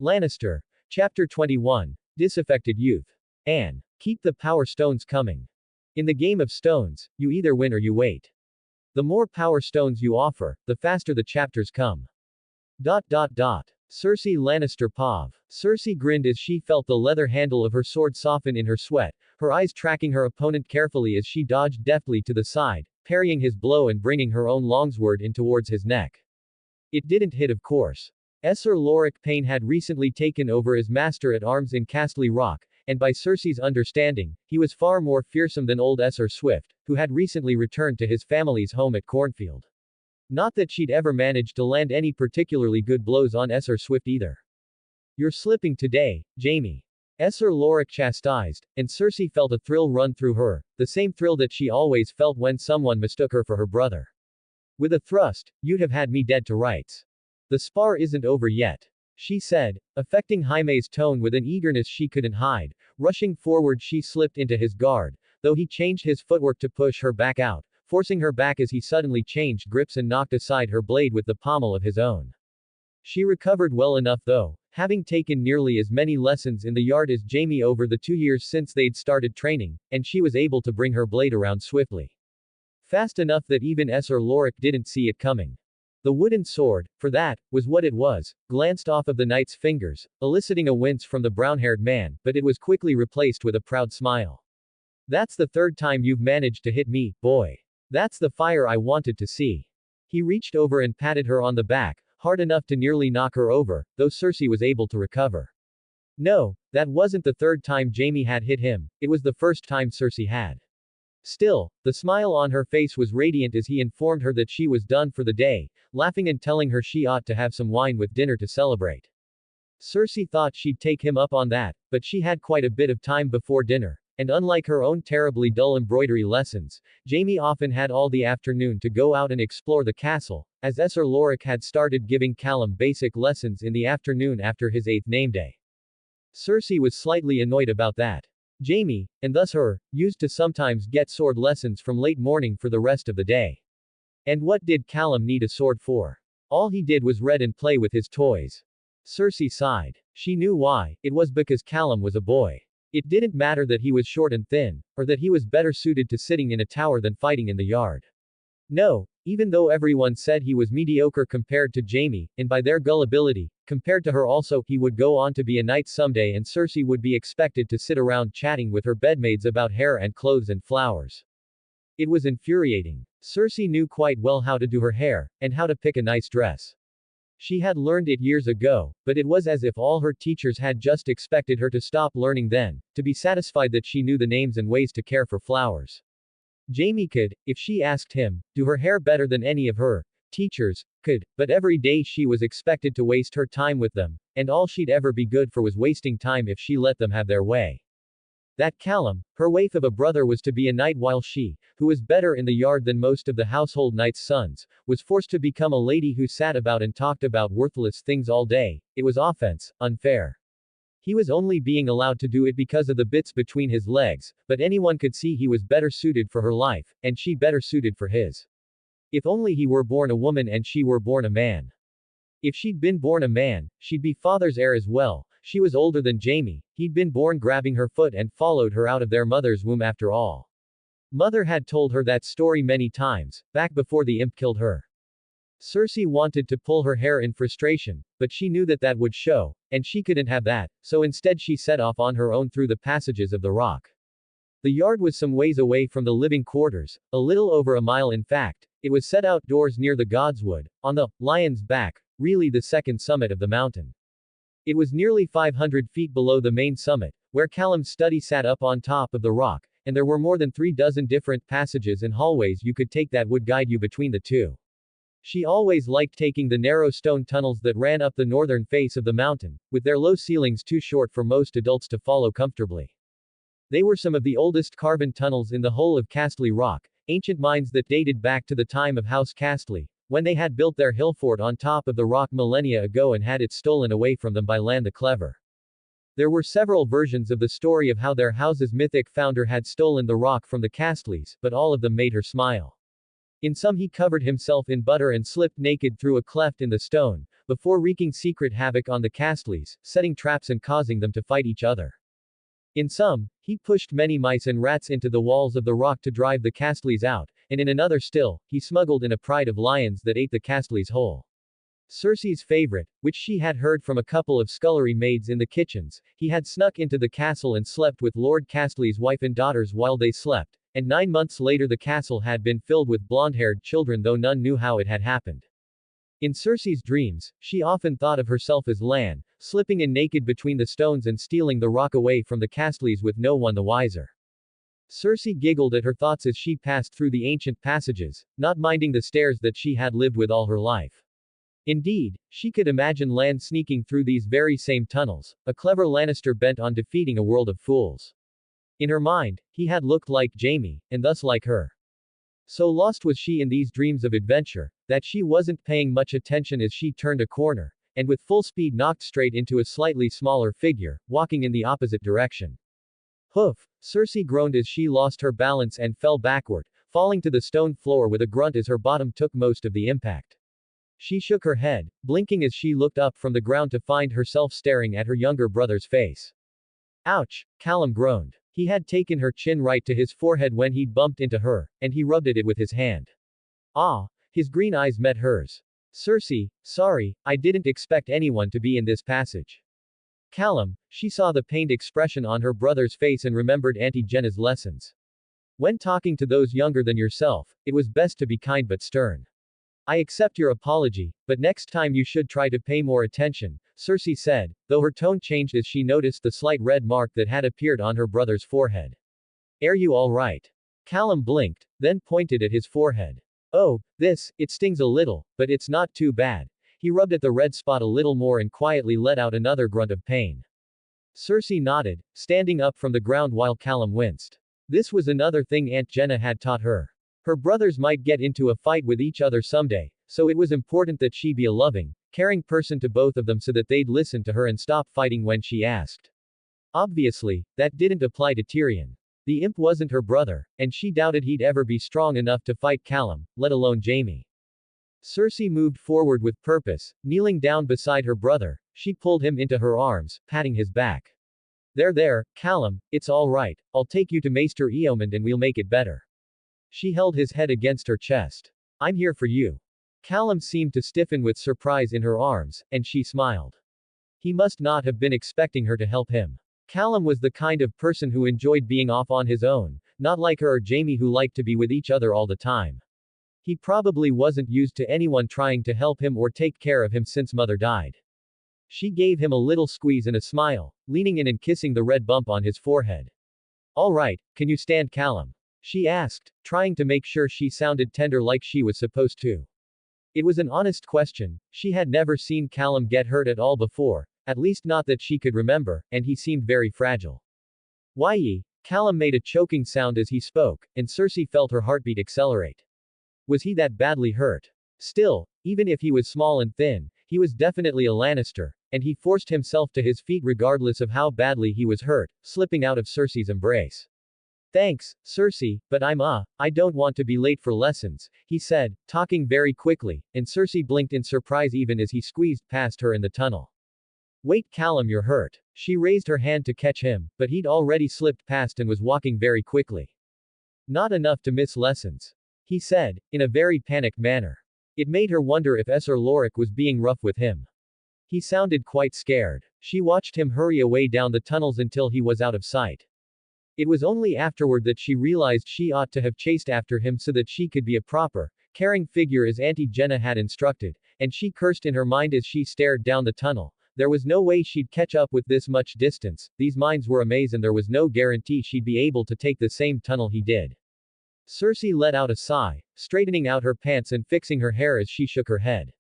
Lannister. Chapter 21. Disaffected Youth. Anne. Keep the power stones coming. In the game of stones, you either win or you wait. The more power stones you offer, the faster the chapters come. Cersei Lannister Pav. Cersei grinned as she felt the leather handle of her sword soften in her sweat, her eyes tracking her opponent carefully as she dodged deftly to the side, parrying his blow and bringing her own longsword in towards his neck. It didn't hit, of course. Sir Lorik Payne had recently taken over as Master at Arms in Castle Rock, and by Cersei's understanding, he was far more fearsome than old Sir Swift, who had recently returned to his family's home at Cornfield. Not that she'd ever managed to land any particularly good blows on Sir Swift either. You're slipping today, Jaime. Sir Lorik chastised, and Cersei felt a thrill run through her, the same thrill that she always felt when someone mistook her for her brother. With a thrust, you'd have had me dead to rights. The spar isn't over yet, she said, affecting Jaime's tone with an eagerness she couldn't hide. Rushing forward, she slipped into his guard, though he changed his footwork to push her back out, forcing her back as he suddenly changed grips and knocked aside her blade with the pommel of his own. She recovered well enough though, having taken nearly as many lessons in the yard as Jaime over the 2 years since they'd started training, and she was able to bring her blade around swiftly. Fast enough that even Sir Lorik didn't see it coming. The wooden sword, for that, was what it was, glanced off of the knight's fingers, eliciting a wince from the brown-haired man, but it was quickly replaced with a proud smile. That's the third time you've managed to hit me, boy. That's the fire I wanted to see. He reached over and patted her on the back, hard enough to nearly knock her over, though Cersei was able to recover. No, that wasn't the third time Jaime had hit him, it was the first time Cersei had. Still, the smile on her face was radiant as he informed her that she was done for the day, laughing and telling her she ought to have some wine with dinner to celebrate. Cersei thought she'd take him up on that, but she had quite a bit of time before dinner, and unlike her own terribly dull embroidery lessons, Jaime often had all the afternoon to go out and explore the castle, as Sir Lorik had started giving Callum basic lessons in the afternoon after his 8th nameday. Cersei was slightly annoyed about that. Jaime, and thus her, used to sometimes get sword lessons from late morning for the rest of the day. And what did Callum need a sword for? All he did was read and play with his toys. Cersei sighed. She knew why, it was because Callum was a boy. It didn't matter that he was short and thin, or that he was better suited to sitting in a tower than fighting in the yard. No, even though everyone said he was mediocre compared to Jaime, and by their gullibility, compared to her also, he would go on to be a knight someday and Cersei would be expected to sit around chatting with her bedmaids about hair and clothes and flowers. It was infuriating. Cersei knew quite well how to do her hair, and how to pick a nice dress. She had learned it years ago, but it was as if all her teachers had just expected her to stop learning then, to be satisfied that she knew the names and ways to care for flowers. Jaime could, if she asked him, do her hair better than any of her teachers could, but every day she was expected to waste her time with them, and all she'd ever be good for was wasting time if she let them have their way. That Callum, her waif of a brother, was to be a knight while she, who was better in the yard than most of the household knights' sons, was forced to become a lady who sat about and talked about worthless things all day. It was offense, unfair. He was only being allowed to do it because of the bits between his legs, but anyone could see he was better suited for her life, and she better suited for his. If only he were born a woman and she were born a man. If she'd been born a man, she'd be father's heir as well. She was older than Jaime, he'd been born grabbing her foot and followed her out of their mother's womb after all. Mother had told her that story many times, back before the imp killed her. Cersei wanted to pull her hair in frustration, but she knew that that would show, and she couldn't have that, so instead she set off on her own through the passages of the rock. The yard was some ways away from the living quarters, a little over a mile in fact. It was set outdoors near the Godswood, on the Lion's Back, really the second summit of the mountain. It was nearly 500 feet below the main summit, where Callum's study sat up on top of the rock, and there were more than 3 dozen different passages and hallways you could take that would guide you between the two. She always liked taking the narrow stone tunnels that ran up the northern face of the mountain, with their low ceilings too short for most adults to follow comfortably. They were some of the oldest carven tunnels in the whole of Castle Rock, ancient mines that dated back to the time of House Castle, when they had built their hill fort on top of the rock millennia ago and had it stolen away from them by Lan the Clever. There were several versions of the story of how their house's mythic founder had stolen the rock from the Castleys, but all of them made her smile. In some he covered himself in butter and slipped naked through a cleft in the stone, before wreaking secret havoc on the Castleys, setting traps and causing them to fight each other. In some, he pushed many mice and rats into the walls of the rock to drive the Castleys out, and in another still, he smuggled in a pride of lions that ate the Castleys whole. Cersei's favorite, which she had heard from a couple of scullery maids in the kitchens, he had snuck into the castle and slept with Lord Castley's wife and daughters while they slept, and 9 months later the castle had been filled with blonde-haired children though none knew how it had happened. In Cersei's dreams, she often thought of herself as Lan, slipping in naked between the stones and stealing the rock away from the Castleys with no one the wiser. Cersei giggled at her thoughts as she passed through the ancient passages, not minding the stairs that she had lived with all her life. Indeed, she could imagine Lan sneaking through these very same tunnels, a clever Lannister bent on defeating a world of fools. In her mind, he had looked like Jaime, and thus like her. So lost was she in these dreams of adventure, that she wasn't paying much attention as she turned a corner, and with full speed knocked straight into a slightly smaller figure, walking in the opposite direction. Hoof! Cersei groaned as she lost her balance and fell backward, falling to the stone floor with a grunt as her bottom took most of the impact. She shook her head, blinking as she looked up from the ground to find herself staring at her younger brother's face. Ouch! Callum groaned. He had taken her chin right to his forehead when he'd bumped into her, and he rubbed at it with his hand. Ah! His green eyes met hers. Cersei, sorry, I didn't expect anyone to be in this passage. Callum, she saw the pained expression on her brother's face and remembered Auntie Jenna's lessons. When talking to those younger than yourself, it was best to be kind but stern. I accept your apology, but next time you should try to pay more attention, Cersei said, though her tone changed as she noticed the slight red mark that had appeared on her brother's forehead. Are you all right? Callum blinked, then pointed at his forehead. Oh, it stings a little, but it's not too bad. He rubbed at the red spot a little more and quietly let out another grunt of pain. Cersei nodded, standing up from the ground while Callum winced. This was another thing Aunt Jenna had taught her. Her brothers might get into a fight with each other someday, so it was important that she be a loving, caring person to both of them so that they'd listen to her and stop fighting when she asked. Obviously, that didn't apply to Tyrion. The imp wasn't her brother, and she doubted he'd ever be strong enough to fight Callum, let alone Jaime. Cersei moved forward with purpose, kneeling down beside her brother, she pulled him into her arms, patting his back. There, Callum, it's all right, I'll take you to Maester Eomund and we'll make it better. She held his head against her chest. I'm here for you. Callum seemed to stiffen with surprise in her arms, and she smiled. He must not have been expecting her to help him. Callum was the kind of person who enjoyed being off on his own, not like her or Jaime who liked to be with each other all the time. He probably wasn't used to anyone trying to help him or take care of him since Mother died. She gave him a little squeeze and a smile, leaning in and kissing the red bump on his forehead. All right, can you stand Callum? She asked, trying to make sure she sounded tender like she was supposed to. It was an honest question, she had never seen Callum get hurt at all before, at least not that she could remember, and he seemed very fragile. Why? Callum made a choking sound as he spoke, and Cersei felt her heartbeat accelerate. Was he that badly hurt? Still, even if he was small and thin, he was definitely a Lannister, and he forced himself to his feet regardless of how badly he was hurt, slipping out of Cersei's embrace. Thanks, Cersei, but I don't want to be late for lessons, he said, talking very quickly, and Cersei blinked in surprise even as he squeezed past her in the tunnel. Wait Callum, you're hurt. She raised her hand to catch him, but he'd already slipped past and was walking very quickly. Not enough to miss lessons, he said, in a very panicked manner. It made her wonder if Sir Lorik was being rough with him. He sounded quite scared. She watched him hurry away down the tunnels until he was out of sight. It was only afterward that she realized she ought to have chased after him so that she could be a proper, caring figure as Auntie Jenna had instructed, and she cursed in her mind as she stared down the tunnel. There was no way she'd catch up with this much distance, these mines were a maze and there was no guarantee she'd be able to take the same tunnel he did. Cersei let out a sigh, straightening out her pants and fixing her hair as she shook her head.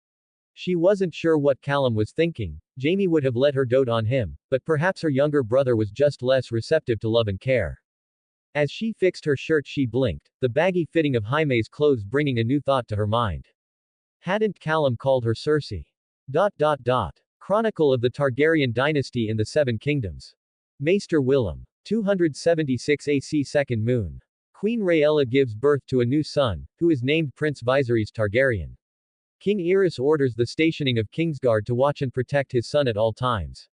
She wasn't sure what Callum was thinking. Jaime would have let her dote on him, but perhaps her younger brother was just less receptive to love and care. As she fixed her shirt she blinked, the baggy fitting of Jaime's clothes bringing a new thought to her mind. Hadn't Callum called her Cersei? Chronicle of the Targaryen dynasty in the Seven Kingdoms. Maester Willem. 276 AC Second Moon. Queen Rhaella gives birth to a new son, who is named Prince Viserys Targaryen. King Aerys orders the stationing of Kingsguard to watch and protect his son at all times.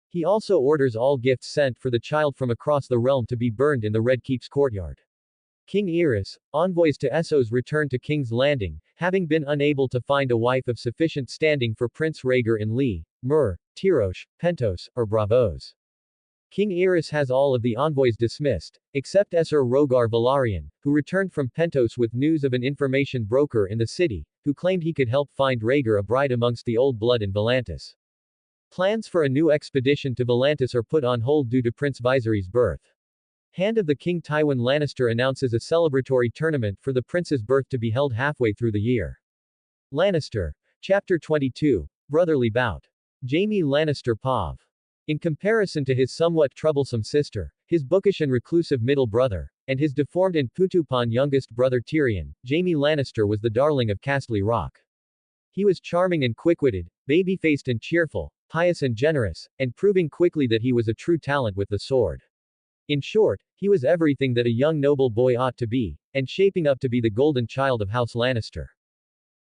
He also orders all gifts sent for the child from across the realm to be burned in the Red Keep's courtyard. King Aerys, envoys to Essos return to King's Landing, having been unable to find a wife of sufficient standing for Prince Rhaegar in Lee, Mur, Tyrosh, Pentos, or Braavos. King Aerys has all of the envoys dismissed, except Esir Rogar Velaryon, who returned from Pentos with news of an information broker in the city, who claimed he could help find Rhaegar a bride amongst the old blood in Volantis. Plans for a new expedition to Volantis are put on hold due to Prince Viserys' birth. Hand of the King Tywin Lannister announces a celebratory tournament for the prince's birth to be held halfway through the year. Lannister. Chapter 22. Brotherly Bout. Jaime Lannister Pav. In comparison to his somewhat troublesome sister, his bookish and reclusive middle brother, and his deformed and Putupan youngest brother Tyrion, Jaime Lannister was the darling of Castle Rock. He was charming and quick-witted, baby-faced and cheerful, pious and generous, and proving quickly that he was a true talent with the sword. In short, he was everything that a young noble boy ought to be, and shaping up to be the golden child of House Lannister.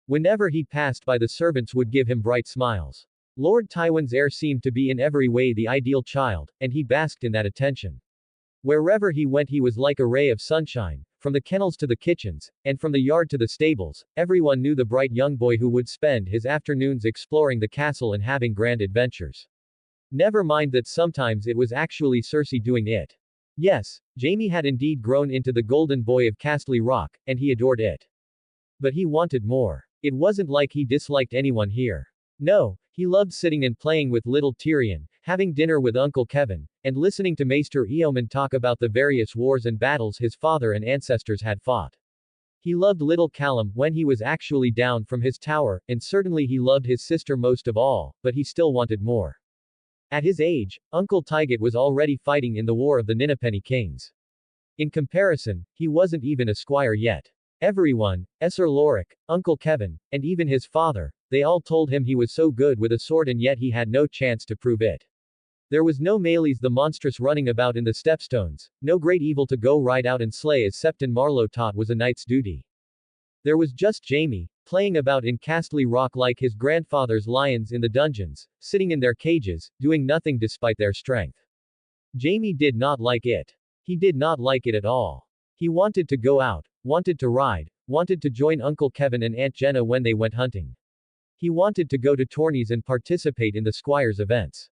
Whenever he passed by, the servants would give him bright smiles. Lord Tywin's heir seemed to be in every way the ideal child, and he basked in that attention. Wherever he went he was like a ray of sunshine, from the kennels to the kitchens, and from the yard to the stables, everyone knew the bright young boy who would spend his afternoons exploring the castle and having grand adventures. Never mind that sometimes it was actually Cersei doing it. Yes, Jaime had indeed grown into the golden boy of Castle Rock, and he adored it. But he wanted more. It wasn't like he disliked anyone here. No, he loved sitting and playing with little Tyrion, having dinner with Uncle Kevin, and listening to Maester Eoman talk about the various wars and battles his father and ancestors had fought. He loved little Callum when he was actually down from his tower, and certainly he loved his sister most of all, but he still wanted more. At his age, Uncle Tygot was already fighting in the War of the Ninnepenny Kings. In comparison, he wasn't even a squire yet. Everyone, Esir Lorik, Uncle Kevin, and even his father, they all told him he was so good with a sword and yet he had no chance to prove it. There was no Meleys the monstrous running about in the stepstones, no great evil to go ride out and slay as Septon Marlowe taught was a knight's duty. There was just Jaime, playing about in Castle Rock like his grandfather's lions in the dungeons, sitting in their cages, doing nothing despite their strength. Jaime did not like it. He did not like it at all. He wanted to go out, wanted to ride, wanted to join Uncle Kevin and Aunt Jenna when they went hunting. He wanted to go to tourneys and participate in the squire's events.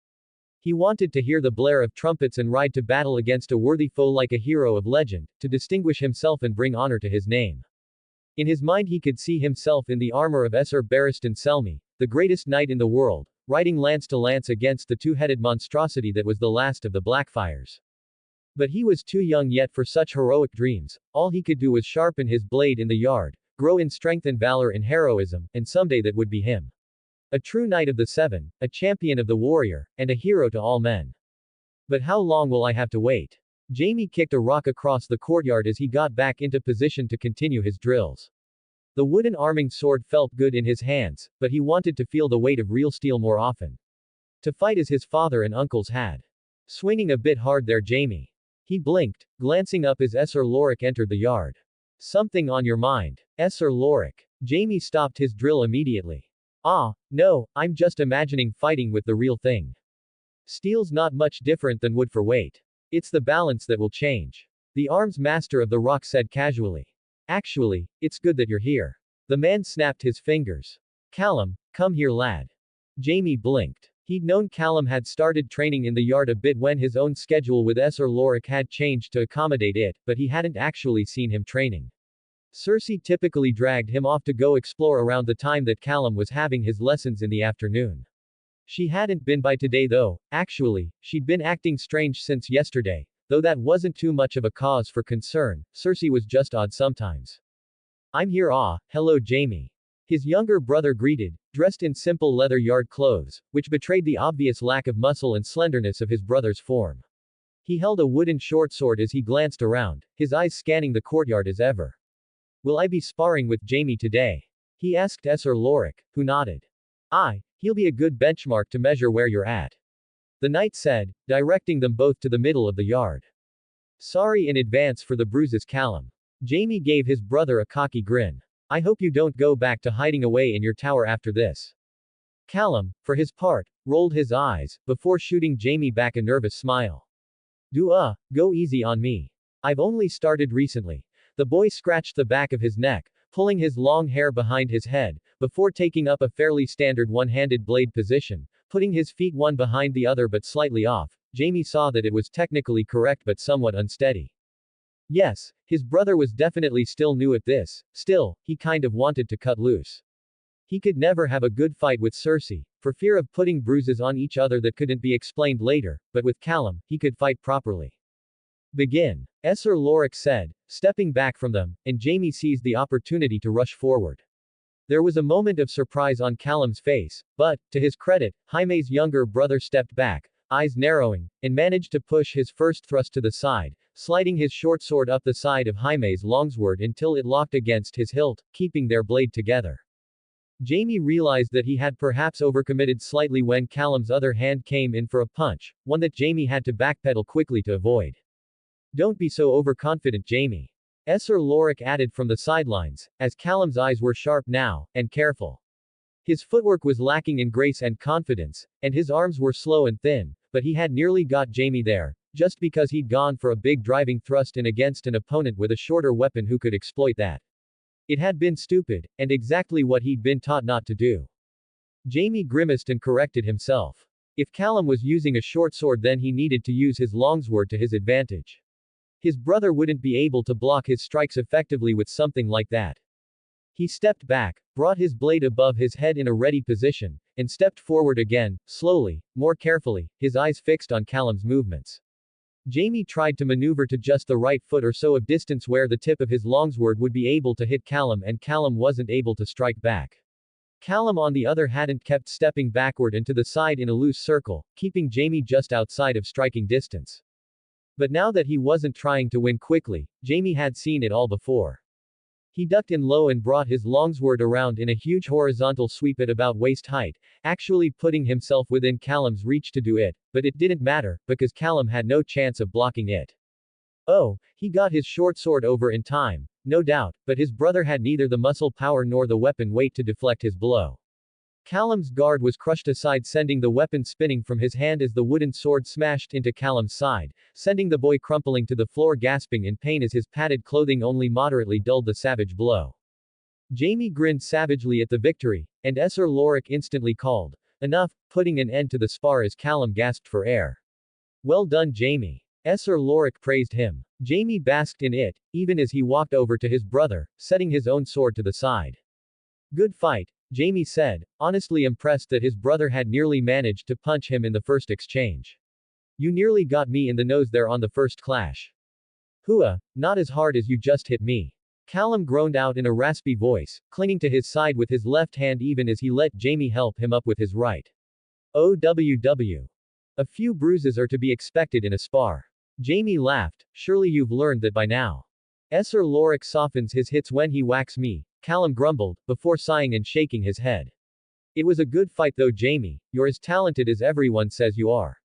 He wanted to hear the blare of trumpets and ride to battle against a worthy foe like a hero of legend, to distinguish himself and bring honor to his name. In his mind he could see himself in the armor of Esir Barristan Selmy, the greatest knight in the world, riding lance to lance against the two-headed monstrosity that was the last of the Blackfires. But he was too young yet for such heroic dreams. All he could do was sharpen his blade in the yard, grow in strength and valor and heroism, and someday that would be him. A true knight of the seven, a champion of the warrior, and a hero to all men. But how long will I have to wait? Jaime kicked a rock across the courtyard as he got back into position to continue his drills. The wooden arming sword felt good in his hands, but he wanted to feel the weight of real steel more often. To fight as his father and uncles had. Swinging a bit hard there, Jaime. He blinked, glancing up as Esir Lorik entered the yard. Something on your mind, Esir Lorik? Jaime stopped his drill immediately. Ah, no, I'm just imagining fighting with the real thing. Steel's not much different than wood for weight. It's the balance that will change. The arms master of the rock said casually. Actually, it's good that you're here. The man snapped his fingers. Callum, come here lad. Jaime blinked. He'd known Callum had started training in the yard a bit when his own schedule with Esir Lorik had changed to accommodate it, but he hadn't actually seen him training. Cersei typically dragged him off to go explore around the time that Callum was having his lessons in the afternoon. She hadn't been by today though. Actually, she'd been acting strange since yesterday, though that wasn't too much of a cause for concern. Cersei was just odd sometimes. I'm here. Ah, hello Jaime. His younger brother greeted, dressed in simple leather yard clothes, which betrayed the obvious lack of muscle and slenderness of his brother's form. He held a wooden short sword as he glanced around, his eyes scanning the courtyard as ever. Will I be sparring with Jaime today? He asked Esir Lorik, who nodded. Aye, he'll be a good benchmark to measure where you're at. The knight said, directing them both to the middle of the yard. Sorry in advance for the bruises, Callum. Jaime gave his brother a cocky grin. I hope you don't go back to hiding away in your tower after this. Callum, for his part, rolled his eyes, before shooting Jaime back a nervous smile. Go easy on me. I've only started recently. The boy scratched the back of his neck, pulling his long hair behind his head, before taking up a fairly standard one-handed blade position, putting his feet one behind the other but slightly off. Jaime saw that it was technically correct but somewhat unsteady. Yes, his brother was definitely still new at this, still, he kind of wanted to cut loose. He could never have a good fight with Cersei, for fear of putting bruises on each other that couldn't be explained later, but with Callum, he could fight properly. Begin. Esser Lorik said, stepping back from them, and Jaime seized the opportunity to rush forward. There was a moment of surprise on Callum's face, but, to his credit, Jaime's younger brother stepped back, eyes narrowing, and managed to push his first thrust to the side, sliding his short sword up the side of Jaime's longsword until it locked against his hilt, keeping their blade together. Jaime realized that he had perhaps overcommitted slightly when Callum's other hand came in for a punch, one that Jaime had to backpedal quickly to avoid. Don't be so overconfident, Jaime. Esser Lorik added from the sidelines, as Callum's eyes were sharp now, and careful. His footwork was lacking in grace and confidence, and his arms were slow and thin, but he had nearly got Jaime there, just because he'd gone for a big driving thrust in against an opponent with a shorter weapon who could exploit that. It had been stupid, and exactly what he'd been taught not to do. Jaime grimaced and corrected himself. If Callum was using a short sword, then he needed to use his longsword to his advantage. His brother wouldn't be able to block his strikes effectively with something like that. He stepped back, brought his blade above his head in a ready position, and stepped forward again, slowly, more carefully, his eyes fixed on Callum's movements. Jaime tried to maneuver to just the right foot or so of distance where the tip of his longsword would be able to hit Callum, and Callum wasn't able to strike back. Callum on the other hand kept stepping backward and to the side in a loose circle, keeping Jaime just outside of striking distance. But now that he wasn't trying to win quickly, Jaime had seen it all before. He ducked in low and brought his longsword around in a huge horizontal sweep at about waist height, actually putting himself within Callum's reach to do it, but it didn't matter, because Callum had no chance of blocking it. Oh, he got his short sword over in time, no doubt, but his brother had neither the muscle power nor the weapon weight to deflect his blow. Callum's guard was crushed aside, sending the weapon spinning from his hand as the wooden sword smashed into Callum's side, sending the boy crumpling to the floor gasping in pain as his padded clothing only moderately dulled the savage blow. Jaime grinned savagely at the victory, and Esser Lorik instantly called, "Enough," putting an end to the spar as Callum gasped for air. "Well done, Jaime." Esser Lorik praised him. Jaime basked in it, even as he walked over to his brother, setting his own sword to the side. "Good fight," Jaime said, honestly impressed that his brother had nearly managed to punch him in the first exchange. "You nearly got me in the nose there on the first clash." "Hua, not as hard as you just hit me." Callum groaned out in a raspy voice, clinging to his side with his left hand even as he let Jaime help him up with his right. OWW. A few bruises are to be expected in a spar. Jaime laughed, "Surely you've learned that by now." "Esser Lorik softens his hits when he whacks me," Callum grumbled, before sighing and shaking his head. "It was a good fight though, Jaime. You're as talented as everyone says you are."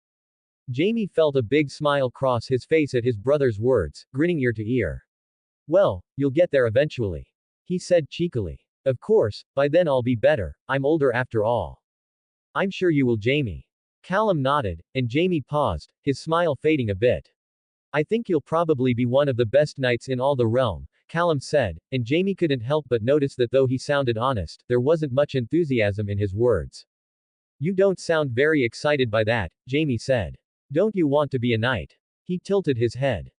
Jaime felt a big smile cross his face at his brother's words, grinning ear to ear. "Well, you'll get there eventually," he said cheekily. "Of course, by then I'll be better, I'm older after all." "I'm sure you will, Jaime." Callum nodded, and Jaime paused, his smile fading a bit. "I think you'll probably be one of the best knights in all the realm," Callum said, and Jaime couldn't help but notice that though he sounded honest, there wasn't much enthusiasm in his words. "You don't sound very excited by that," Jaime said. "Don't you want to be a knight?" He tilted his head.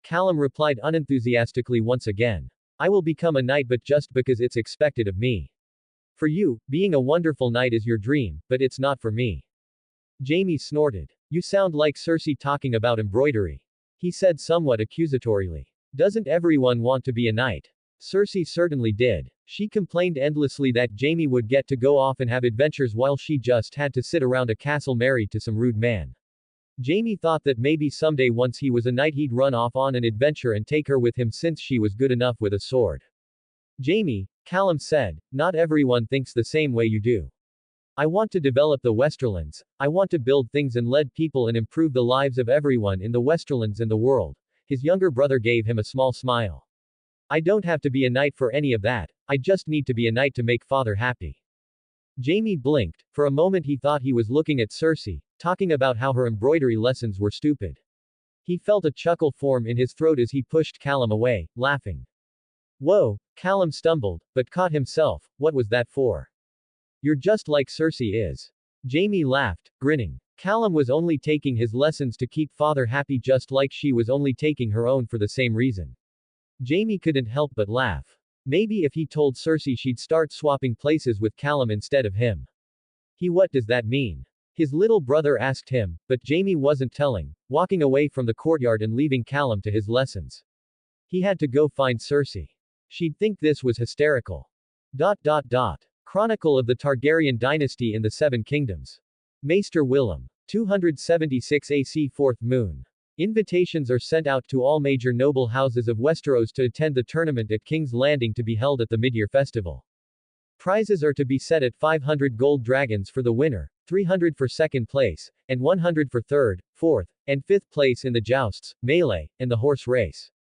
Callum replied unenthusiastically once again. "I will become a knight, but just because it's expected of me. For you, being a wonderful knight is your dream, but it's not for me." Jaime snorted. "You sound like Cersei talking about embroidery," he said somewhat accusatorily. "Doesn't everyone want to be a knight?" Cersei certainly did. She complained endlessly that Jaime would get to go off and have adventures while she just had to sit around a castle married to some rude man. Jaime thought that maybe someday once he was a knight he'd run off on an adventure and take her with him since she was good enough with a sword. "Jaime," Callum said, "not everyone thinks the same way you do. I want to develop the Westerlands. I want to build things and lead people and improve the lives of everyone in the Westerlands and the world." His younger brother gave him a small smile. I don't have to be a knight for any of that, I just need to be a knight to make father happy. Jaime blinked. For a moment he thought he was looking at Cersei, talking about how her embroidery lessons were stupid. He felt a chuckle form in his throat as he pushed Callum away, laughing. Whoa, Callum stumbled, but caught himself. What was that for? You're just like Cersei is. Jaime laughed, grinning. Callum was only taking his lessons to keep father happy just like she was only taking her own for the same reason. Jaime couldn't help but laugh. Maybe if he told Cersei she'd start swapping places with Callum instead of him. What does that mean? His little brother asked him, but Jaime wasn't telling, walking away from the courtyard and leaving Callum to his lessons. He had to go find Cersei. She'd think this was hysterical. Chronicle of the Targaryen dynasty in the Seven Kingdoms. Maester Willem. 276 AC 4th Moon. Invitations are sent out to all major noble houses of Westeros to attend the tournament at King's Landing to be held at the Midyear Festival. Prizes are to be set at 500 gold dragons for the winner, 300 for second place, and 100 for third, fourth, and fifth place in the jousts, melee, and the horse race.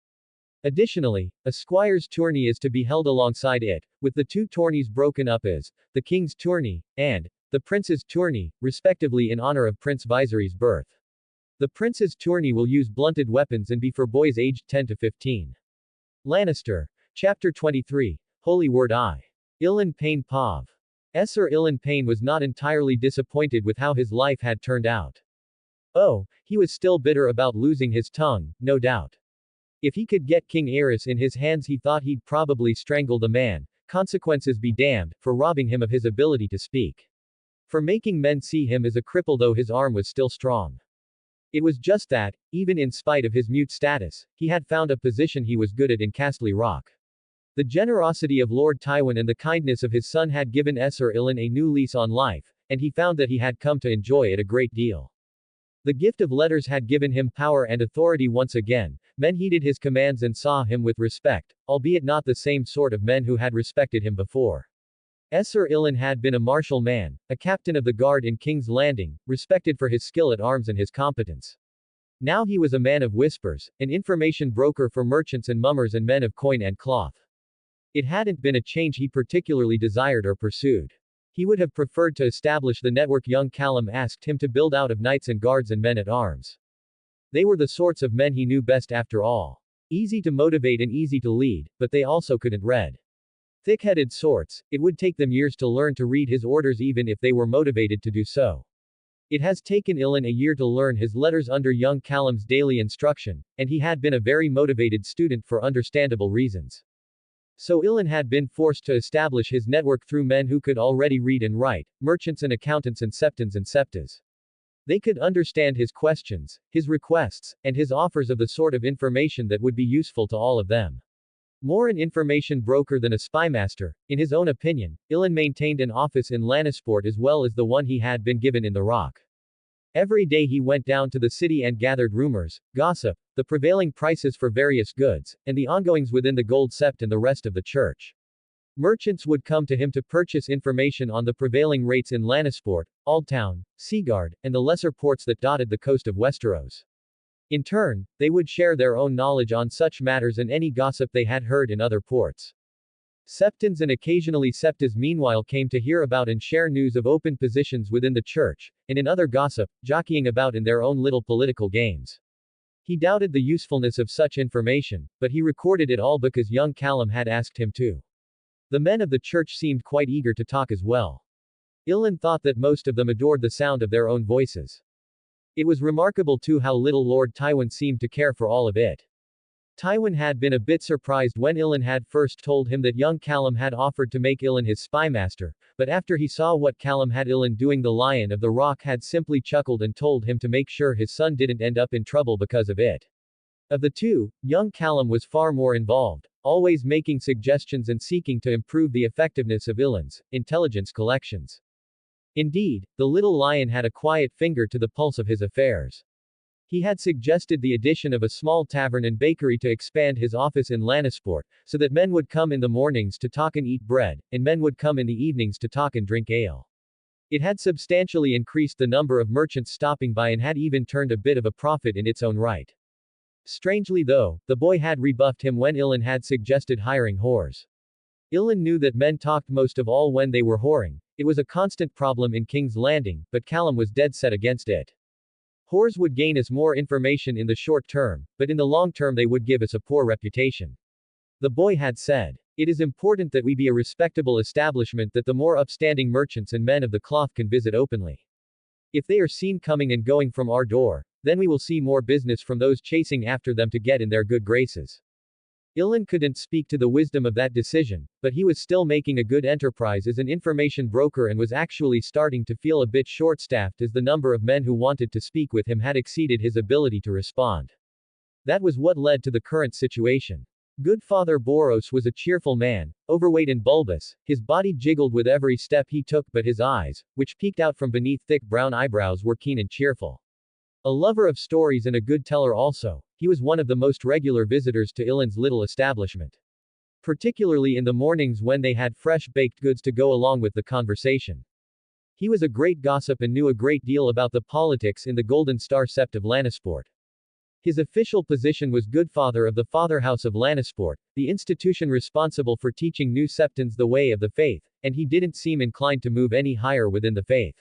Additionally, a squire's tourney is to be held alongside it, with the two tourneys broken up as the King's Tourney and the Prince's Tourney, respectively in honor of Prince Viserys' birth. The Prince's Tourney will use blunted weapons and be for boys aged 10 to 15. Lannister. Chapter 23. Holy Word I. Ilan Payne Pav. Sir Ilan Payne was not entirely disappointed with how his life had turned out. Oh, he was still bitter about losing his tongue, no doubt. If he could get King Aerys in his hands he thought he'd probably strangle the man, consequences be damned, for robbing him of his ability to speak. For making men see him as a cripple though his arm was still strong. It was just that, even in spite of his mute status, he had found a position he was good at in Castle Rock. The generosity of Lord Tywin and the kindness of his son had given Sir Ilan a new lease on life, and he found that he had come to enjoy it a great deal. The gift of letters had given him power and authority once again, men heeded his commands and saw him with respect, albeit not the same sort of men who had respected him before. Sir Ilan had been a martial man, a captain of the guard in King's Landing, respected for his skill at arms and his competence. Now he was a man of whispers, an information broker for merchants and mummers and men of coin and cloth. It hadn't been a change he particularly desired or pursued. He would have preferred to establish the network young Callum asked him to build out of knights and guards and men at arms. They were the sorts of men he knew best after all. Easy to motivate and easy to lead, but they also couldn't read. Thick-headed sorts, it would take them years to learn to read his orders even if they were motivated to do so. It has taken Ilan a year to learn his letters under young Callum's daily instruction, and he had been a very motivated student for understandable reasons. So Ilan had been forced to establish his network through men who could already read and write, merchants and accountants and septons and septas. They could understand his questions, his requests, and his offers of the sort of information that would be useful to all of them. More an information broker than a spymaster, in his own opinion, Ilan maintained an office in Lannisport as well as the one he had been given in the Rock. Every day he went down to the city and gathered rumors, gossip, the prevailing prices for various goods, and the ongoings within the Gold Sept and the rest of the church. Merchants would come to him to purchase information on the prevailing rates in Lannisport, Aldtown, Seaguard, and the lesser ports that dotted the coast of Westeros. In turn, they would share their own knowledge on such matters and any gossip they had heard in other ports. Septons and occasionally septas meanwhile came to hear about and share news of open positions within the church, and in other gossip, jockeying about in their own little political games. He doubted the usefulness of such information, but he recorded it all because young Callum had asked him to. The men of the church seemed quite eager to talk as well. Ilan thought that most of them adored the sound of their own voices. It was remarkable too how little Lord Tywin seemed to care for all of it. Tywin had been a bit surprised when Ilan had first told him that young Callum had offered to make Ilan his spymaster, but after he saw what Callum had Ilan doing the Lion of the Rock had simply chuckled and told him to make sure his son didn't end up in trouble because of it. Of the two, young Callum was far more involved, always making suggestions and seeking to improve the effectiveness of Ilan's intelligence collections. Indeed, the little lion had a quiet finger to the pulse of his affairs. He had suggested the addition of a small tavern and bakery to expand his office in Lannisport, so that men would come in the mornings to talk and eat bread, and men would come in the evenings to talk and drink ale. It had substantially increased the number of merchants stopping by and had even turned a bit of a profit in its own right. Strangely though, the boy had rebuffed him when Ilan had suggested hiring whores. Ilan knew that men talked most of all when they were whoring. It was a constant problem in King's Landing, but Callum was dead set against it. Whores would gain us more information in the short term, but in the long term they would give us a poor reputation. The boy had said. It is important that we be a respectable establishment that the more upstanding merchants and men of the cloth can visit openly. If they are seen coming and going from our door, then we will see more business from those chasing after them to get in their good graces. Ilan couldn't speak to the wisdom of that decision, but he was still making a good enterprise as an information broker and was actually starting to feel a bit short-staffed as the number of men who wanted to speak with him had exceeded his ability to respond. That was what led to the current situation. Good Father Boros was a cheerful man, overweight and bulbous, his body jiggled with every step he took but his eyes, which peeked out from beneath thick brown eyebrows were keen and cheerful. A lover of stories and a good teller also, he was one of the most regular visitors to Ilan's little establishment. Particularly in the mornings when they had fresh baked goods to go along with the conversation. He was a great gossip and knew a great deal about the politics in the Golden Star Sept of Lannisport. His official position was Goodfather of the Fatherhouse of Lannisport, the institution responsible for teaching new Septons the way of the faith, and he didn't seem inclined to move any higher within the faith.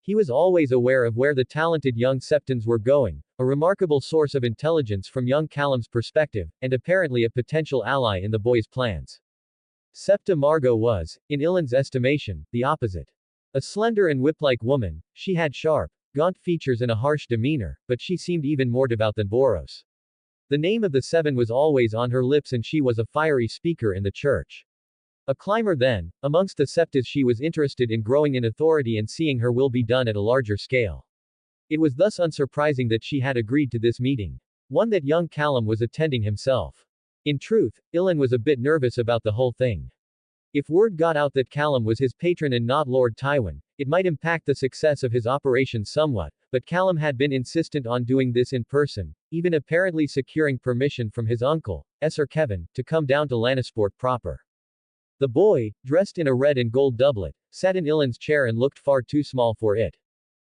He was always aware of where the talented young Septons were going, a remarkable source of intelligence from young Callum's perspective, and apparently a potential ally in the boy's plans. Septa Margot was, in Ilan's estimation, the opposite. A slender and whip-like woman, she had sharp, gaunt features and a harsh demeanor, but she seemed even more devout than Boros. The name of the seven was always on her lips and she was a fiery speaker in the church. A climber then, amongst the Septas she was interested in growing in authority and seeing her will be done at a larger scale. It was thus unsurprising that she had agreed to this meeting. One that young Callum was attending himself. In truth, Ilan was a bit nervous about the whole thing. If word got out that Callum was his patron and not Lord Tywin, it might impact the success of his operation somewhat, but Callum had been insistent on doing this in person, even apparently securing permission from his uncle, Sir Kevin, to come down to Lannisport proper. The boy, dressed in a red and gold doublet, sat in Ilan's chair and looked far too small for it.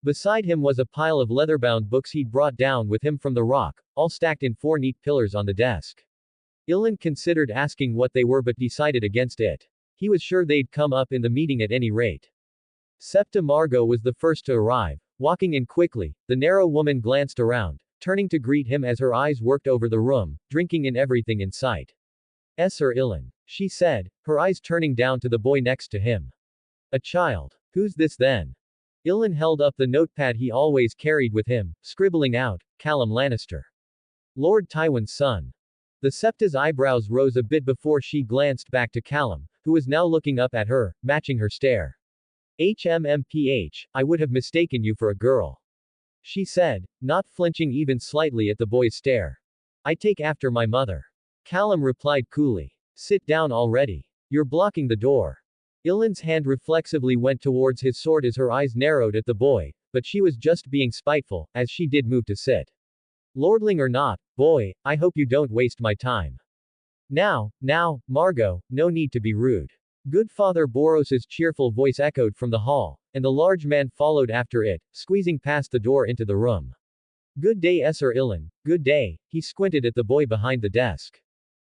Beside him was a pile of leather-bound books he'd brought down with him from the rock, all stacked in 4 neat pillars on the desk. Ilan considered asking what they were but decided against it. He was sure they'd come up in the meeting at any rate. Septa Margot was the first to arrive. Walking in quickly, the narrow woman glanced around, turning to greet him as her eyes worked over the room, drinking in everything in sight. Sir Ilan, she said, her eyes turning down to the boy next to him. A child. Who's this then? Ilan held up the notepad he always carried with him, scribbling out, Callum Lannister. Lord Tywin's son. The Septa's eyebrows rose a bit before she glanced back to Callum, who was now looking up at her, matching her stare. HMMPH, I would have mistaken you for a girl. She said, not flinching even slightly at the boy's stare. I take after my mother. Callum replied coolly. Sit down already. You're blocking the door. Ilan's hand reflexively went towards his sword as her eyes narrowed at the boy, but she was just being spiteful, as she did move to sit. Lordling or not, boy, I hope you don't waste my time. Now, Margot, no need to be rude. Good Father Boros's cheerful voice echoed from the hall, and the large man followed after it, squeezing past the door into the room. Good day, Sir Ilan, good day, he squinted at the boy behind the desk.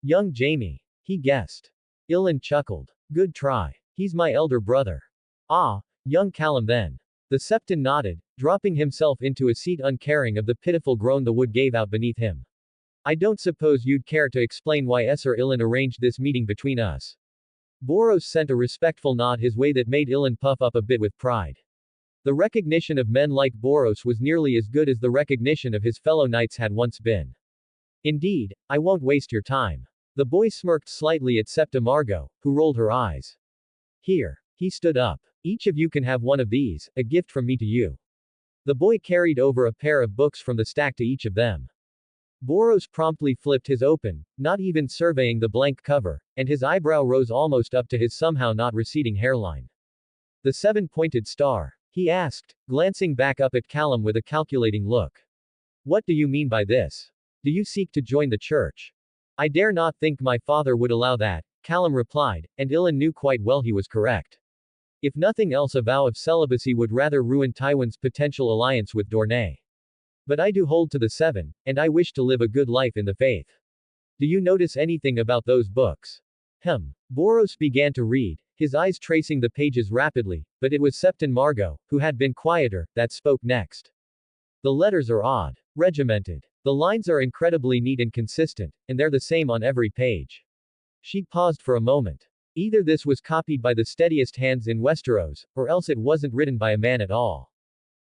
Young Jamie. He guessed. Ilan chuckled. Good try. He's my elder brother. Ah, young Callum then. The Septon nodded, dropping himself into a seat uncaring of the pitiful groan the wood gave out beneath him. I don't suppose you'd care to explain why Sir Ilan arranged this meeting between us. Boros sent a respectful nod his way that made Ilan puff up a bit with pride. The recognition of men like Boros was nearly as good as the recognition of his fellow knights had once been. Indeed, I won't waste your time. The boy smirked slightly at Septa Margot, who rolled her eyes. Here. He stood up. Each of you can have one of these, a gift from me to you. The boy carried over a pair of books from the stack to each of them. Boros promptly flipped his open, not even surveying the blank cover, and his eyebrow rose almost up to his somehow not receding hairline. The 7-pointed star? He asked, glancing back up at Callum with a calculating look. What do you mean by this? Do you seek to join the church? I dare not think my father would allow that, Callum replied, and Ilan knew quite well he was correct. If nothing else, a vow of celibacy would rather ruin Tywin's potential alliance with Dorne. But I do hold to the 7, and I wish to live a good life in the faith. Do you notice anything about those books? Boros began to read, his eyes tracing the pages rapidly, but it was Septon Margot, who had been quieter, that spoke next. The letters are odd. Regimented. The lines are incredibly neat and consistent, and they're the same on every page. She paused for a moment. Either this was copied by the steadiest hands in Westeros, or else it wasn't written by a man at all.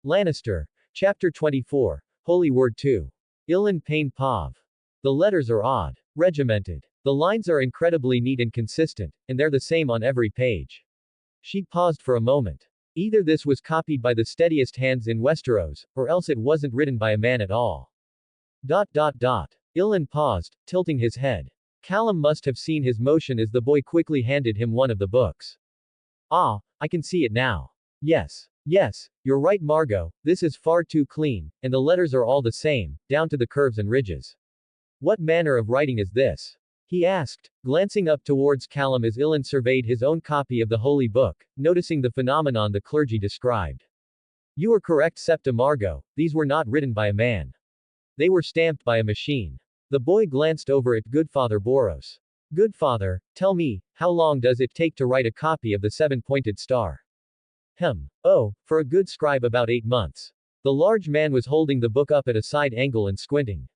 Lannister. Chapter 24. Holy Word 2. Ilan Pain Pav. The letters are odd. Regimented. The lines are incredibly neat and consistent, and they're the same on every page. She paused for a moment. Either this was copied by the steadiest hands in Westeros, or else it wasn't written by a man at all. Ilan paused, tilting his head. Callum must have seen his motion as the boy quickly handed him one of the books. Ah, I can see it now. Yes, you're right, Margot, this is far too clean, and the letters are all the same, down to the curves and ridges. What manner of writing is this? He asked, glancing up towards Callum as Ilan surveyed his own copy of the Holy Book, noticing the phenomenon the clergy described. You are correct, Septa Margot, these were not written by a man. They were stamped by a machine. The boy glanced over at Goodfather Boros. Goodfather, tell me, how long does it take to write a copy of the 7-pointed star? Oh, for a good scribe about 8 months. The large man was holding the book up at a side angle and squinting.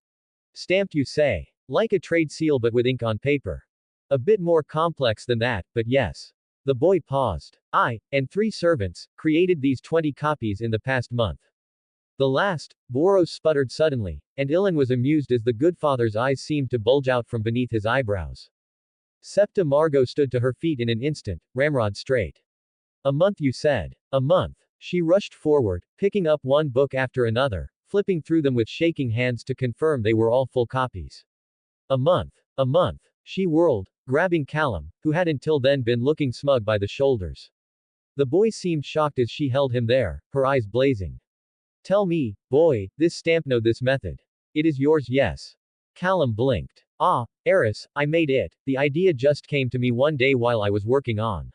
Stamped, you say? Like a trade seal but with ink on paper. A bit more complex than that, but yes. The boy paused. I, and 3 servants, created these 20 copies in the past month. The last, Boros sputtered suddenly, and Ilan was amused as the Goodfather's eyes seemed to bulge out from beneath his eyebrows. Septa Margot stood to her feet in an instant, ramrod straight. A month, you said. A month. She rushed forward, picking up one book after another, flipping through them with shaking hands to confirm they were all full copies. A month. A month. She whirled, grabbing Callum, who had until then been looking smug by the shoulders. The boy seemed shocked as she held him there, her eyes blazing. Tell me, boy, this stamp, no, this method. It is yours, yes. Callum blinked. Ah, Eris, I made it. The idea just came to me one day while I was working on.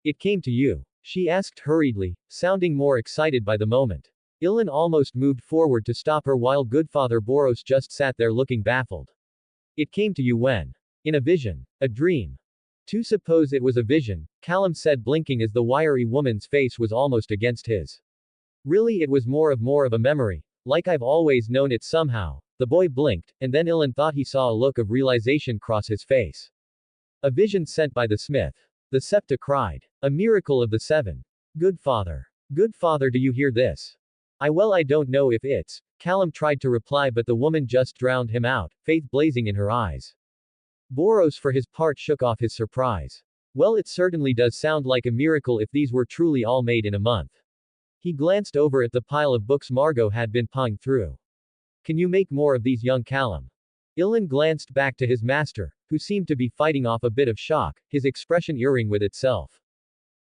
It came to you? She asked hurriedly, sounding more excited by the moment. Ilan almost moved forward to stop her while Goodfather Boros just sat there looking baffled. It came to you when? In a vision. A dream. To suppose it was a vision, Callum said, blinking as the wiry woman's face was almost against his. Really, it was more of a memory, like I've always known it somehow. The boy blinked, and then Ilan thought he saw a look of realization cross his face. A vision sent by the smith. The Septa cried. A miracle of the 7. Goodfather. Goodfather, do you hear this? I don't know if it's. Callum tried to reply, but the woman just drowned him out, faith blazing in her eyes. Boros for his part shook off his surprise. Well, it certainly does sound like a miracle if these were truly all made in a month. He glanced over at the pile of books Margot had been pawing through. Can you make more of these, young Callum? Ilan glanced back to his master, who seemed to be fighting off a bit of shock, his expression eerring with itself.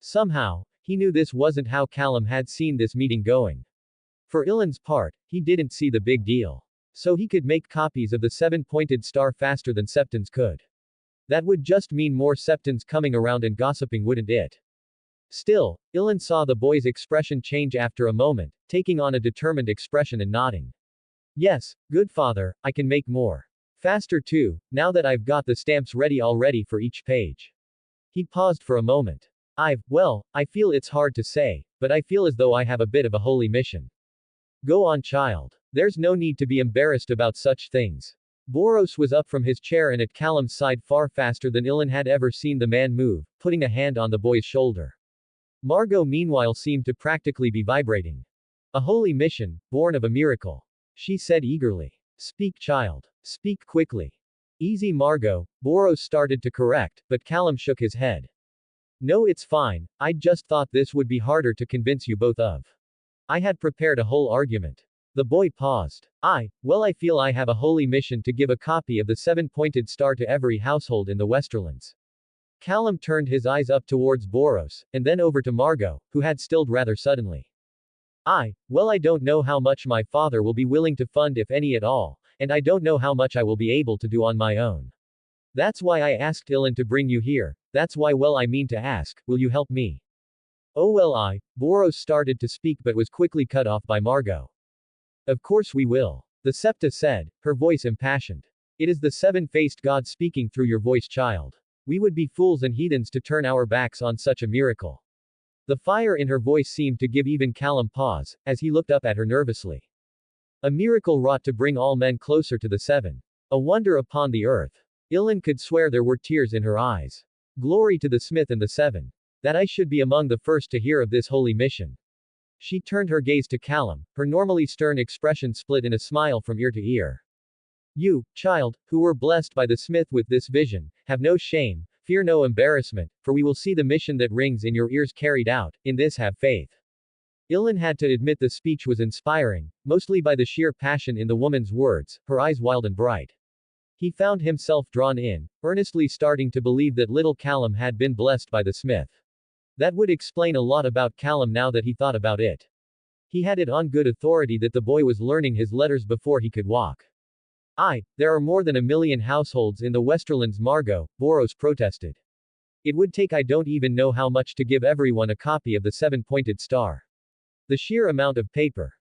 Somehow, he knew this wasn't how Callum had seen this meeting going. For Ilan's part, he didn't see the big deal. So he could make copies of the 7-pointed star faster than Septons could. That would just mean more Septons coming around and gossiping, wouldn't it? Still, Ilan saw the boy's expression change after a moment, taking on a determined expression and nodding. Yes, Goodfather, I can make more. Faster too, now that I've got the stamps ready already for each page. He paused for a moment. I feel it's hard to say, but I feel as though I have a bit of a holy mission. Go on, child. There's no need to be embarrassed about such things. Boros was up from his chair and at Callum's side far faster than Ilan had ever seen the man move, putting a hand on the boy's shoulder. Margot meanwhile seemed to practically be vibrating. A holy mission, born of a miracle. She said eagerly. Speak, child. Speak quickly. Easy, Margot, Boros started to correct, but Callum shook his head. No, it's fine, I just thought this would be harder to convince you both of. I had prepared a whole argument. The boy paused. I feel I have a holy mission to give a copy of the 7-pointed star to every household in the Westerlands. Callum turned his eyes up towards Boros, and then over to Margot, who had stilled rather suddenly. I don't know how much my father will be willing to fund, if any at all, and I don't know how much I will be able to do on my own. That's why I asked Ilan to bring you here, that's why I mean to ask, will you help me? Oh Boros started to speak but was quickly cut off by Margot. Of course we will. The Septa said, her voice impassioned. It is the seven-faced God speaking through your voice, child. We would be fools and heathens to turn our backs on such a miracle. The fire in her voice seemed to give even Callum pause, as he looked up at her nervously. A miracle wrought to bring all men closer to the seven. A wonder upon the earth. Ilan could swear there were tears in her eyes. Glory to the Smith and the Seven. That I should be among the first to hear of this holy mission. She turned her gaze to Callum, her normally stern expression split in a smile from ear to ear. You, child, who were blessed by the Smith with this vision, have no shame, fear no embarrassment, for we will see the mission that rings in your ears carried out, in this have faith. Ilan had to admit the speech was inspiring, mostly by the sheer passion in the woman's words, her eyes wild and bright. He found himself drawn in, earnestly starting to believe that little Callum had been blessed by the Smith. That would explain a lot about Callum now that he thought about it. He had it on good authority that the boy was learning his letters before he could walk. There are more than 1 million households in the Westerlands, Margot, Boros protested. It would take I don't even know how much to give everyone a copy of the seven-pointed star. The sheer amount of paper.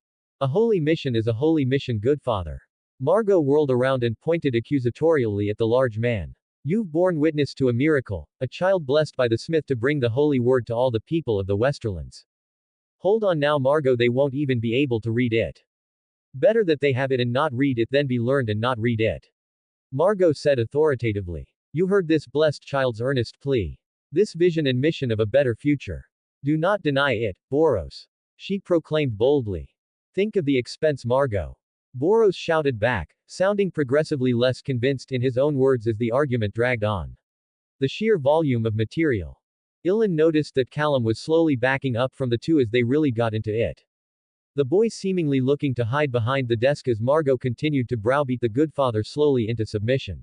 A holy mission is a holy mission, good father. Margot whirled around and pointed accusatorially at the large man. You've borne witness to a miracle, a child blessed by the Smith to bring the holy word to all the people of the Westerlands. Hold on now, Margot, they won't even be able to read it. Better that they have it and not read it than be learned and not read it. Margot said authoritatively. You heard this blessed child's earnest plea. This vision and mission of a better future. Do not deny it, Boros. She proclaimed boldly. Think of the expense, Margot. Boros shouted back, sounding progressively less convinced in his own words as the argument dragged on. The sheer volume of material. Ilan noticed that Callum was slowly backing up from the two as they really got into it. The boy seemingly looking to hide behind the desk as Margot continued to browbeat the good father slowly into submission.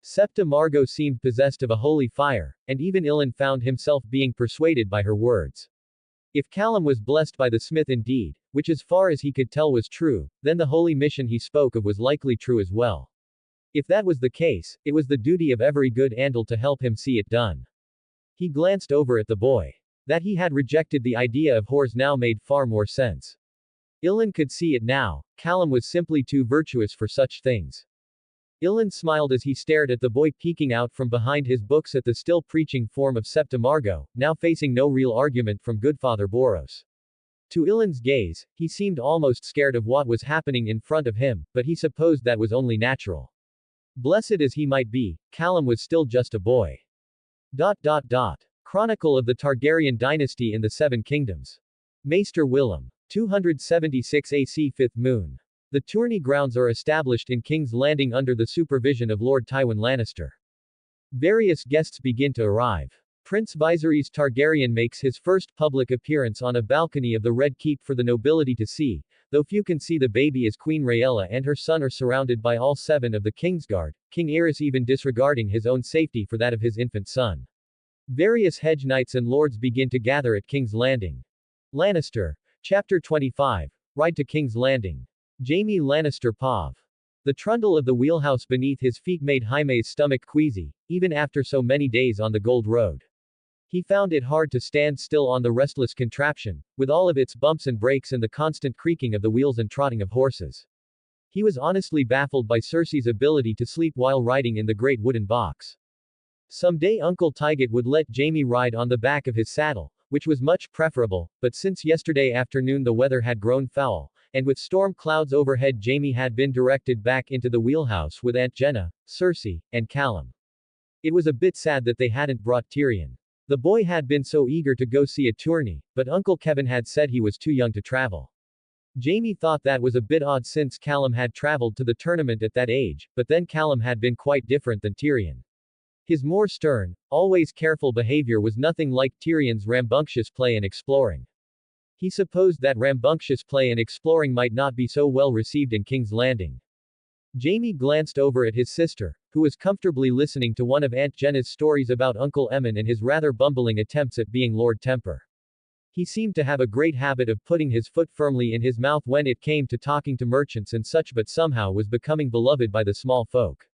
Septa Margot seemed possessed of a holy fire, and even Ilan found himself being persuaded by her words. If Callum was blessed by the Smith indeed, which as far as he could tell was true, then the holy mission he spoke of was likely true as well. If that was the case, it was the duty of every good Andal to help him see it done. He glanced over at the boy. That he had rejected the idea of whores now made far more sense. Ilan could see it now, Callum was simply too virtuous for such things. Ilan smiled as he stared at the boy peeking out from behind his books at the still preaching form of Septa Margot, now facing no real argument from Goodfather Boros. To Ilan's gaze, he seemed almost scared of what was happening in front of him, but he supposed that was only natural. Blessed as he might be, Callum was still just a boy. Chronicle of the Targaryen dynasty in the Seven Kingdoms. Maester Willem. 276 AC 5th Moon. The tourney grounds are established in King's Landing under the supervision of Lord Tywin Lannister. Various guests begin to arrive. Prince Viserys Targaryen makes his first public appearance on a balcony of the Red Keep for the nobility to see, though few can see the baby as Queen Rhaella and her son are surrounded by all 7 of the Kingsguard, King Aerys even disregarding his own safety for that of his infant son. Various hedge knights and lords begin to gather at King's Landing. Lannister. Chapter 25. Ride to King's Landing. Jaime Lannister Pav. The trundle of the wheelhouse beneath his feet made Jaime's stomach queasy, even after so many days on the Gold Road. He found it hard to stand still on the restless contraption, with all of its bumps and breaks and the constant creaking of the wheels and trotting of horses. He was honestly baffled by Cersei's ability to sleep while riding in the great wooden box. Someday Uncle Tygot would let Jaime ride on the back of his saddle, which was much preferable, but since yesterday afternoon the weather had grown foul, and with storm clouds overhead Jaime had been directed back into the wheelhouse with Aunt Jenna, Cersei, and Callum. It was a bit sad that they hadn't brought Tyrion. The boy had been so eager to go see a tourney, but Uncle Kevin had said he was too young to travel. Jaime thought that was a bit odd since Callum had traveled to the tournament at that age, but then Callum had been quite different than Tyrion. His more stern, always careful behavior was nothing like Tyrion's rambunctious play and exploring. He supposed that rambunctious play and exploring might not be so well received in King's Landing. Jaime glanced over at his sister, who was comfortably listening to one of Aunt Jenna's stories about Uncle Emmon and his rather bumbling attempts at being Lord Temper. He seemed to have a great habit of putting his foot firmly in his mouth when it came to talking to merchants and such, but somehow was becoming beloved by the small folk.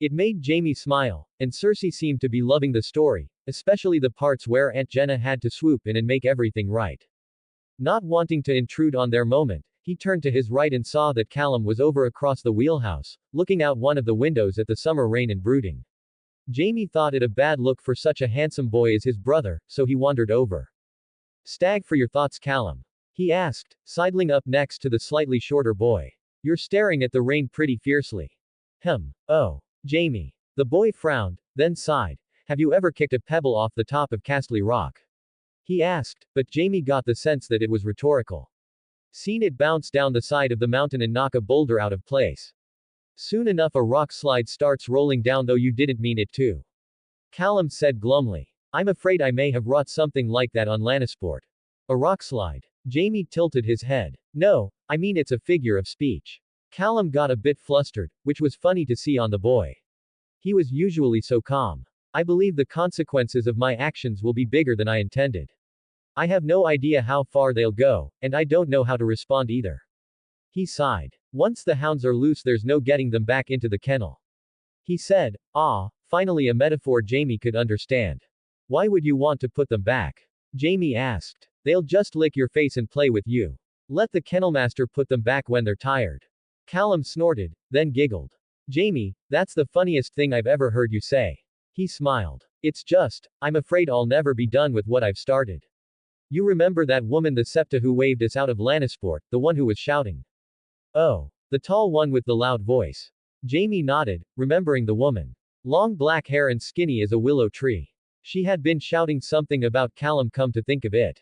It made Jaime smile, and Cersei seemed to be loving the story, especially the parts where Aunt Jenna had to swoop in and make everything right. Not wanting to intrude on their moment, He turned to his right and saw that Callum was over across the wheelhouse, looking out one of the windows at the summer rain and brooding. Jamie thought it a bad look for such a handsome boy as his brother, so he wandered over. Stag for your thoughts, Callum? He asked, sidling up next to the slightly shorter boy. You're staring at the rain pretty fiercely. Oh. Jamie. The boy frowned, then sighed. Have you ever kicked a pebble off the top of Castley Rock? He asked, but Jamie got the sense that it was rhetorical. Seen it bounce down the side of the mountain and knock a boulder out of place. Soon enough a rock slide starts rolling down though you didn't mean it to. Callum said glumly. I'm afraid I may have wrought something like that on Lannister. A rock slide. Jamie tilted his head. No, I mean it's a figure of speech. Callum got a bit flustered, which was funny to see on the boy. He was usually so calm. I believe the consequences of my actions will be bigger than I intended. I have no idea how far they'll go, and I don't know how to respond either. He sighed. Once the hounds are loose there's no getting them back into the kennel. He said, finally a metaphor Jamie could understand. Why would you want to put them back? Jamie asked. They'll just lick your face and play with you. Let the kennelmaster put them back when they're tired. Callum snorted, then giggled. Jamie, that's the funniest thing I've ever heard you say. He smiled. It's just, I'm afraid I'll never be done with what I've started. You remember that woman the Septa who waved us out of Lannister, the one who was shouting? Oh. The tall one with the loud voice. Jamie nodded, remembering the woman. Long black hair and skinny as a willow tree. She had been shouting something about Callum come to think of it.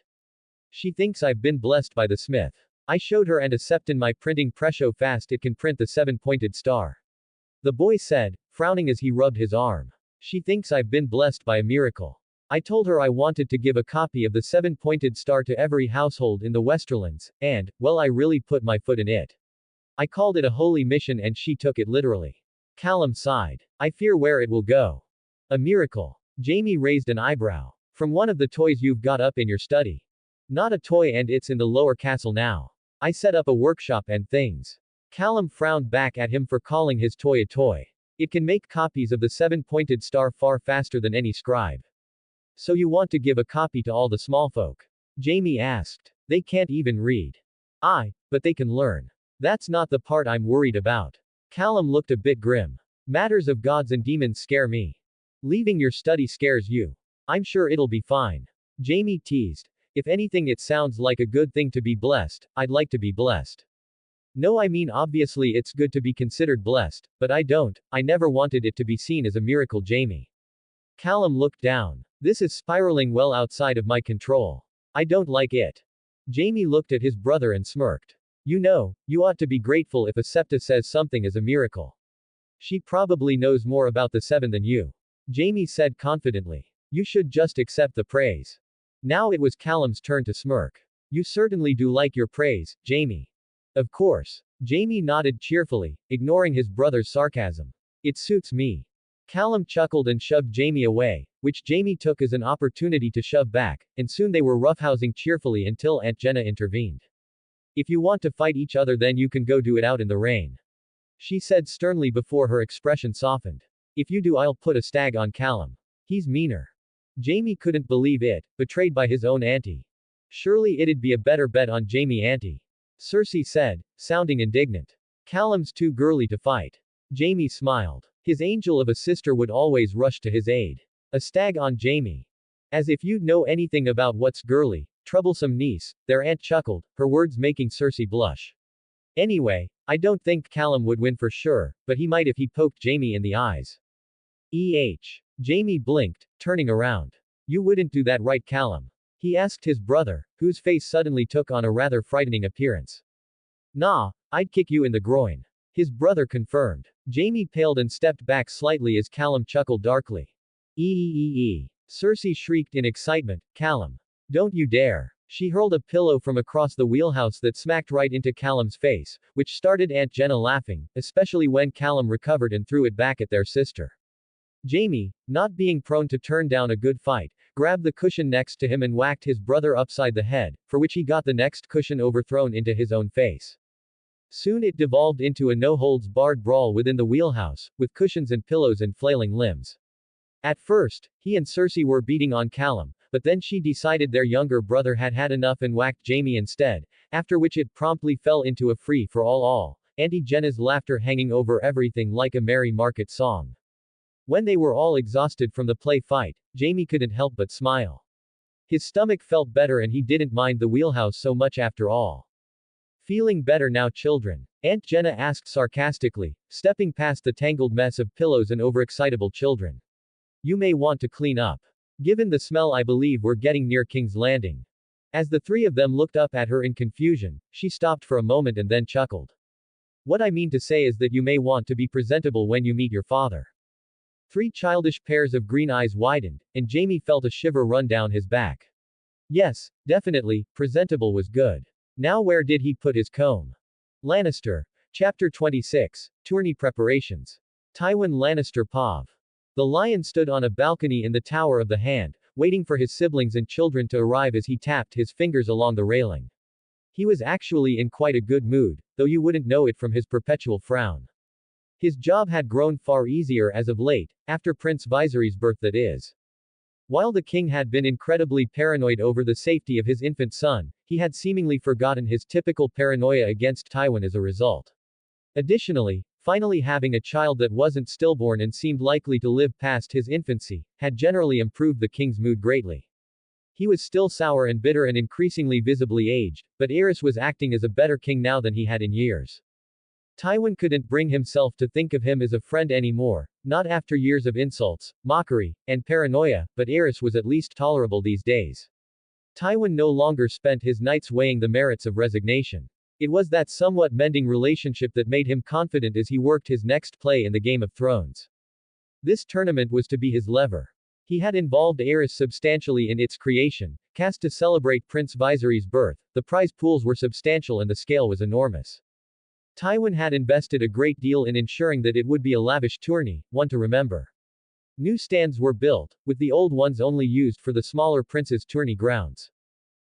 She thinks I've been blessed by the smith. I showed her and a septon my printing press so fast it can print the 7-pointed star. The boy said, frowning as he rubbed his arm. She thinks I've been blessed by a miracle. I told her I wanted to give a copy of the 7-pointed star to every household in the Westerlands, and, well, I really put my foot in it. I called it a holy mission and she took it literally. Callum sighed. I fear where it will go. A miracle. Jamie raised an eyebrow. From one of the toys you've got up in your study. Not a toy and it's in the lower castle now. I set up a workshop and things. Callum frowned back at him for calling his toy a toy. It can make copies of the 7-pointed star far faster than any scribe. So you want to give a copy to all the small folk? Jamie asked. They can't even read. But they can learn. That's not the part I'm worried about. Callum looked a bit grim. Matters of gods and demons scare me. Leaving your study scares you. I'm sure it'll be fine. Jamie teased. If anything it sounds like a good thing to be blessed. I'd like to be blessed. No, I mean obviously it's good to be considered blessed, but I never wanted it to be seen as a miracle, Jamie. Callum looked down. This is spiraling well outside of my control. I don't like it. Jamie looked at his brother and smirked. You know, you ought to be grateful if a septa says something is a miracle. She probably knows more about the 7 than you. Jamie said confidently. You should just accept the praise. Now it was Callum's turn to smirk. You certainly do like your praise, Jamie. Of course. Jamie nodded cheerfully, ignoring his brother's sarcasm. It suits me. Callum chuckled and shoved Jamie away, which Jamie took as an opportunity to shove back, and soon they were roughhousing cheerfully until Aunt Jenna intervened. If you want to fight each other then you can go do it out in the rain. She said sternly before her expression softened. If you do I'll put a stag on Callum. He's meaner. Jamie couldn't believe it, betrayed by his own auntie. Surely it'd be a better bet on Jamie auntie. Cersei said, sounding indignant. Callum's too girly to fight. Jamie smiled. His angel of a sister would always rush to his aid. A stag on Jamie. As if you'd know anything about what's girly. Troublesome niece, their aunt chuckled, her words making Cersei blush. Anyway, I don't think Callum would win for sure, but he might if he poked Jamie in the eyes. Jamie blinked, turning around. You wouldn't do that, right, Callum? He asked his brother, whose face suddenly took on a rather frightening appearance. Nah, I'd kick you in the groin. His brother confirmed. Jamie paled and stepped back slightly as Callum chuckled darkly. Cersei shrieked in excitement, Callum. Don't you dare. She hurled a pillow from across the wheelhouse that smacked right into Callum's face, which started Aunt Jenna laughing, especially when Callum recovered and threw it back at their sister. Jamie, not being prone to turn down a good fight, grabbed the cushion next to him and whacked his brother upside the head, for which he got the next cushion overthrown into his own face. Soon it devolved into a no-holds-barred brawl within the wheelhouse, with cushions and pillows and flailing limbs. At first, he and Cersei were beating on Callum, but then she decided their younger brother had had enough and whacked Jamie instead, After which it promptly fell into a free-for-all, Auntie Jenna's laughter hanging over everything like a merry market song. When they were all exhausted from the play fight, Jamie couldn't help but smile. His stomach felt better and he didn't mind the wheelhouse so much after all. Feeling better now, children? Aunt Jenna asked sarcastically, stepping past the tangled mess of pillows and overexcitable children. You may want to clean up. Given the smell, I believe we're getting near King's Landing. As the three of them looked up at her in confusion, she stopped for a moment and then chuckled. What I mean to say is that you may want to be presentable when you meet your father. Three childish pairs of green eyes widened, and Jamie felt a shiver run down his back. Yes, definitely, presentable was good. Now where did he put his comb? Lannister. Chapter 26. Tourney Preparations. Tywin Lannister Pav. The Lion stood on a balcony in the Tower of the Hand, waiting for his siblings and children to arrive as he tapped his fingers along the railing. He was actually in quite a good mood, though you wouldn't know it from his perpetual frown. His job had grown far easier as of late, after Prince Viserys' birth that is. While the king had been incredibly paranoid over the safety of his infant son, he had seemingly forgotten his typical paranoia against Tywin as a result. Additionally, finally having a child that wasn't stillborn and seemed likely to live past his infancy, had generally improved the king's mood greatly. He was still sour and bitter and increasingly visibly aged, but Aerys was acting as a better king now than he had in years. Tywin couldn't bring himself to think of him as a friend anymore, not after years of insults, mockery, and paranoia, but Aerys was at least tolerable these days. Tywin no longer spent his nights weighing the merits of resignation. It was that somewhat mending relationship that made him confident as he worked his next play in the Game of Thrones. This tournament was to be his lever. He had involved Aerys substantially in its creation, cast to celebrate Prince Viserys' birth, the prize pools were substantial and the scale was enormous. Tywin had invested a great deal in ensuring that it would be a lavish tourney, one to remember. New stands were built, with the old ones only used for the smaller princes' tourney grounds.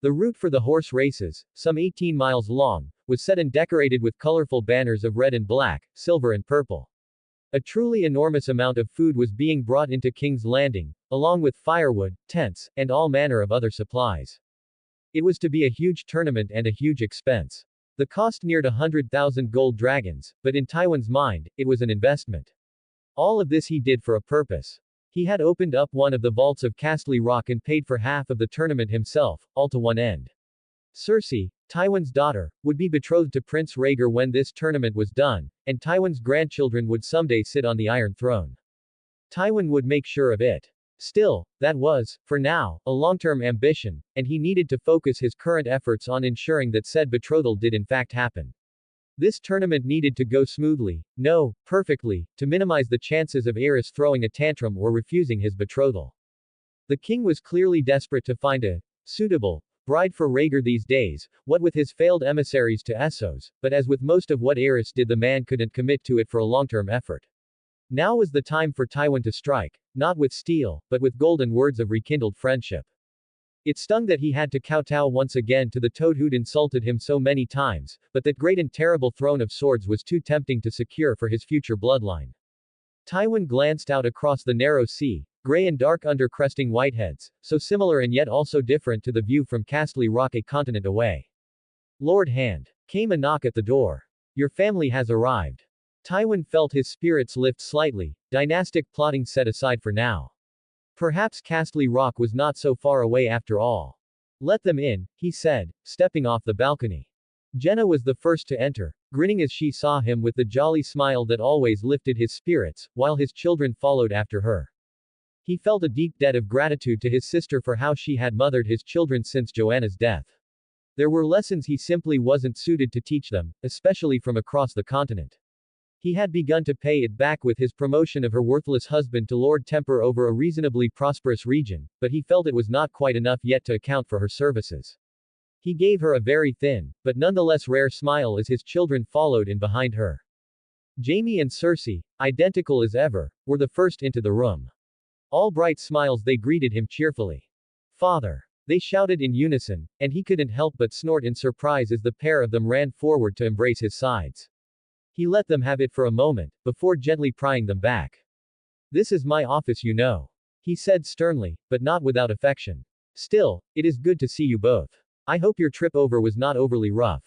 The route for the horse races, some 18 miles long, was set and decorated with colorful banners of red and black, silver and purple. A truly enormous amount of food was being brought into King's Landing, along with firewood, tents, and all manner of other supplies. It was to be a huge tournament and a huge expense. The cost neared 100,000 gold dragons, but in Tywin's mind, it was an investment. All of this he did for a purpose. He had opened up one of the vaults of Castle Rock and paid for half of the tournament himself, all to one end. Cersei, Tywin's daughter, would be betrothed to Prince Rhaegar when this tournament was done, and Tywin's grandchildren would someday sit on the Iron Throne. Tywin would make sure of it. Still, that was, for now, a long-term ambition, and he needed to focus his current efforts on ensuring that said betrothal did in fact happen. This tournament needed to go smoothly, no, perfectly, to minimize the chances of Aerys throwing a tantrum or refusing his betrothal. The king was clearly desperate to find a suitable bride for Rhaegar these days, what with his failed emissaries to Essos, but as with most of what Aerys did, the man couldn't commit to it for a long-term effort. Now was the time for Tywin to strike, not with steel, but with golden words of rekindled friendship. It stung that he had to kowtow once again to the toad who'd insulted him so many times, but that great and terrible throne of swords was too tempting to secure for his future bloodline. Tywin glanced out across the narrow sea, gray and dark under cresting whiteheads, so similar and yet also different to the view from Castle Rock a continent away. Lord Hand. Came a knock at the door. Your family has arrived. Tywin felt his spirits lift slightly, dynastic plotting set aside for now. Perhaps Castle Rock was not so far away after all. Let them in, he said, stepping off the balcony. Jenna was the first to enter, grinning as she saw him with the jolly smile that always lifted his spirits, while his children followed after her. He felt a deep debt of gratitude to his sister for how she had mothered his children since Joanna's death. There were lessons he simply wasn't suited to teach them, especially from across the continent. He had begun to pay it back with his promotion of her worthless husband to Lord Temper over a reasonably prosperous region, but he felt it was not quite enough yet to account for her services. He gave her a very thin, but nonetheless rare smile as his children followed in behind her. Jaime and Cersei, identical as ever, were the first into the room. All bright smiles, they greeted him cheerfully. Father! They shouted in unison, and he couldn't help but snort in surprise as the pair of them ran forward to embrace his sides. He let them have it for a moment, before gently prying them back. This is my office, you know. He said sternly, but not without affection. Still, it is good to see you both. I hope your trip over was not overly rough.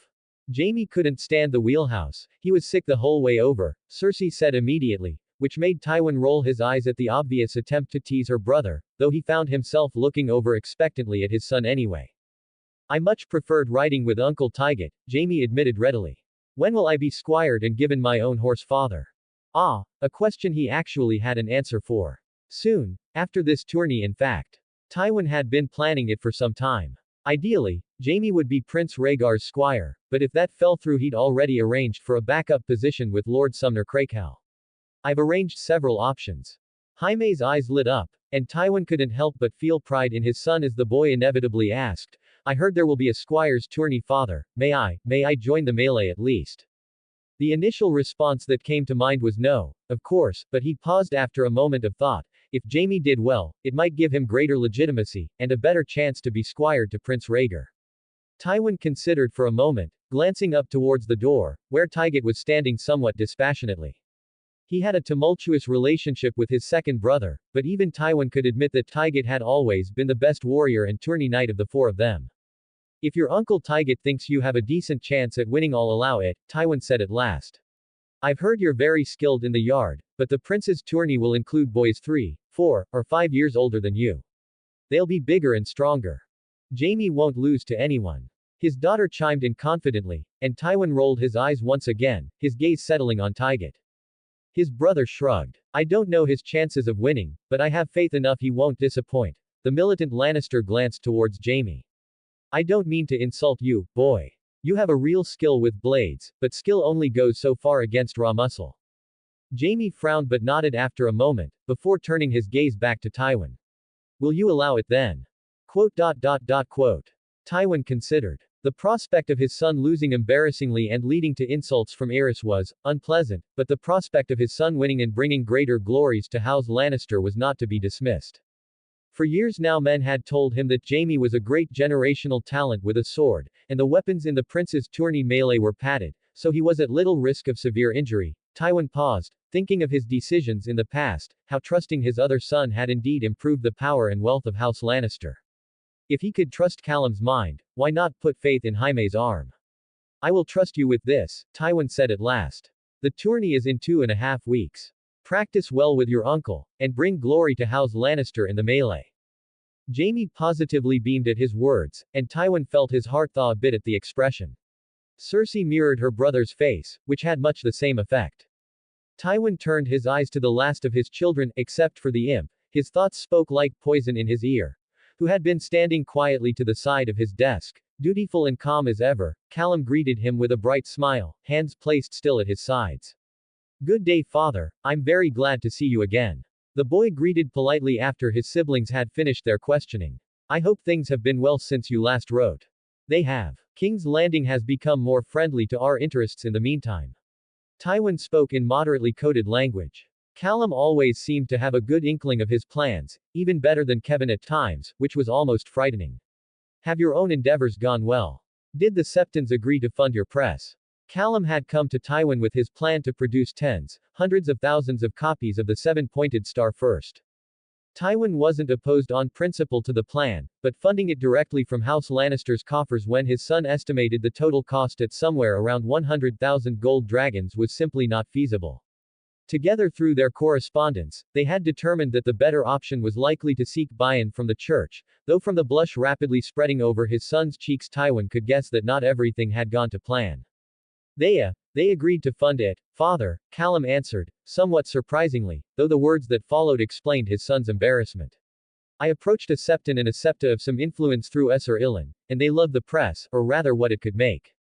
Jaime couldn't stand the wheelhouse. He was sick the whole way over, Cersei said immediately, which made Tywin roll his eyes at the obvious attempt to tease her brother, though he found himself looking over expectantly at his son anyway. I much preferred riding with Uncle Tyget, Jaime admitted readily. When will I be squired and given my own horse, father? Ah, a question he actually had an answer for. Soon, after this tourney in fact. Tywin had been planning it for some time. Ideally, Jaime would be Prince Rhaegar's squire, but if that fell through he'd already arranged for a backup position with Lord Sumner Crackell. I've arranged several options. Jaime's eyes lit up, and Tywin couldn't help but feel pride in his son as the boy inevitably asked, I heard there will be a squire's tourney, father, may I join the melee at least? The initial response that came to mind was no, of course, but he paused after a moment of thought. If Jaime did well, it might give him greater legitimacy, and a better chance to be squired to Prince Rhaegar. Tywin considered for a moment, glancing up towards the door, where Tyget was standing somewhat dispassionately. He had a tumultuous relationship with his second brother, but even Tywin could admit that Tyget had always been the best warrior and tourney knight of the four of them. If your uncle Tyget thinks you have a decent chance at winning, I'll allow it, Tywin said at last. I've heard you're very skilled in the yard, but the prince's tourney will include boys 3, 4, or 5 years older than you. They'll be bigger and stronger. Jaime won't lose to anyone. His daughter chimed in confidently, and Tywin rolled his eyes once again, his gaze settling on Tyget. His brother shrugged. I don't know his chances of winning, but I have faith enough he won't disappoint. The militant Lannister glanced towards Jaime. I don't mean to insult you, boy. You have a real skill with blades, but skill only goes so far against raw muscle. Jaime frowned but nodded after a moment, before turning his gaze back to Tywin. Will you allow it then? Quote. Tywin considered. The prospect of his son losing embarrassingly and leading to insults from Aerys was unpleasant, but the prospect of his son winning and bringing greater glories to House Lannister was not to be dismissed. For years now men had told him that Jaime was a great generational talent with a sword, and the weapons in the prince's tourney melee were padded, so he was at little risk of severe injury. Tywin paused, thinking of his decisions in the past, how trusting his other son had indeed improved the power and wealth of House Lannister. If he could trust Callum's mind, why not put faith in Jaime's arm? I will trust you with this, Tywin said at last. The tourney is in 2.5 weeks. Practice well with your uncle, and bring glory to House Lannister in the melee. Jaime positively beamed at his words, and Tywin felt his heart thaw a bit at the expression. Cersei mirrored her brother's face, which had much the same effect. Tywin turned his eyes to the last of his children, except for the imp. His thoughts spoke like poison in his ear, who had been standing quietly to the side of his desk. Dutiful and calm as ever, Callum greeted him with a bright smile, hands placed still at his sides. Good day, father, I'm very glad to see you again. The boy greeted politely after his siblings had finished their questioning. I hope things have been well since you last wrote. They have. King's Landing has become more friendly to our interests in the meantime. Tywin spoke in moderately coded language. Callum always seemed to have a good inkling of his plans, even better than Kevin at times, which was almost frightening. Have your own endeavors gone well? Did the Septons agree to fund your press? Callum had come to Tywin with his plan to produce tens, hundreds of thousands of copies of the Seven-Pointed Star first. Tywin wasn't opposed on principle to the plan, but funding it directly from House Lannister's coffers when his son estimated the total cost at somewhere around 100,000 gold dragons was simply not feasible. Together through their correspondence, they had determined that the better option was likely to seek buy-in from the church, though from the blush rapidly spreading over his son's cheeks Tywin could guess that not everything had gone to plan. They agreed to fund it, father, Callum answered, somewhat surprisingly, though the words that followed explained his son's embarrassment. I approached a Septon and a Septa of some influence through Esser Ilan, and they loved the press, or rather what it could make.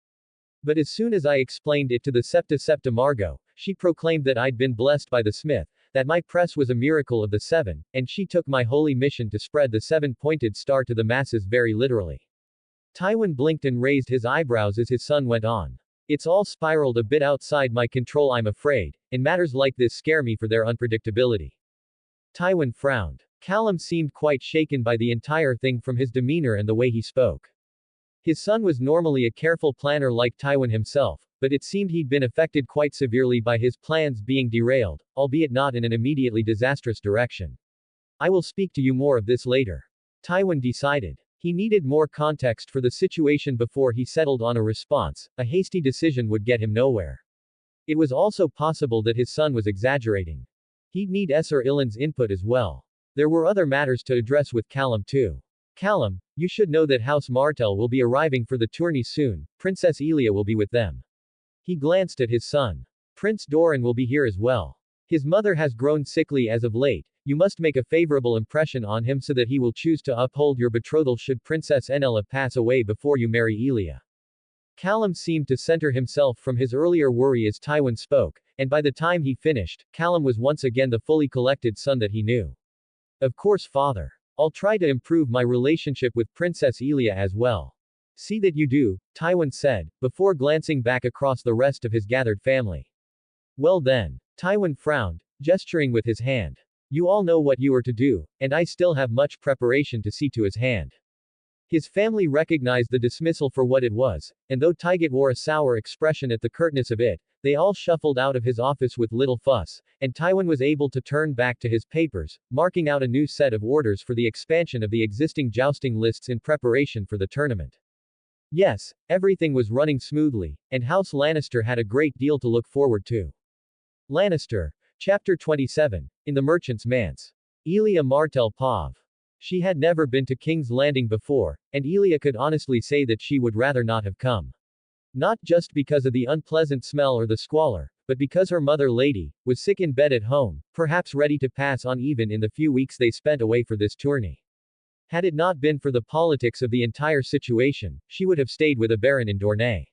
But as soon as I explained it to the Septa Margot, she proclaimed that I'd been blessed by the smith, that my press was a miracle of the seven, and she took my holy mission to spread the seven-pointed star to the masses very literally. Tywin blinked and raised his eyebrows as his son went on. It's all spiraled a bit outside my control, I'm afraid, and matters like this scare me for their unpredictability. Tywin frowned. Callum seemed quite shaken by the entire thing from his demeanor and the way he spoke. His son was normally a careful planner like Tywin himself, but it seemed he'd been affected quite severely by his plans being derailed, albeit not in an immediately disastrous direction. I will speak to you more of this later. Tywin decided. He needed more context for the situation before he settled on a response. A hasty decision would get him nowhere. It was also possible that his son was exaggerating. He'd need Sir Ilan's input as well. There were other matters to address with Callum too. Callum, you should know that House Martell will be arriving for the tourney soon. Princess Elia will be with them. He glanced at his son. Prince Doran will be here as well. His mother has grown sickly as of late. You must make a favorable impression on him so that he will choose to uphold your betrothal should Princess Enella pass away before you marry Elia. Callum seemed to center himself from his earlier worry as Tywin spoke, and by the time he finished, Callum was once again the fully collected son that he knew. Of course, father. I'll try to improve my relationship with Princess Elia as well. See that you do, Tywin said, before glancing back across the rest of his gathered family. Well then. Tywin frowned, gesturing with his hand. You all know what you are to do, and I still have much preparation to see to his hand. His family recognized the dismissal for what it was, and though Tyget wore a sour expression at the curtness of it, they all shuffled out of his office with little fuss, and Tywin was able to turn back to his papers, marking out a new set of orders for the expansion of the existing jousting lists in preparation for the tournament. Yes, everything was running smoothly, and House Lannister had a great deal to look forward to. Lannister. Chapter 27. In the Merchant's Manse. Elia Martell Pav. She had never been to King's Landing before, and Elia could honestly say that she would rather not have come. Not just because of the unpleasant smell or the squalor, but because her mother lady was sick in bed at home, perhaps ready to pass on even in the few weeks they spent away for this tourney. Had it not been for the politics of the entire situation, she would have stayed with a baron in Dorne.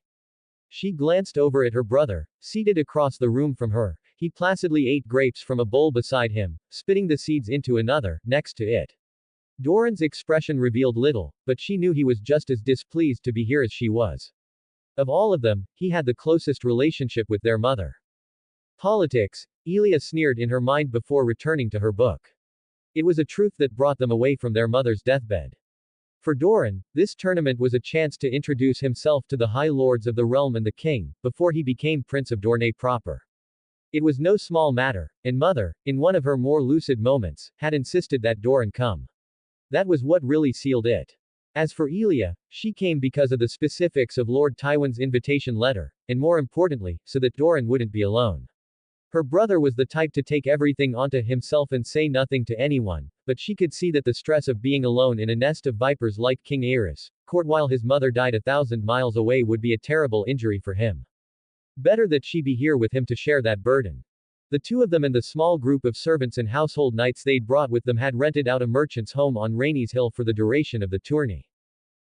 She glanced over at her brother, seated across the room from her. He placidly ate grapes from a bowl beside him, spitting the seeds into another, next to it. Doran's expression revealed little, but she knew he was just as displeased to be here as she was. Of all of them, he had the closest relationship with their mother. Politics, Elia sneered in her mind before returning to her book. It was a truth that brought them away from their mother's deathbed. For Doran, this tournament was a chance to introduce himself to the High Lords of the realm and the king, before he became Prince of Dorne proper. It was no small matter, and Mother, in one of her more lucid moments, had insisted that Doran come. That was what really sealed it. As for Elia, she came because of the specifics of Lord Tywin's invitation letter, and more importantly, so that Doran wouldn't be alone. Her brother was the type to take everything onto himself and say nothing to anyone, but she could see that the stress of being alone in a nest of vipers like King Aerys court while his mother died 1,000 miles away would be a terrible injury for him. Better that she be here with him to share that burden. The two of them and the small group of servants and household knights they'd brought with them had rented out a merchant's home on Rainey's Hill for the duration of the tourney.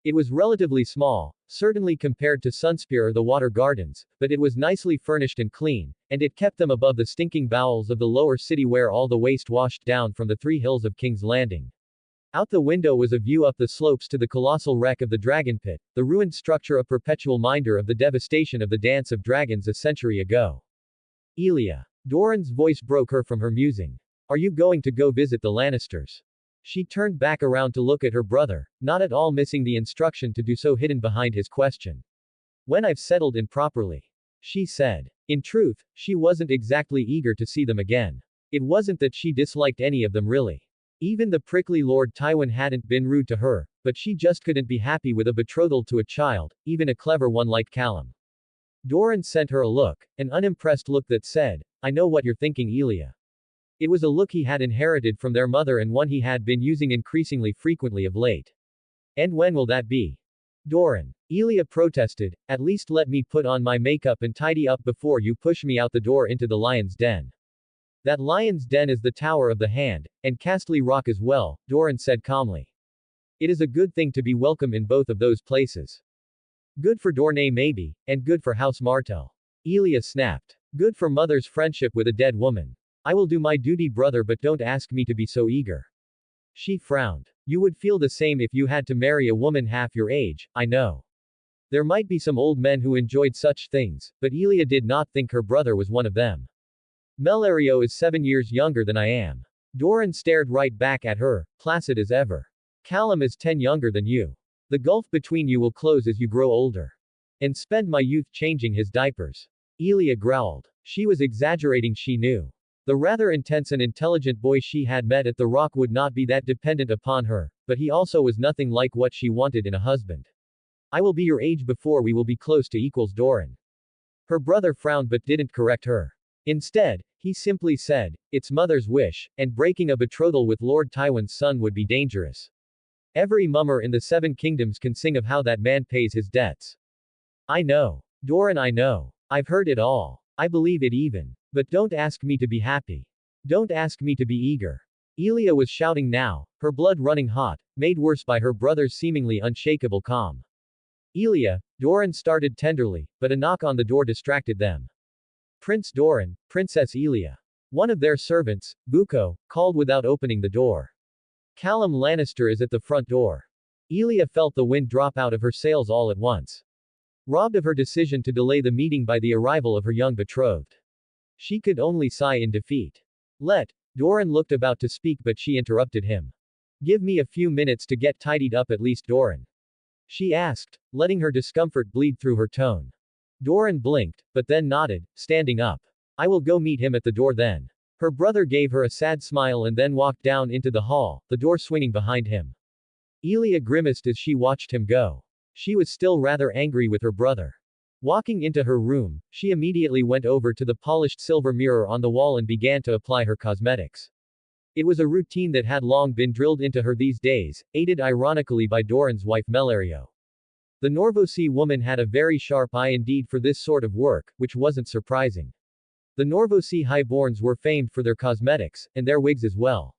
It was relatively small, certainly compared to Sunspear or the Water Gardens, but it was nicely furnished and clean, and it kept them above the stinking bowels of the lower city where all the waste washed down from the 3 hills of King's Landing. Out the window was a view up the slopes to the colossal wreck of the Dragon Pit, the ruined structure a perpetual reminder of the devastation of the Dance of Dragons a century ago. Elia. Doran's voice broke her from her musing. Are you going to go visit the Lannisters? She turned back around to look at her brother, not at all missing the instruction to do so hidden behind his question. When I've settled in properly. She said. In truth, she wasn't exactly eager to see them again. It wasn't that she disliked any of them really. Even the prickly Lord Tywin hadn't been rude to her, but she just couldn't be happy with a betrothal to a child, even a clever one like Callum. Doran sent her a look, an unimpressed look that said, I know what you're thinking, Elia. It was a look he had inherited from their mother and one he had been using increasingly frequently of late. And when will that be? Doran. Elia protested, at least let me put on my makeup and tidy up before you push me out the door into the lion's den. That lion's den is the Tower of the Hand, and Castle Rock as well, Doran said calmly. It is a good thing to be welcome in both of those places. Good for Dorne maybe, and good for House Martell. Elia snapped. Good for mother's friendship with a dead woman. I will do my duty, brother, but don't ask me to be so eager. She frowned. You would feel the same if you had to marry a woman half your age, I know. There might be some old men who enjoyed such things, but Elia did not think her brother was one of them. Melario is 7 years younger than I am. Doran stared right back at her, placid as ever. Callum is 10 younger than you. The gulf between you will close as you grow older. And spend my youth changing his diapers. Elia growled. She was exaggerating, she knew. The rather intense and intelligent boy she had met at the Rock would not be that dependent upon her, but he also was nothing like what she wanted in a husband. I will be your age before we will be close to equals Doran. Her brother frowned but didn't correct her. Instead, he simply said, it's mother's wish, and breaking a betrothal with Lord Tywin's son would be dangerous. Every mummer in the Seven Kingdoms can sing of how that man pays his debts. I know. Doran, I know. I've heard it all. I believe it even. But don't ask me to be happy. Don't ask me to be eager. Elia was shouting now, her blood running hot, made worse by her brother's seemingly unshakable calm. Elia, Doran started tenderly, but a knock on the door distracted them. Prince Doran, Princess Elia. One of their servants, Buko, called without opening the door. Callum Lannister is at the front door. Elia felt the wind drop out of her sails all at once. Robbed of her decision to delay the meeting by the arrival of her young betrothed. She could only sigh in defeat. Doran looked about to speak but she interrupted him. Give me a few minutes to get tidied up at least, Doran. She asked, letting her discomfort bleed through her tone. Doran blinked, but then nodded, standing up. I will go meet him at the door then. Her brother gave her a sad smile and then walked down into the hall, the door swinging behind him. Elia grimaced as she watched him go. She was still rather angry with her brother. Walking into her room, she immediately went over to the polished silver mirror on the wall and began to apply her cosmetics. It was a routine that had long been drilled into her these days, aided ironically by Doran's wife Melario. The Norvosi woman had a very sharp eye indeed for this sort of work, which wasn't surprising. The Norvosi highborns were famed for their cosmetics, and their wigs as well.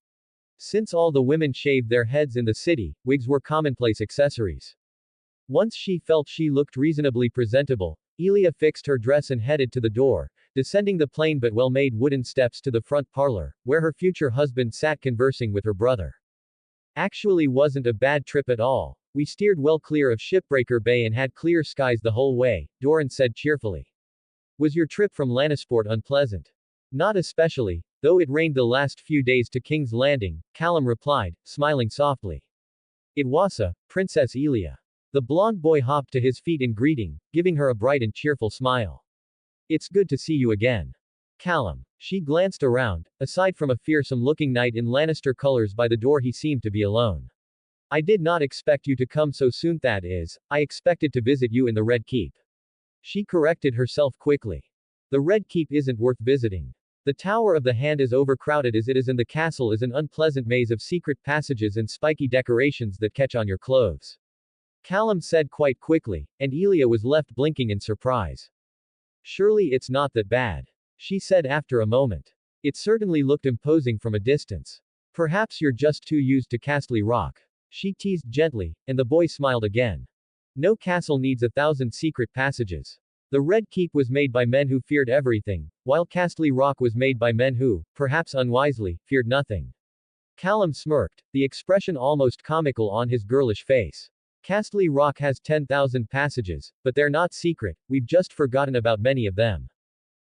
Since all the women shaved their heads in the city, wigs were commonplace accessories. Once she felt she looked reasonably presentable, Elia fixed her dress and headed to the door, descending the plain but well-made wooden steps to the front parlor, where her future husband sat conversing with her brother. Actually wasn't a bad trip at all. We steered well clear of Shipbreaker Bay and had clear skies the whole way, Doran said cheerfully. Was your trip from Lannisport unpleasant? Not especially, though it rained the last few days to King's Landing, Callum replied, smiling softly. It wasa, Princess Elia. The blonde boy hopped to his feet in greeting, giving her a bright and cheerful smile. It's good to see you again. Callum. She glanced around. Aside from a fearsome-looking knight in Lannister colors by the door, he seemed to be alone. I did not expect you to come so soon, that is, I expected to visit you in the Red Keep. She corrected herself quickly. The Red Keep isn't worth visiting. The Tower of the Hand is overcrowded as it is, and the castle is an unpleasant maze of secret passages and spiky decorations that catch on your clothes. Callum said quite quickly, and Elia was left blinking in surprise. Surely it's not that bad. She said after a moment. It certainly looked imposing from a distance. Perhaps you're just too used to Castle Rock. She teased gently, and the boy smiled again. No castle needs 1,000 secret passages. The Red Keep was made by men who feared everything, while Castle Rock was made by men who, perhaps unwisely, feared nothing. Callum smirked, the expression almost comical on his girlish face. Castle Rock has 10,000 passages, but they're not secret, we've just forgotten about many of them.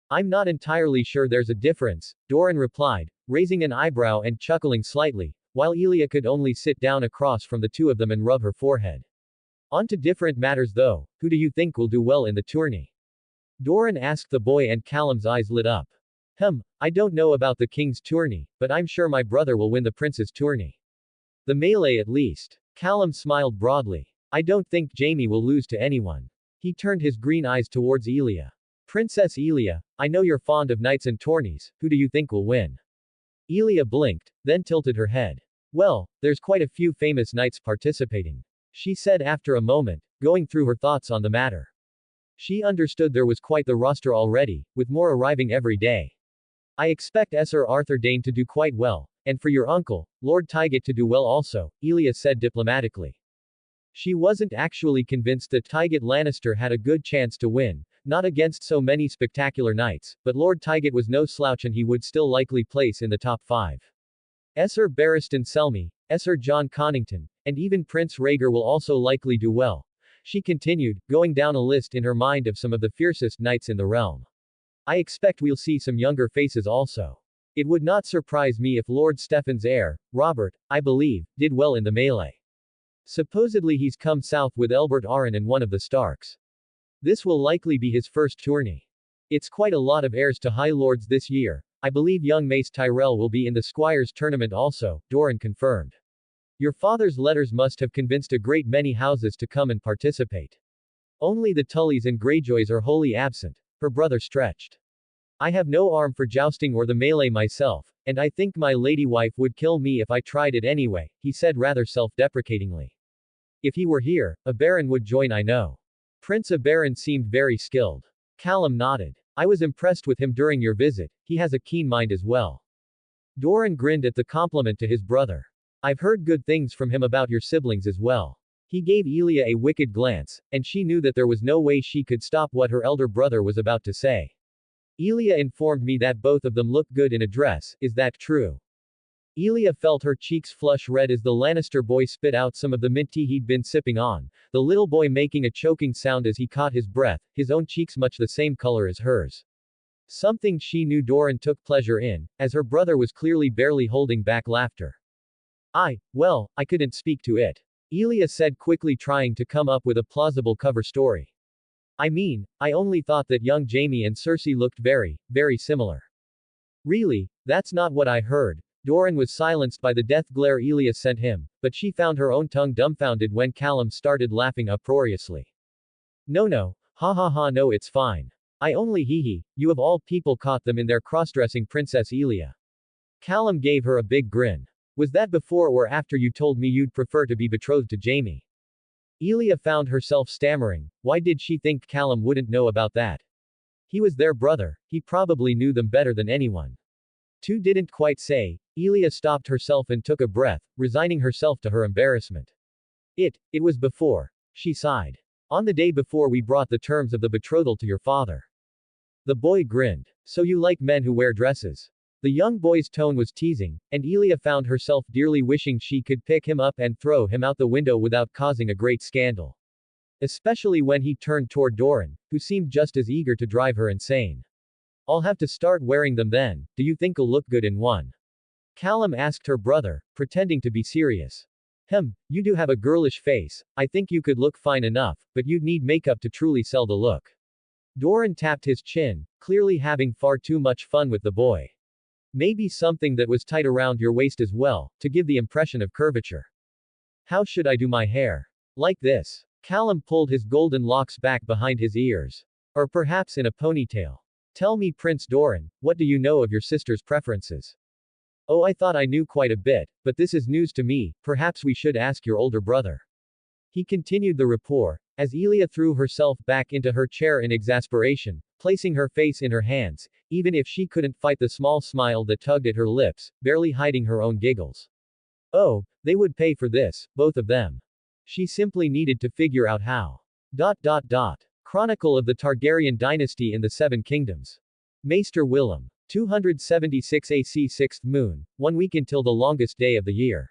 I'm not entirely sure there's a difference, Doran replied, raising an eyebrow and chuckling slightly, while Elia could only sit down across from the two of them and rub her forehead. On to different matters though, who do you think will do well in the tourney? Doran asked the boy, and Callum's eyes lit up. I don't know about the king's tourney, but I'm sure my brother will win the prince's tourney. The melee at least. Callum smiled broadly. I don't think Jaime will lose to anyone. He turned his green eyes towards Elia. Princess Elia, I know you're fond of knights and tourneys, who do you think will win? Elia blinked, then tilted her head. Well, there's quite a few famous knights participating. She said after a moment, going through her thoughts on the matter. She understood there was quite the roster already, with more arriving every day. I expect Sir Arthur Dane to do quite well, and for your uncle, Lord Tygett to do well also, Elia said diplomatically. She wasn't actually convinced that Tygett Lannister had a good chance to win, not against so many spectacular knights, but Lord Tygett was no slouch and he would still likely place in the top 5. Sir Barristan Selmy, Sir John Connington, and even Prince Rhaegar will also likely do well. She continued, going down a list in her mind of some of the fiercest knights in the realm. I expect we'll see some younger faces also. It would not surprise me if Lord Stephen's heir, Robert, I believe, did well in the melee. Supposedly he's come south with Elbert Arryn and one of the Starks. This will likely be his first tourney. It's quite a lot of heirs to High Lords this year. I believe young Mace Tyrell will be in the Squires tournament also, Doran confirmed. Your father's letters must have convinced a great many houses to come and participate. Only the Tullys and Greyjoys are wholly absent, her brother stretched. I have no arm for jousting or the melee myself, and I think my lady wife would kill me if I tried it anyway, he said rather self-deprecatingly. If he were here, a baron would join, I know. Prince Oberyn seemed very skilled. Callum nodded. I was impressed with him during your visit, he has a keen mind as well. Doran grinned at the compliment to his brother. I've heard good things from him about your siblings as well. He gave Elia a wicked glance, and she knew that there was no way she could stop what her elder brother was about to say. Elia informed me that both of them look good in a dress, is that true? Elia felt her cheeks flush red as the Lannister boy spit out some of the mint tea he'd been sipping on, the little boy making a choking sound as he caught his breath, his own cheeks much the same color as hers. Something she knew Doran took pleasure in, as her brother was clearly barely holding back laughter. Well, I couldn't speak to it. Elia said quickly, trying to come up with a plausible cover story. I mean, I only thought that young Jaime and Cersei looked very, very similar. Really, that's not what I heard. Doran was silenced by the death glare Elia sent him, but she found her own tongue dumbfounded when Callum started laughing uproariously. No, ha ha ha, no, it's fine. I only hee, you of all people caught them in their cross-dressing, Princess Elia. Callum gave her a big grin. Was that before or after you told me you'd prefer to be betrothed to Jaime? Elia found herself stammering. Why did she think Callum wouldn't know about that? He was their brother, he probably knew them better than anyone. Two didn't quite say. Elia stopped herself and took a breath, resigning herself to her embarrassment. It was before. She sighed. On the day before we brought the terms of the betrothal to your father. The boy grinned. So you like men who wear dresses? The young boy's tone was teasing, and Elia found herself dearly wishing she could pick him up and throw him out the window without causing a great scandal. Especially when he turned toward Doran, who seemed just as eager to drive her insane. I'll have to start wearing them then, do you think I'll look good in one? Callum asked her brother, pretending to be serious. You do have a girlish face, I think you could look fine enough, but you'd need makeup to truly sell the look. Doran tapped his chin, clearly having far too much fun with the boy. Maybe something that was tight around your waist as well, to give the impression of curvature. How should I do my hair? Like this. Callum pulled his golden locks back behind his ears. Or perhaps in a ponytail. Tell me, Prince Doran, what do you know of your sister's preferences? Oh, I thought I knew quite a bit, but this is news to me, perhaps we should ask your older brother. He continued the rapport, as Elia threw herself back into her chair in exasperation, placing her face in her hands, even if she couldn't fight the small smile that tugged at her lips, barely hiding her own giggles. Oh, they would pay for this, both of them. She simply needed to figure out how. Chronicle of the Targaryen dynasty in the Seven Kingdoms. Maester Willem. 276 AC 6th moon, 1 week until the longest day of the year.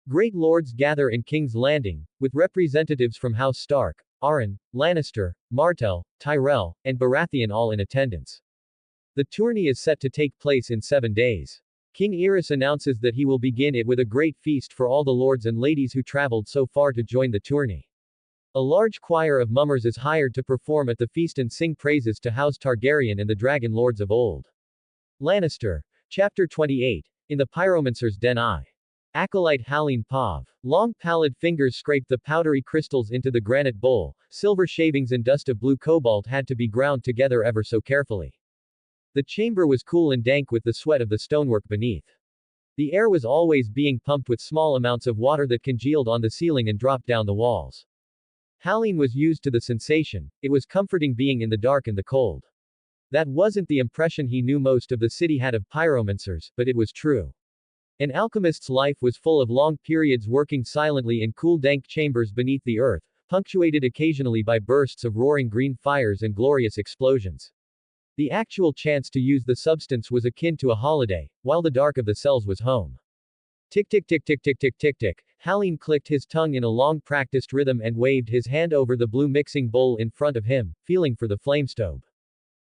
Great lords gather in King's Landing, with representatives from House Stark, Arryn, Lannister, Martell, Tyrell, and Baratheon all in attendance. The tourney is set to take place in 7 days. King Aerys announces that he will begin it with a great feast for all the lords and ladies who traveled so far to join the tourney. A large choir of mummers is hired to perform at the feast and sing praises to House Targaryen and the dragon lords of old. Lannister. Chapter 28. In the Pyromancer's Den Acolyte Halline Pav. Long pallid fingers scraped the powdery crystals into the granite bowl, silver shavings and dust of blue cobalt had to be ground together ever so carefully. The chamber was cool and dank with the sweat of the stonework beneath. The air was always being pumped with small amounts of water that congealed on the ceiling and dropped down the walls. Halline was used to the sensation, it was comforting being in the dark and the cold. That wasn't the impression he knew most of the city had of pyromancers, but it was true. An alchemist's life was full of long periods working silently in cool dank chambers beneath the earth, punctuated occasionally by bursts of roaring green fires and glorious explosions. The actual chance to use the substance was akin to a holiday, while the dark of the cells was home. Tick tick tick tick tick tick tick tick, Halline clicked his tongue in a long practiced rhythm and waved his hand over the blue mixing bowl in front of him, feeling for the flame stove.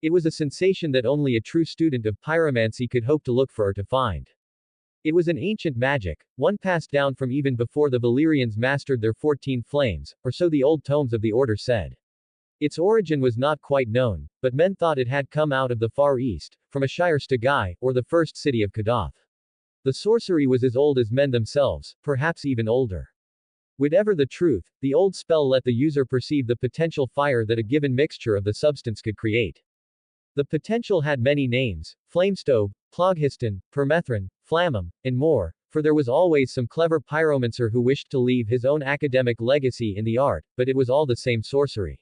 It was a sensation that only a true student of pyromancy could hope to look for or to find. It was an ancient magic, one passed down from even before the Valyrians mastered their 14 flames, or so the old tomes of the order said. Its origin was not quite known, but men thought it had come out of the Far East, from a Shire Stagai, or the first city of Kadath. The sorcery was as old as men themselves, perhaps even older. Whatever the truth, the old spell let the user perceive the potential fire that a given mixture of the substance could create. The potential had many names: flamestove, ploghiston, permethrin, flammum, and more, for there was always some clever pyromancer who wished to leave his own academic legacy in the art, but it was all the same sorcery.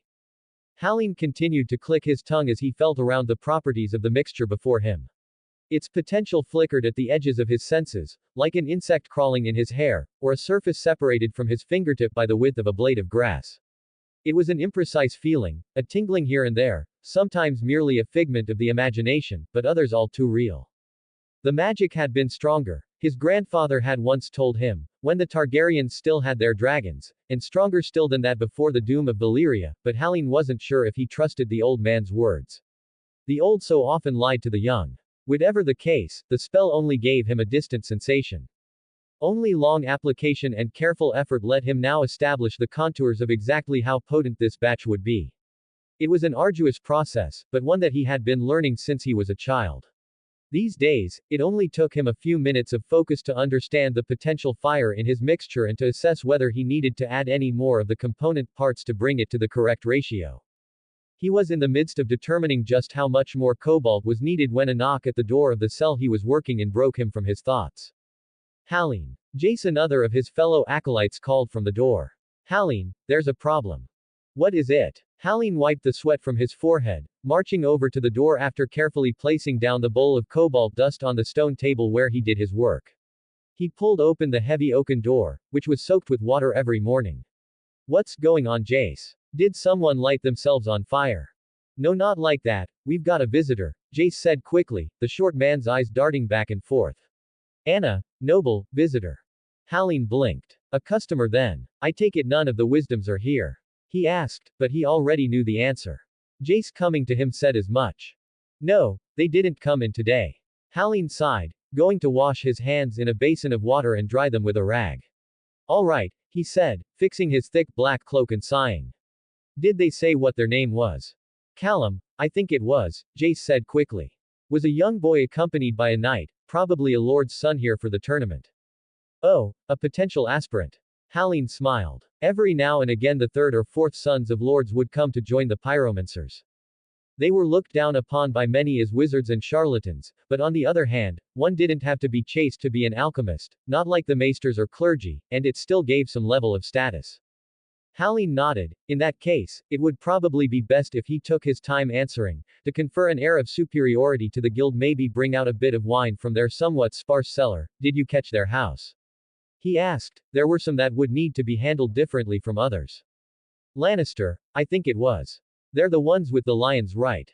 Halin continued to click his tongue as he felt around the properties of the mixture before him. Its potential flickered at the edges of his senses, like an insect crawling in his hair, or a surface separated from his fingertip by the width of a blade of grass. It was an imprecise feeling, a tingling here and there, sometimes merely a figment of the imagination, but others all too real. The magic had been stronger, his grandfather had once told him, when the Targaryens still had their dragons, and stronger still than that before the doom of Valyria, but Halin wasn't sure if he trusted the old man's words. The old so often lied to the young. Whatever the case, the spell only gave him a distant sensation. Only long application and careful effort let him now establish the contours of exactly how potent this batch would be. It was an arduous process, but one that he had been learning since he was a child. These days, it only took him a few minutes of focus to understand the potential fire in his mixture and to assess whether he needed to add any more of the component parts to bring it to the correct ratio. He was in the midst of determining just how much more cobalt was needed when a knock at the door of the cell he was working in broke him from his thoughts. Halin. Jace, another of his fellow acolytes, called from the door. Halin, there's a problem. What is it? Halin wiped the sweat from his forehead, marching over to the door after carefully placing down the bowl of cobalt dust on the stone table where he did his work. He pulled open the heavy oaken door, which was soaked with water every morning. What's going on, Jace? Did someone light themselves on fire? No, not like that, we've got a visitor, Jace said quickly, the short man's eyes darting back and forth. Anna, noble, visitor. Halin blinked. A customer then. I take it none of the wisdoms are here. He asked, but he already knew the answer. Jace, coming to him, said as much. No, they didn't come in today. Halin sighed, going to wash his hands in a basin of water and dry them with a rag. All right, he said, fixing his thick black cloak and sighing. Did they say what their name was? Callum, I think it was, Jace said quickly. Was a young boy accompanied by a knight, probably a lord's son, here for the tournament. Oh, a potential aspirant. Halin smiled. Every now and again the third or fourth sons of lords would come to join the pyromancers. They were looked down upon by many as wizards and charlatans, but on the other hand, one didn't have to be chaste to be an alchemist, not like the maesters or clergy, and it still gave some level of status. Halin nodded. In that case, it would probably be best if he took his time answering, to confer an air of superiority to the guild, maybe bring out a bit of wine from their somewhat sparse cellar. Did you catch their house? He asked. There were some that would need to be handled differently from others. Lannister, I think it was. They're the ones with the lions, right?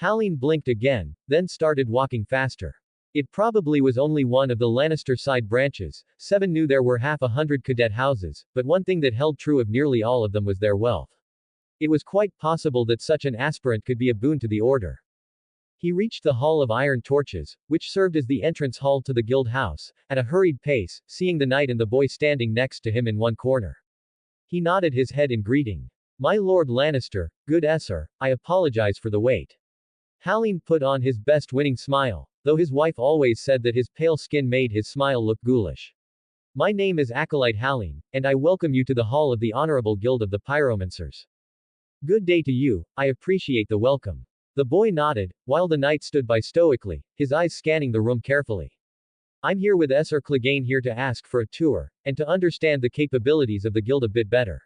Halin blinked again, then started walking faster. It probably was only one of the Lannister side branches. Seven knew there were 100 cadet houses, but one thing that held true of nearly all of them was their wealth. It was quite possible that such an aspirant could be a boon to the order. He reached the Hall of Iron Torches, which served as the entrance hall to the guild house, at a hurried pace, seeing the knight and the boy standing next to him in one corner. He nodded his head in greeting. My Lord Lannister, good sir, I apologize for the wait. Halin put on his best winning smile, though his wife always said that his pale skin made his smile look ghoulish. My name is Acolyte Halin, and I welcome you to the Hall of the Honorable Guild of the Pyromancers. Good day to you, I appreciate the welcome. The boy nodded, while the knight stood by stoically, his eyes scanning the room carefully. I'm here with Sir Clegane, here to ask for a tour, and to understand the capabilities of the guild a bit better.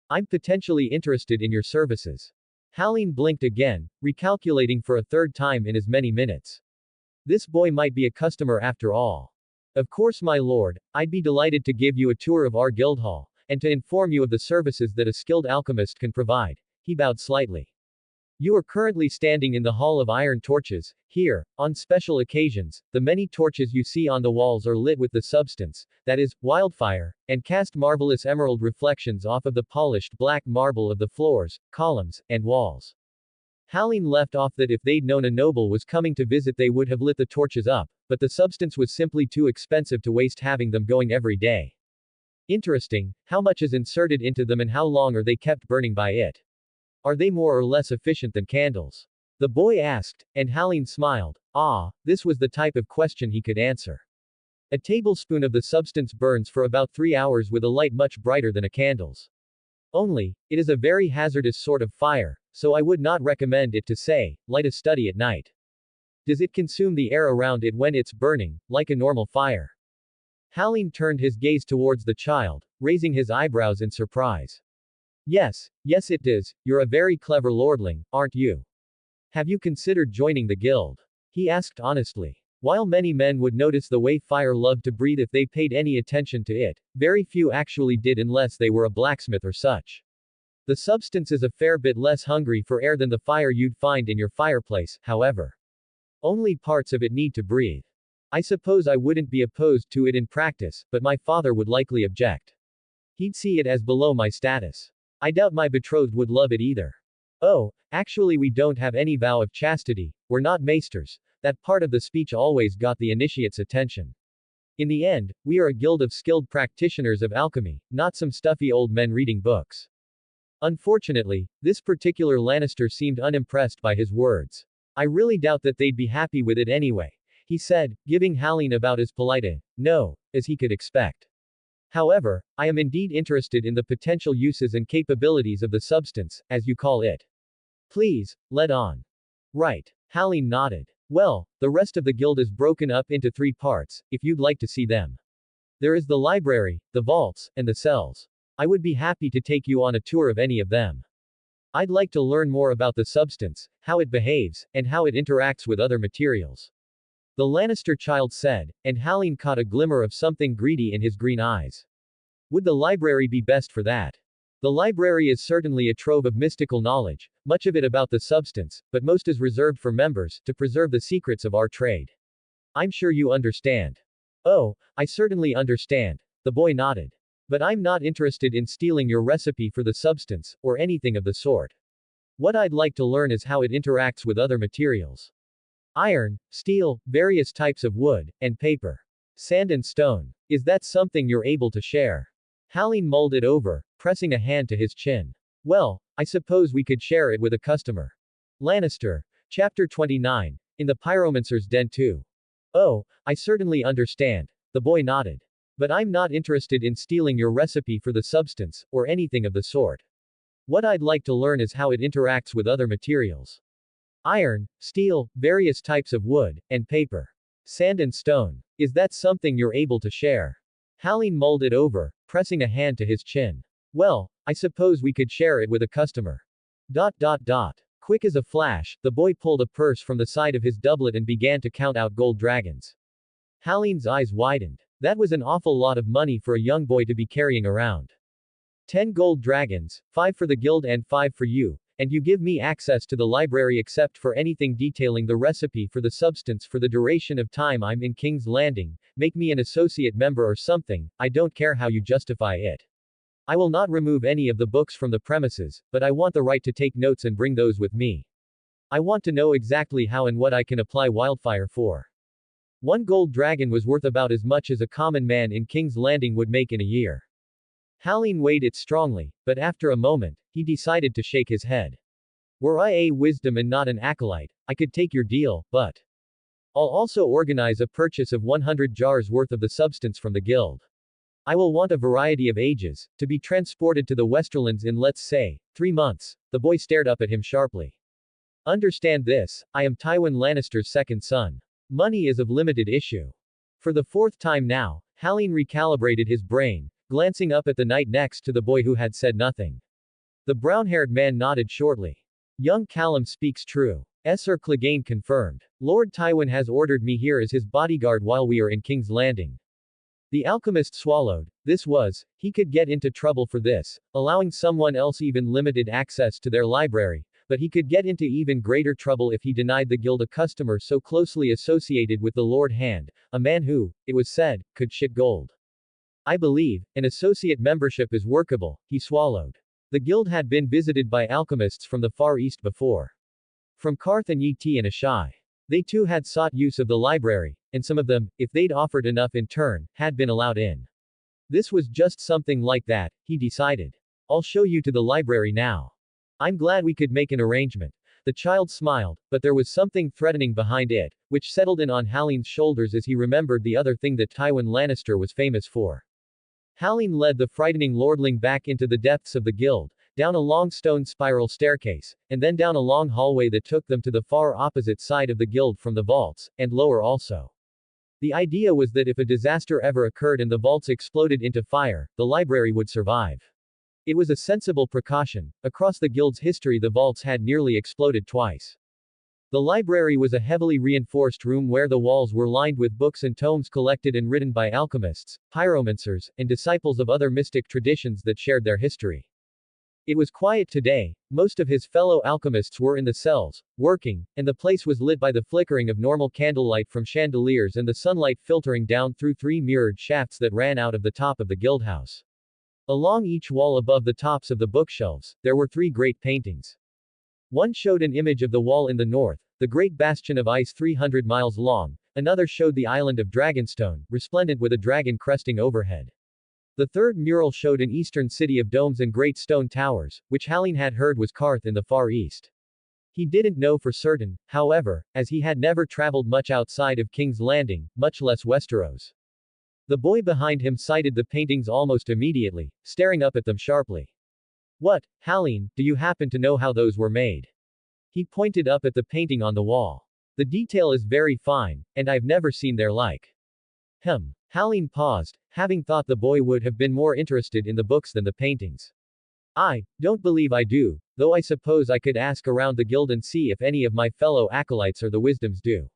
I'm potentially interested in your services. Halin blinked again, recalculating for a third time in as many minutes. This boy might be a customer after all. Of course, my lord, I'd be delighted to give you a tour of our guild hall, and to inform you of the services that a skilled alchemist can provide. He bowed slightly. You are currently standing in the Hall of Iron Torches. Here, on special occasions, the many torches you see on the walls are lit with the substance, that is, wildfire, and cast marvelous emerald reflections off of the polished black marble of the floors, columns, and walls. Halin left off that if they'd known a noble was coming to visit they would have lit the torches up, but the substance was simply too expensive to waste having them going every day. Interesting, how much is inserted into them and how long are they kept burning by it? Are they more or less efficient than candles? The boy asked, and Halline smiled. Ah, this was the type of question he could answer. A tablespoon of the substance burns for about 3 hours with a light much brighter than a candle's. Only, it is a very hazardous sort of fire, so I would not recommend it to say, light a study at night. Does it consume the air around it when it's burning, like a normal fire? Halline turned his gaze towards the child, raising his eyebrows in surprise. Yes, yes it does, you're a very clever lordling, aren't you? Have you considered joining the guild? He asked honestly. While many men would notice the way fire loved to breathe if they paid any attention to it, very few actually did unless they were a blacksmith or such. The substance is a fair bit less hungry for air than the fire you'd find in your fireplace, however. Only parts of it need to breathe. I suppose I wouldn't be opposed to it in practice, but my father would likely object. He'd see it as below my status. I doubt my betrothed would love it either. Oh, actually we don't have any vow of chastity, we're not maesters. That part of the speech always got the initiate's attention. In the end, we are a guild of skilled practitioners of alchemy, not some stuffy old men reading books. Unfortunately, this particular Lannister seemed unimpressed by his words. I really doubt that they'd be happy with it anyway, he said, giving Halline about as polite a no as he could expect. However, I am indeed interested in the potential uses and capabilities of the substance, as you call it. Please, let on. Right. Halline nodded. Well, the rest of the guild is broken up into 3 parts, if you'd like to see them. There is the library, the vaults, and the cells. I would be happy to take you on a tour of any of them. I'd like to learn more about the substance, how it behaves, and how it interacts with other materials. The Lannister child said, and Halline caught a glimmer of something greedy in his green eyes. Would the library be best for that? The library is certainly a trove of mystical knowledge, much of it about the substance, but most is reserved for members, to preserve the secrets of our trade. I'm sure you understand. Oh, I certainly understand, the boy nodded. But I'm not interested in stealing your recipe for the substance, or anything of the sort. What I'd like to learn is how it interacts with other materials. Iron, steel, various types of wood, and paper. Sand and stone. Is that something you're able to share? Halline mulled it over, pressing a hand to his chin. Well, I suppose we could share it with a customer. Lannister. Chapter 29. In the Pyromancer's Den 2. Oh, I certainly understand. The boy nodded. But I'm not interested in stealing your recipe for the substance, or anything of the sort. What I'd like to learn is how it interacts with other materials. Iron, steel, various types of wood, and paper. Sand and stone. Is that something you're able to share? Halline mulled it over, pressing a hand to his chin. Well, I suppose we could share it with a customer. Quick as a flash, the boy pulled a purse from the side of his doublet and began to count out gold dragons. Halline's eyes widened. That was an awful lot of money for a young boy to be carrying around. 10 gold dragons, 5 for the guild and 5 for you, and you give me access to the library except for anything detailing the recipe for the substance for the duration of time I'm in King's Landing, make me an associate member or something, I don't care how you justify it. I will not remove any of the books from the premises, but I want the right to take notes and bring those with me. I want to know exactly how and what I can apply wildfire for. 1 gold dragon was worth about as much as a common man in King's Landing would make in a year. Halline weighed it strongly, but after a moment, he decided to shake his head. Were I a wisdom and not an acolyte, I could take your deal, but I'll also organize a purchase of 100 jars worth of the substance from the guild. I will want a variety of ages, to be transported to the Westerlands in let's say, 3 months. The boy stared up at him sharply. Understand this, I am Tywin Lannister's second son. Money is of limited issue. For the 4th time now, Halline recalibrated his brain, glancing up at the knight next to the boy who had said nothing. The brown-haired man nodded shortly. Young Callum speaks true. Sir Clegane confirmed. Lord Tywin has ordered me here as his bodyguard while we are in King's Landing. The alchemist swallowed. This was, he could get into trouble for this, allowing someone else even limited access to their library, but he could get into even greater trouble if he denied the guild a customer so closely associated with the Lord Hand, a man who, it was said, could shit gold. I believe, an associate membership is workable, he swallowed. The guild had been visited by alchemists from the Far East before. From Karth and Yi and Ashai. They too had sought use of the library, and some of them, if they'd offered enough in turn, had been allowed in. This was just something like that, he decided. I'll show you to the library now. I'm glad we could make an arrangement. The child smiled, but there was something threatening behind it, which settled in on Halene's shoulders as he remembered the other thing that Tywin Lannister was famous for. Halene led the frightening lordling back into the depths of the guild, down a long stone spiral staircase, and then down a long hallway that took them to the far opposite side of the guild from the vaults, and lower also. The idea was that if a disaster ever occurred and the vaults exploded into fire, the library would survive. It was a sensible precaution. Across the guild's history, the vaults had nearly exploded twice. The library was a heavily reinforced room where the walls were lined with books and tomes collected and written by alchemists, pyromancers, and disciples of other mystic traditions that shared their history. It was quiet today. Most of his fellow alchemists were in the cells, working, and the place was lit by the flickering of normal candlelight from chandeliers and the sunlight filtering down through 3 mirrored shafts that ran out of the top of the guildhouse. Along each wall above the tops of the bookshelves, there were 3 great paintings. One showed an image of the wall in the north, the great bastion of ice 300 miles long, another showed the island of Dragonstone, resplendent with a dragon cresting overhead. The third mural showed an eastern city of domes and great stone towers, which Halene had heard was Karth in the far east. He didn't know for certain, however, as he had never traveled much outside of King's Landing, much less Westeros. The boy behind him sighted the paintings almost immediately, staring up at them sharply. What, Halene, do you happen to know how those were made? He pointed up at the painting on the wall. The detail is very fine, and I've never seen their like. Halene paused, having thought the boy would have been more interested in the books than the paintings. I don't believe I do, though I suppose I could ask around the guild and see if any of my fellow acolytes or the wisdoms do.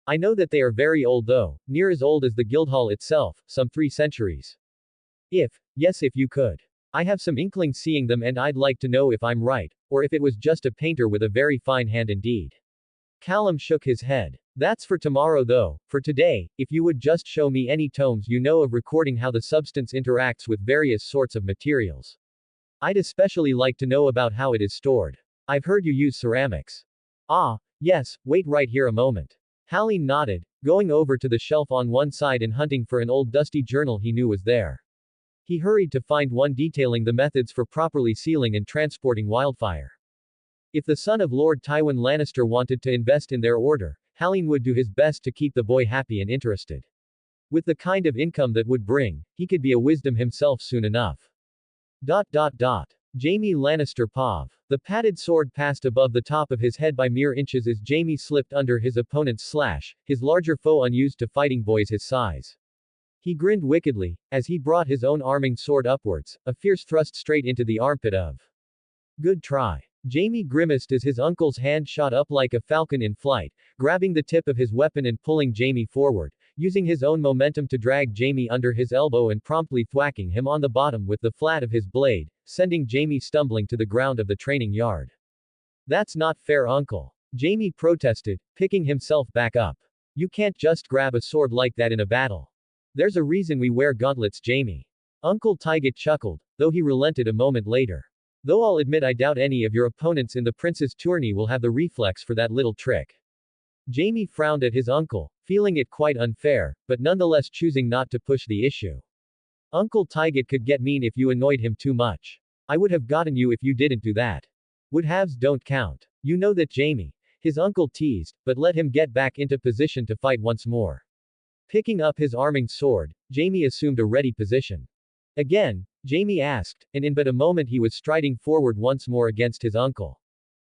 I know that they are very old though, near as old as the Guildhall itself, some 3 centuries. Yes, if you could. I have some inkling seeing them and I'd like to know if I'm right, or if it was just a painter with a very fine hand indeed. Callum shook his head. That's for tomorrow though, for today, if you would just show me any tomes you know of recording how the substance interacts with various sorts of materials. I'd especially like to know about how it is stored. I've heard you use ceramics. Ah, yes, wait right here a moment. Halene nodded, going over to the shelf on one side and hunting for an old dusty journal he knew was there. He hurried to find one detailing the methods for properly sealing and transporting wildfire. If the son of Lord Tywin Lannister wanted to invest in their order, Halene would do his best to keep the boy happy and interested. With the kind of income that would bring, he could be a wisdom himself soon enough. Jaime Lannister Pav. The padded sword passed above the top of his head by mere inches as Jaime slipped under his opponent's slash, his larger foe unused to fighting boys his size. He grinned wickedly, as he brought his own arming sword upwards, a fierce thrust straight into the armpit of. Good try. Jaime grimaced as his uncle's hand shot up like a falcon in flight, grabbing the tip of his weapon and pulling Jaime forward, using his own momentum to drag Jaime under his elbow and promptly thwacking him on the bottom with the flat of his blade, sending Jaime stumbling to the ground of the training yard. That's not fair, uncle. Jaime protested, picking himself back up. You can't just grab a sword like that in a battle. There's a reason we wear gauntlets, Jaime. Uncle Tyget chuckled, though he relented a moment later. Though I'll admit I doubt any of your opponents in the prince's tourney will have the reflex for that little trick. Jaime frowned at his uncle, feeling it quite unfair, but nonetheless choosing not to push the issue. Uncle Tyget could get mean if you annoyed him too much. I would have gotten you if you didn't do that. Would-haves don't count. You know that, Jaime. His uncle teased, but let him get back into position to fight once more. Picking up his arming sword, Jaime assumed a ready position. Again, Jaime asked, and in but a moment he was striding forward once more against his uncle.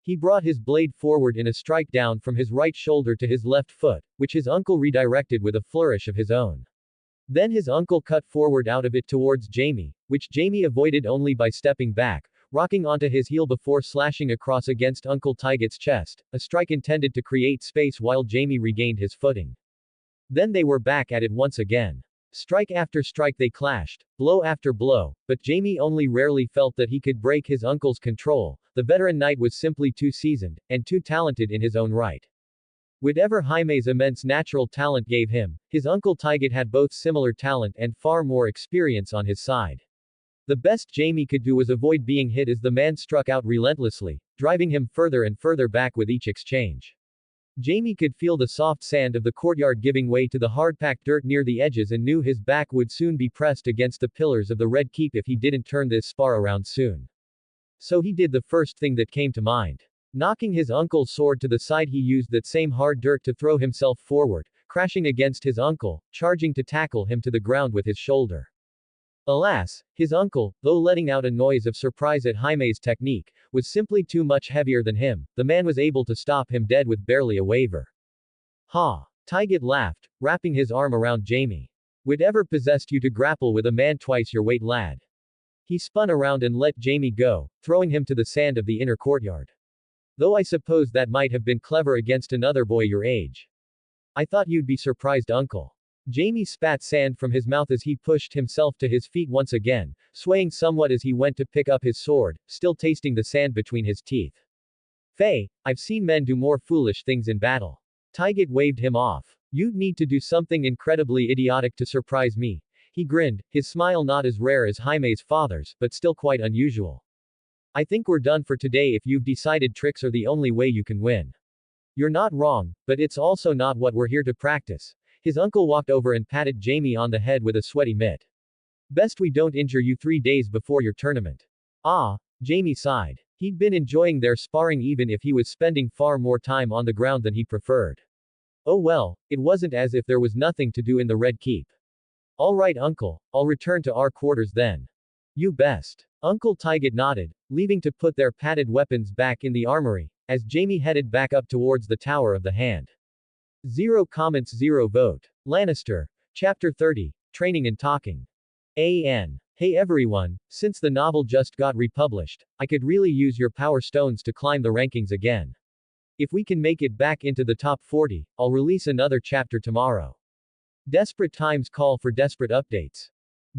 He brought his blade forward in a strike down from his right shoulder to his left foot, which his uncle redirected with a flourish of his own. Then his uncle cut forward out of it towards Jaime, which Jaime avoided only by stepping back, rocking onto his heel before slashing across against Uncle Tyget's chest, a strike intended to create space while Jaime regained his footing. Then they were back at it once again. Strike after strike they clashed, blow after blow, but Jaime only rarely felt that he could break his uncle's control. The veteran knight was simply too seasoned, and too talented in his own right. Whatever Jaime's immense natural talent gave him, his uncle Tyget had both similar talent and far more experience on his side. The best Jaime could do was avoid being hit as the man struck out relentlessly, driving him further and further back with each exchange. Jaime could feel the soft sand of the courtyard giving way to the hard-packed dirt near the edges and knew his back would soon be pressed against the pillars of the Red Keep if he didn't turn this spar around soon. So he did the first thing that came to mind. Knocking his uncle's sword to the side, he used that same hard dirt to throw himself forward, crashing against his uncle, charging to tackle him to the ground with his shoulder. Alas, his uncle, though letting out a noise of surprise at Jaime's technique, was simply too much heavier than him. The man was able to stop him dead with barely a waver. Ha! Tygett laughed, wrapping his arm around Jaime. Whatever possessed you to grapple with a man twice your weight, lad? He spun around and let Jaime go, throwing him to the sand of the inner courtyard. Though I suppose that might have been clever against another boy your age. I thought you'd be surprised, uncle. Jaime spat sand from his mouth as he pushed himself to his feet once again, swaying somewhat as he went to pick up his sword, still tasting the sand between his teeth. Faye, I've seen men do more foolish things in battle. Tygett waved him off. You'd need to do something incredibly idiotic to surprise me. He grinned, his smile not as rare as Jaime's father's, but still quite unusual. I think we're done for today if you've decided tricks are the only way you can win. You're not wrong, but it's also not what we're here to practice. His uncle walked over and patted Jaime on the head with a sweaty mitt. Best we don't injure you 3 days before your tournament. Ah, Jaime sighed. He'd been enjoying their sparring even if he was spending far more time on the ground than he preferred. Oh well, it wasn't as if there was nothing to do in the Red Keep. All right, uncle, I'll return to our quarters then. You best. Uncle Tygett nodded, leaving to put their padded weapons back in the armory, as Jaime headed back up towards the Tower of the Hand. 0 comments 0 vote. Lannister. Chapter 30. Training and Talking. An. Hey everyone, since the novel just got republished, I could really use your power stones to climb the rankings again. If we can make it back into the top 40, I'll release another chapter tomorrow. Desperate times call for desperate updates.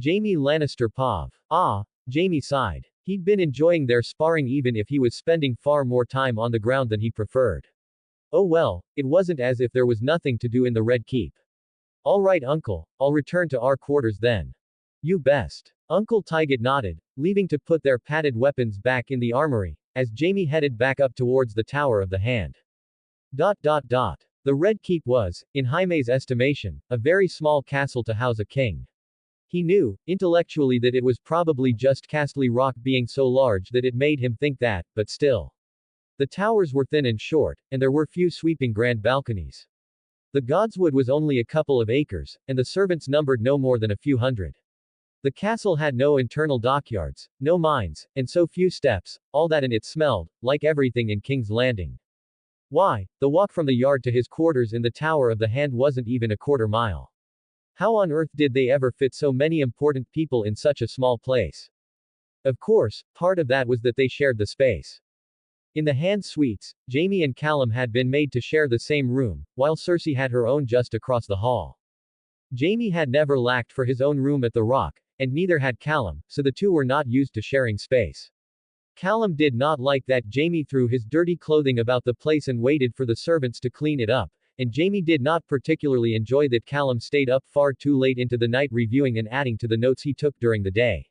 Jaime Lannister Pav. Ah, Jaime sighed. He'd been enjoying their sparring even if he was spending far more time on the ground than he preferred. Oh well, it wasn't as if there was nothing to do in the Red Keep. All right, uncle, I'll return to our quarters then. You best. Uncle Tygett nodded, leaving to put their padded weapons back in the armory, as Jaime headed back up towards the Tower of the Hand. The Red Keep was, in Jaime's estimation, a very small castle to house a king. He knew, intellectually, that it was probably just Castle Rock being so large that it made him think that, but still. The towers were thin and short, and there were few sweeping grand balconies. The Godswood was only a couple of acres, and the servants numbered no more than a few hundred. The castle had no internal dockyards, no mines, and so few steps, all that, and it smelled like everything in King's Landing. Why, the walk from the yard to his quarters in the Tower of the Hand wasn't even a quarter mile. How on earth did they ever fit so many important people in such a small place? Of course, part of that was that they shared the space. In the Hand suites, Jaime and Callum had been made to share the same room, while Cersei had her own just across the hall. Jaime had never lacked for his own room at the Rock, and neither had Callum, so the two were not used to sharing space. Callum did not like that Jaime threw his dirty clothing about the place and waited for the servants to clean it up, and Jaime did not particularly enjoy that Callum stayed up far too late into the night reviewing and adding to the notes he took during the day.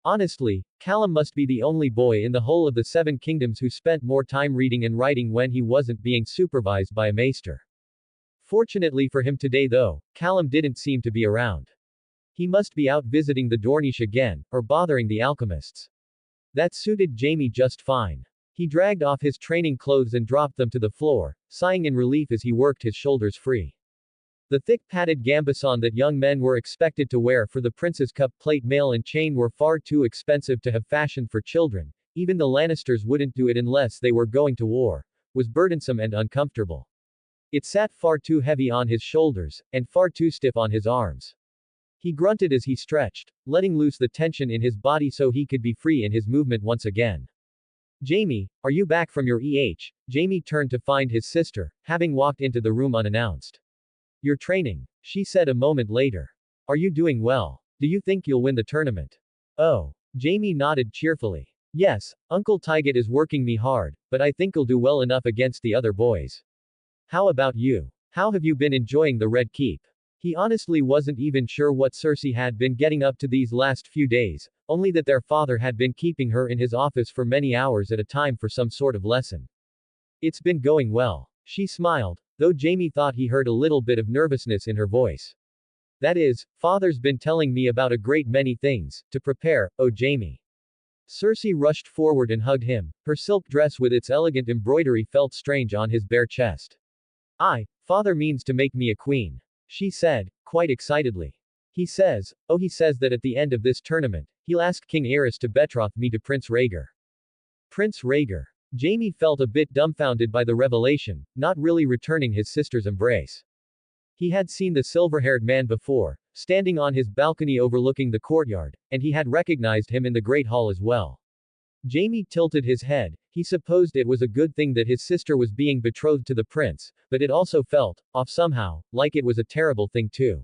Honestly, Callum must be the only boy in the whole of the Seven Kingdoms who spent more time reading and writing when he wasn't being supervised by a maester. Fortunately for him today though, Callum didn't seem to be around. He must be out visiting the Dornish again, or bothering the alchemists. That suited Jaime just fine. He dragged off his training clothes and dropped them to the floor, sighing in relief as he worked his shoulders free. The thick padded gambeson that young men were expected to wear for the Prince's Cup plate mail and chain were far too expensive to have fashioned for children, even the Lannisters wouldn't do it unless they were going to war, was burdensome and uncomfortable. It sat far too heavy on his shoulders, and far too stiff on his arms. He grunted as he stretched, letting loose the tension in his body so he could be free in his movement once again. Jaime, are you back from your Jaime turned to find his sister, having walked into the room unannounced. You're training, she said a moment later. Are you doing well? Do you think you'll win the tournament? Oh. Jaime nodded cheerfully. Yes, Uncle Tygett is working me hard, but I think I'll do well enough against the other boys. How about you? How have you been enjoying the Red Keep? He honestly wasn't even sure what Cersei had been getting up to these last few days, only that their father had been keeping her in his office for many hours at a time for some sort of lesson. It's been going well. She smiled, though Jaime thought he heard a little bit of nervousness in her voice. That is, Father's been telling me about a great many things, to prepare, oh Jaime. Cersei rushed forward and hugged him. Her silk dress with its elegant embroidery felt strange on his bare chest. Father means to make me a queen, she said, quite excitedly. He says that at the end of this tournament, he'll ask King Aerys to betroth me to Prince Rhaegar. Prince Rhaegar. Jaime felt a bit dumbfounded by the revelation, not really returning his sister's embrace. He had seen the silver-haired man before, standing on his balcony overlooking the courtyard, and he had recognized him in the Great Hall as well. Jaime tilted his head. He supposed it was a good thing that his sister was being betrothed to the prince, but it also felt, off somehow, like it was a terrible thing too.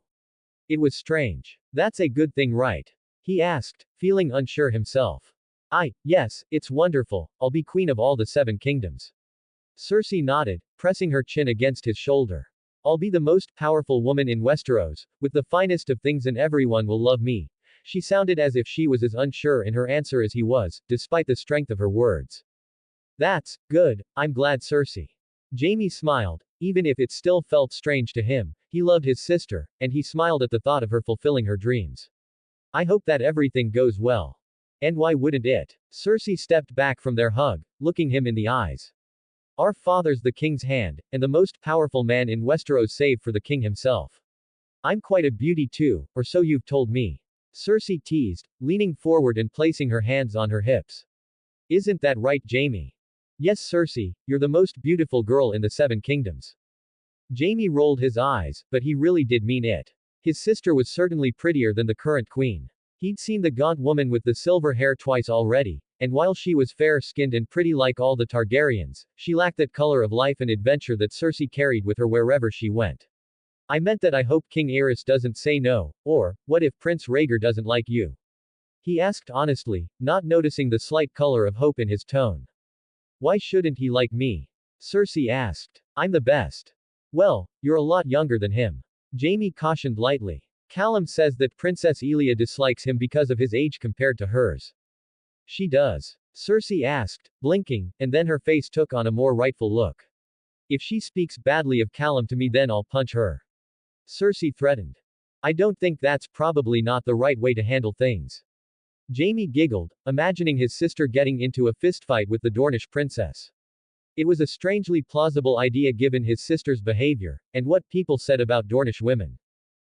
It was strange. That's a good thing, right? He asked, feeling unsure himself. Yes, it's wonderful, I'll be queen of all the 7 kingdoms. Cersei nodded, pressing her chin against his shoulder. I'll be the most powerful woman in Westeros, with the finest of things, and everyone will love me. She sounded as if she was as unsure in her answer as he was, despite the strength of her words. That's good, I'm glad, Cersei. Jaime smiled, even if it still felt strange to him. He loved his sister, and he smiled at the thought of her fulfilling her dreams. I hope that everything goes well. And why wouldn't it? Cersei stepped back from their hug, looking him in the eyes. Our father's the king's hand, and the most powerful man in Westeros save for the king himself. I'm quite a beauty too, or so you've told me. Cersei teased, leaning forward and placing her hands on her hips. Isn't that right, Jaime? Yes, Cersei, you're the most beautiful girl in the 7 kingdoms. Jaime rolled his eyes, but he really did mean it. His sister was certainly prettier than the current queen. He'd seen the gaunt woman with the silver hair twice already, and while she was fair-skinned and pretty like all the Targaryens, she lacked that color of life and adventure that Cersei carried with her wherever she went. I meant that I hope King Aerys doesn't say no, or, what if Prince Rhaegar doesn't like you? He asked honestly, not noticing the slight color of hope in his tone. Why shouldn't he like me? Cersei asked. I'm the best. Well, you're a lot younger than him. Jaime cautioned lightly. Callum says that Princess Elia dislikes him because of his age compared to hers. She does? Cersei asked, blinking, and then her face took on a more rightful look. If she speaks badly of Callum to me, then I'll punch her. Cersei threatened. I don't think that's probably not the right way to handle things. Jaime giggled, imagining his sister getting into a fistfight with the Dornish princess. It was a strangely plausible idea given his sister's behavior, and what people said about Dornish women.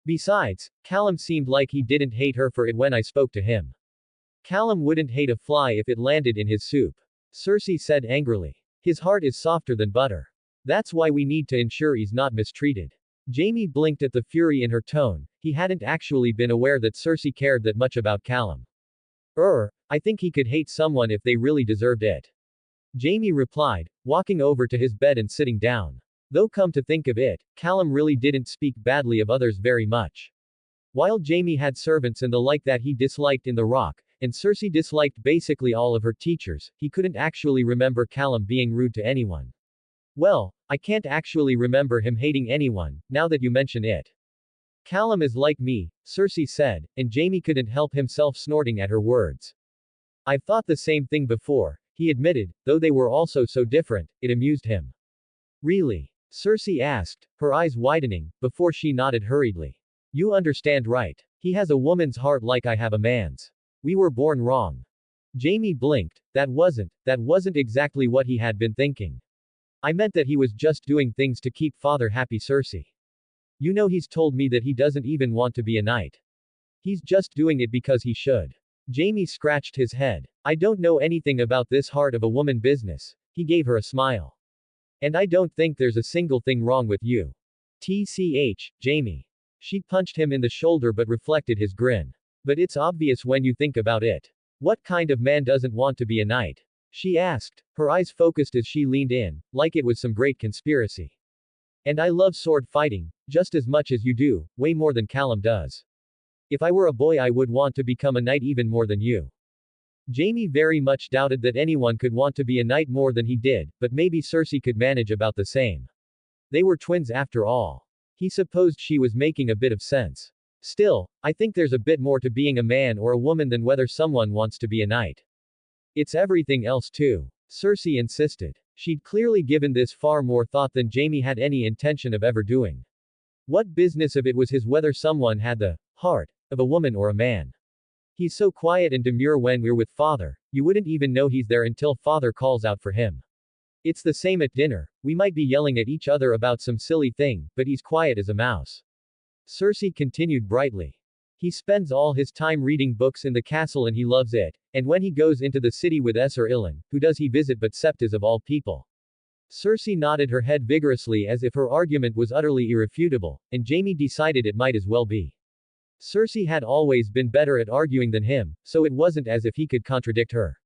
Besides, Callum seemed like he didn't hate her for it when I spoke to him. Callum wouldn't hate a fly if it landed in his soup. Cersei said angrily. His heart is softer than butter. That's why we need to ensure he's not mistreated. Jaime blinked at the fury in her tone. He hadn't actually been aware that Cersei cared that much about Callum. I think he could hate someone if they really deserved it. Jaime replied, walking over to his bed and sitting down. Though come to think of it, Callum really didn't speak badly of others very much. While Jaime had servants and the like that he disliked in the Rock, and Cersei disliked basically all of her teachers, he couldn't actually remember Callum being rude to anyone. Well, I can't actually remember him hating anyone, now that you mention it. Callum is like me, Cersei said, and Jaime couldn't help himself snorting at her words. I've thought the same thing before, he admitted, though they were also so different, it amused him. Really? Cersei asked, her eyes widening, before she nodded hurriedly. You understand, right? He has a woman's heart like I have a man's. We were born wrong. Jaime blinked. That wasn't exactly what he had been thinking. I meant that he was just doing things to keep father happy, Cersei. You know, he's told me that he doesn't even want to be a knight. He's just doing it because he should. Jaime scratched his head. I don't know anything about this heart of a woman business. He gave her a smile. And I don't think there's a single thing wrong with you. TCH, Jaime. She punched him in the shoulder but reflected his grin. But it's obvious when you think about it. What kind of man doesn't want to be a knight? She asked, her eyes focused as she leaned in, like it was some great conspiracy. And I love sword fighting, just as much as you do, way more than Callum does. If I were a boy, I would want to become a knight even more than you. Jaime very much doubted that anyone could want to be a knight more than he did, but maybe Cersei could manage about the same. They were twins after all. He supposed she was making a bit of sense. Still, I think there's a bit more to being a man or a woman than whether someone wants to be a knight. It's everything else too. Cersei insisted. She'd clearly given this far more thought than Jaime had any intention of ever doing. What business of it was his whether someone had the heart of a woman or a man? He's so quiet and demure when we're with father, you wouldn't even know he's there until father calls out for him. It's the same at dinner, we might be yelling at each other about some silly thing, but he's quiet as a mouse. Cersei continued brightly. He spends all his time reading books in the castle and he loves it, and when he goes into the city with Sir Ilan, who does he visit but Septas of all people? Cersei nodded her head vigorously as if her argument was utterly irrefutable, and Jaime decided it might as well be. Cersei had always been better at arguing than him, so it wasn't as if he could contradict her.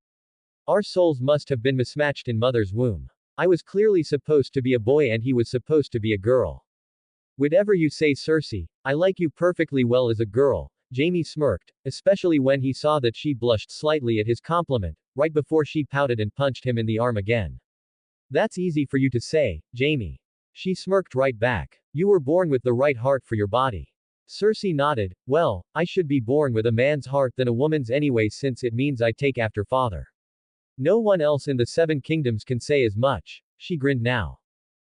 Our souls must have been mismatched in mother's womb. I was clearly supposed to be a boy and he was supposed to be a girl. Whatever you say, Cersei, I like you perfectly well as a girl, Jaime smirked, especially when he saw that she blushed slightly at his compliment, right before she pouted and punched him in the arm again. That's easy for you to say, Jaime. She smirked right back. You were born with the right heart for your body. Cersei nodded. Well, I should be born with a man's heart than a woman's anyway since it means I take after father. No one else in the Seven Kingdoms can say as much. She grinned now.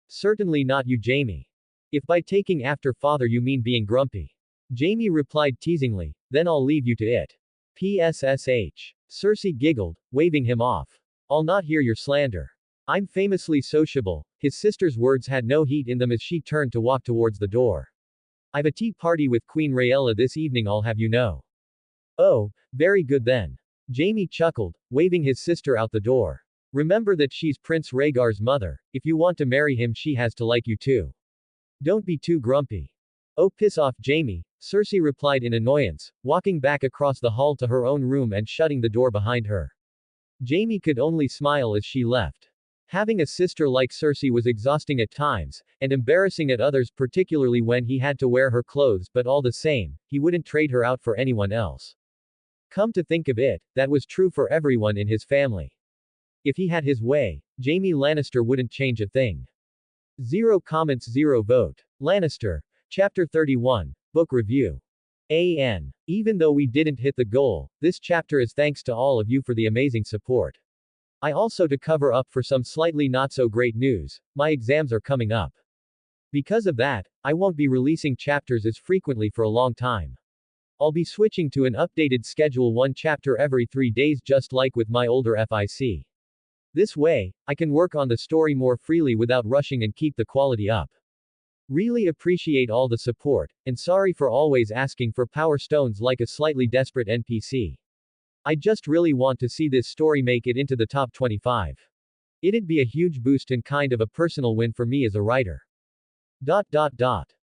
Certainly not you, Jaime. If by taking after father you mean being grumpy. Jaime replied teasingly, then I'll leave you to it. PSSH. Cersei giggled, waving him off. I'll not hear your slander. I'm famously sociable. His sister's words had no heat in them as she turned to walk towards the door. I've a tea party with Queen Rhaella this evening, I'll have you know. Oh, very good then. Jaime chuckled, waving his sister out the door. Remember that she's Prince Rhaegar's mother, if you want to marry him she has to like you too. Don't be too grumpy. Oh piss off, Jaime, Cersei replied in annoyance, walking back across the hall to her own room and shutting the door behind her. Jaime could only smile as she left. Having a sister like Cersei was exhausting at times, and embarrassing at others, particularly when he had to wear her clothes, but all the same, he wouldn't trade her out for anyone else. Come to think of it, that was true for everyone in his family. If he had his way, Jaime Lannister wouldn't change a thing. 0 comments 0 vote. Lannister. Chapter 31. Book Review. AN. Even though we didn't hit the goal, this chapter is thanks to all of you for the amazing support. I also to cover up for some slightly not so great news, my exams are coming up. Because of that, I won't be releasing chapters as frequently for a long time. I'll be switching to an updated schedule, 1 chapter every 3 days just like with my older FIC. This way, I can work on the story more freely without rushing and keep the quality up. Really appreciate all the support, and sorry for always asking for power stones like a slightly desperate NPC. I just really want to see this story make it into the top 25. It'd be a huge boost and kind of a personal win for me as a writer.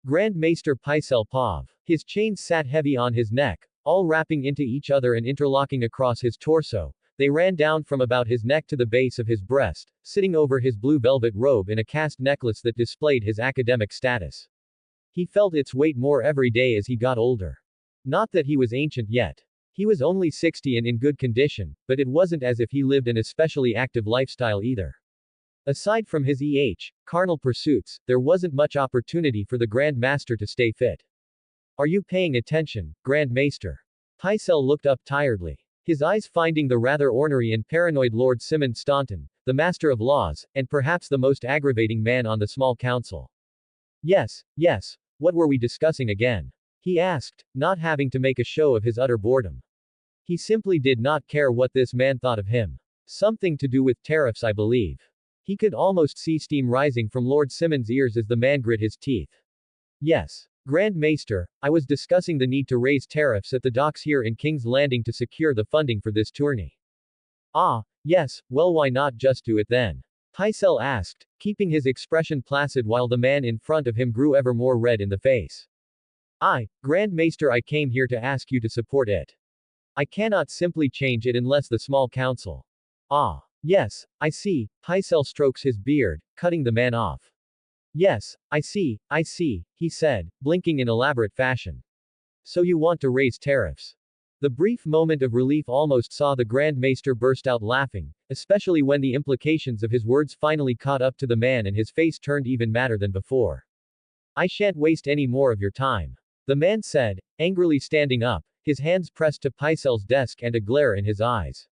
Grand Maester Pycelle Pav. His chains sat heavy on his neck, all wrapping into each other and interlocking across his torso. They ran down from about his neck to the base of his breast, sitting over his blue velvet robe in a cast necklace that displayed his academic status. He felt its weight more every day as he got older. Not that he was ancient yet. He was only 60 and in good condition, but it wasn't as if he lived an especially active lifestyle either. Aside from his carnal pursuits, there wasn't much opportunity for the Grand Master to stay fit. Are you paying attention, Grand Maester? Pycelle looked up tiredly. His eyes finding the rather ornery and paranoid Lord Simon Staunton, the Master of Laws, and perhaps the most aggravating man on the small council. Yes, what were we discussing again? He asked, not having to make a show of his utter boredom. He simply did not care what this man thought of him. Something to do with tariffs, I believe. He could almost see steam rising from Lord Simon's ears as the man grit his teeth. Yes, Grand Maester, I was discussing the need to raise tariffs at the docks here in King's Landing to secure the funding for this tourney. Ah, yes, well why not just do it then? Pycelle asked, keeping his expression placid while the man in front of him grew ever more red in the face. Grand Maester, I came here to ask you to support it. I cannot simply change it unless the small council. Ah, yes, I see, Pycelle strokes his beard, cutting the man off. Yes, I see, he said, blinking in elaborate fashion. So you want to raise tariffs? The brief moment of relief almost saw the Grand Maester burst out laughing, especially when the implications of his words finally caught up to the man and his face turned even madder than before. I shan't waste any more of your time. The man said, angrily standing up, his hands pressed to Pycelle's desk and a glare in his eyes.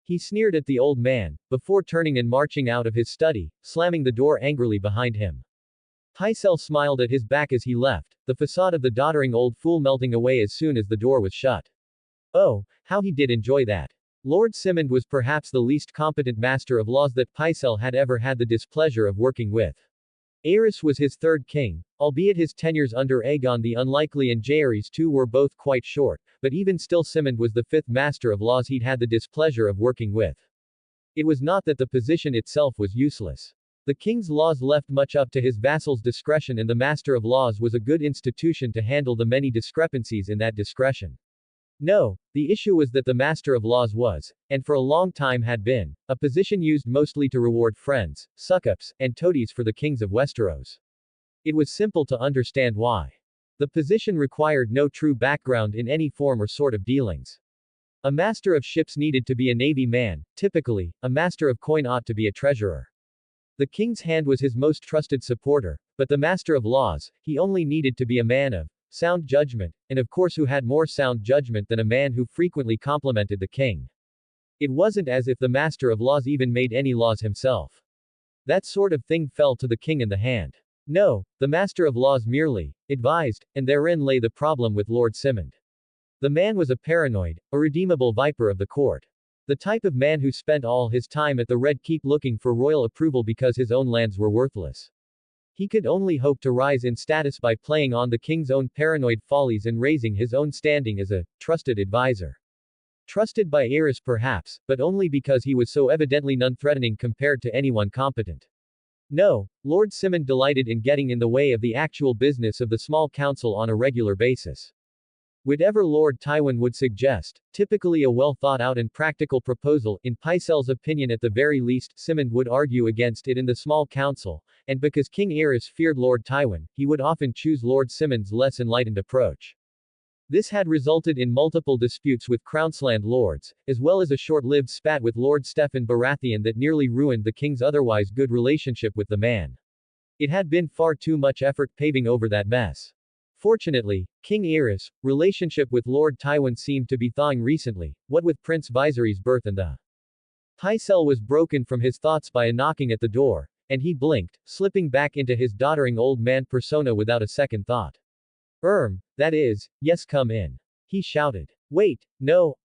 He sneered at the old man, before turning and marching out of his study, slamming the door angrily behind him. Pycelle smiled at his back as he left, the facade of the doddering old fool melting away as soon as the door was shut. Oh, how he did enjoy that. Lord Simond was perhaps the least competent master of laws that Pycelle had ever had the displeasure of working with. Aerys was his third king, albeit his tenures under Aegon the Unlikely and Jaehaerys too were both quite short, but even still Simond was the fifth master of laws he'd had the displeasure of working with. It was not that the position itself was useless. The king's laws left much up to his vassals' discretion, and the master of laws was a good institution to handle the many discrepancies in that discretion. No, the issue was that the Master of Laws was, and for a long time had been, a position used mostly to reward friends, suck-ups, and toadies for the kings of Westeros. It was simple to understand why. The position required no true background in any form or sort of dealings. A master of ships needed to be a navy man, typically, a master of coin ought to be a treasurer. The king's hand was his most trusted supporter, but the Master of Laws, he only needed to be a man of sound judgment, and of course who had more sound judgment than a man who frequently complimented the king. It wasn't as if the Master of Laws even made any laws himself. That sort of thing fell to the king in the hand. No, the Master of Laws merely advised, and therein lay the problem with Lord Simond. The man was a paranoid, a redeemable viper of the court. The type of man who spent all his time at the Red Keep looking for royal approval because his own lands were worthless. He could only hope to rise in status by playing on the king's own paranoid follies and raising his own standing as a trusted advisor. Trusted by Aerys perhaps, but only because he was so evidently non-threatening compared to anyone competent. No, Lord Simond delighted in getting in the way of the actual business of the small council on a regular basis. Whatever Lord Tywin would suggest, typically a well-thought-out and practical proposal, in Pycelle's opinion at the very least, Simond would argue against it in the small council, and because King Aerys feared Lord Tywin, he would often choose Lord Simond's less enlightened approach. This had resulted in multiple disputes with Crownsland lords, as well as a short-lived spat with Lord Steffan Baratheon that nearly ruined the king's otherwise good relationship with the man. It had been far too much effort paving over that mess. Fortunately, King Aerys' relationship with Lord Tywin seemed to be thawing recently, what with Prince Viserys' birth and the Pycelle was broken from his thoughts by a knocking at the door, and he blinked, slipping back into his doddering old man persona without a second thought. That is, yes, come in. He shouted. Wait, no,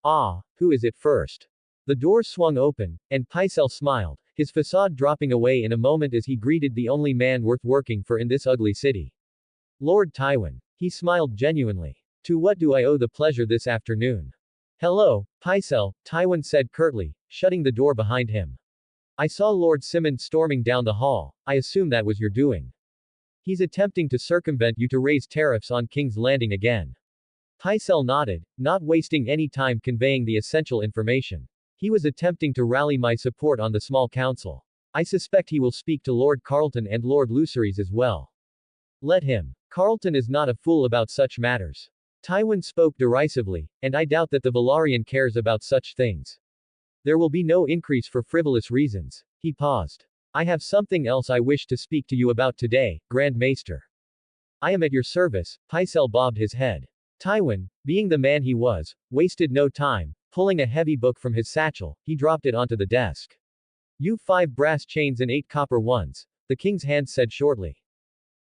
who is it first? The door swung open, and Pycelle smiled, his facade dropping away in a moment as he greeted the only man worth working for in this ugly city. Lord Tywin. He smiled genuinely. To what do I owe the pleasure this afternoon? Hello, Pycelle, Tywin said curtly, shutting the door behind him. I saw Lord Simond storming down the hall. I assume that was your doing. He's attempting to circumvent you to raise tariffs on King's Landing again. Pycelle nodded, not wasting any time conveying the essential information. He was attempting to rally my support on the small council. I suspect he will speak to Lord Carleton and Lord Lucerys as well. Let him. Carleton is not a fool about such matters. Tywin spoke derisively, and I doubt that the Velaryon cares about such things. There will be no increase for frivolous reasons. He paused. I have something else I wish to speak to you about today, Grand Maester. I am at your service. Pycelle bobbed his head. Tywin, being the man he was, wasted no time. Pulling a heavy book from his satchel, he dropped it onto the desk. You've 5 brass chains and 8 copper ones, the king's hand said shortly.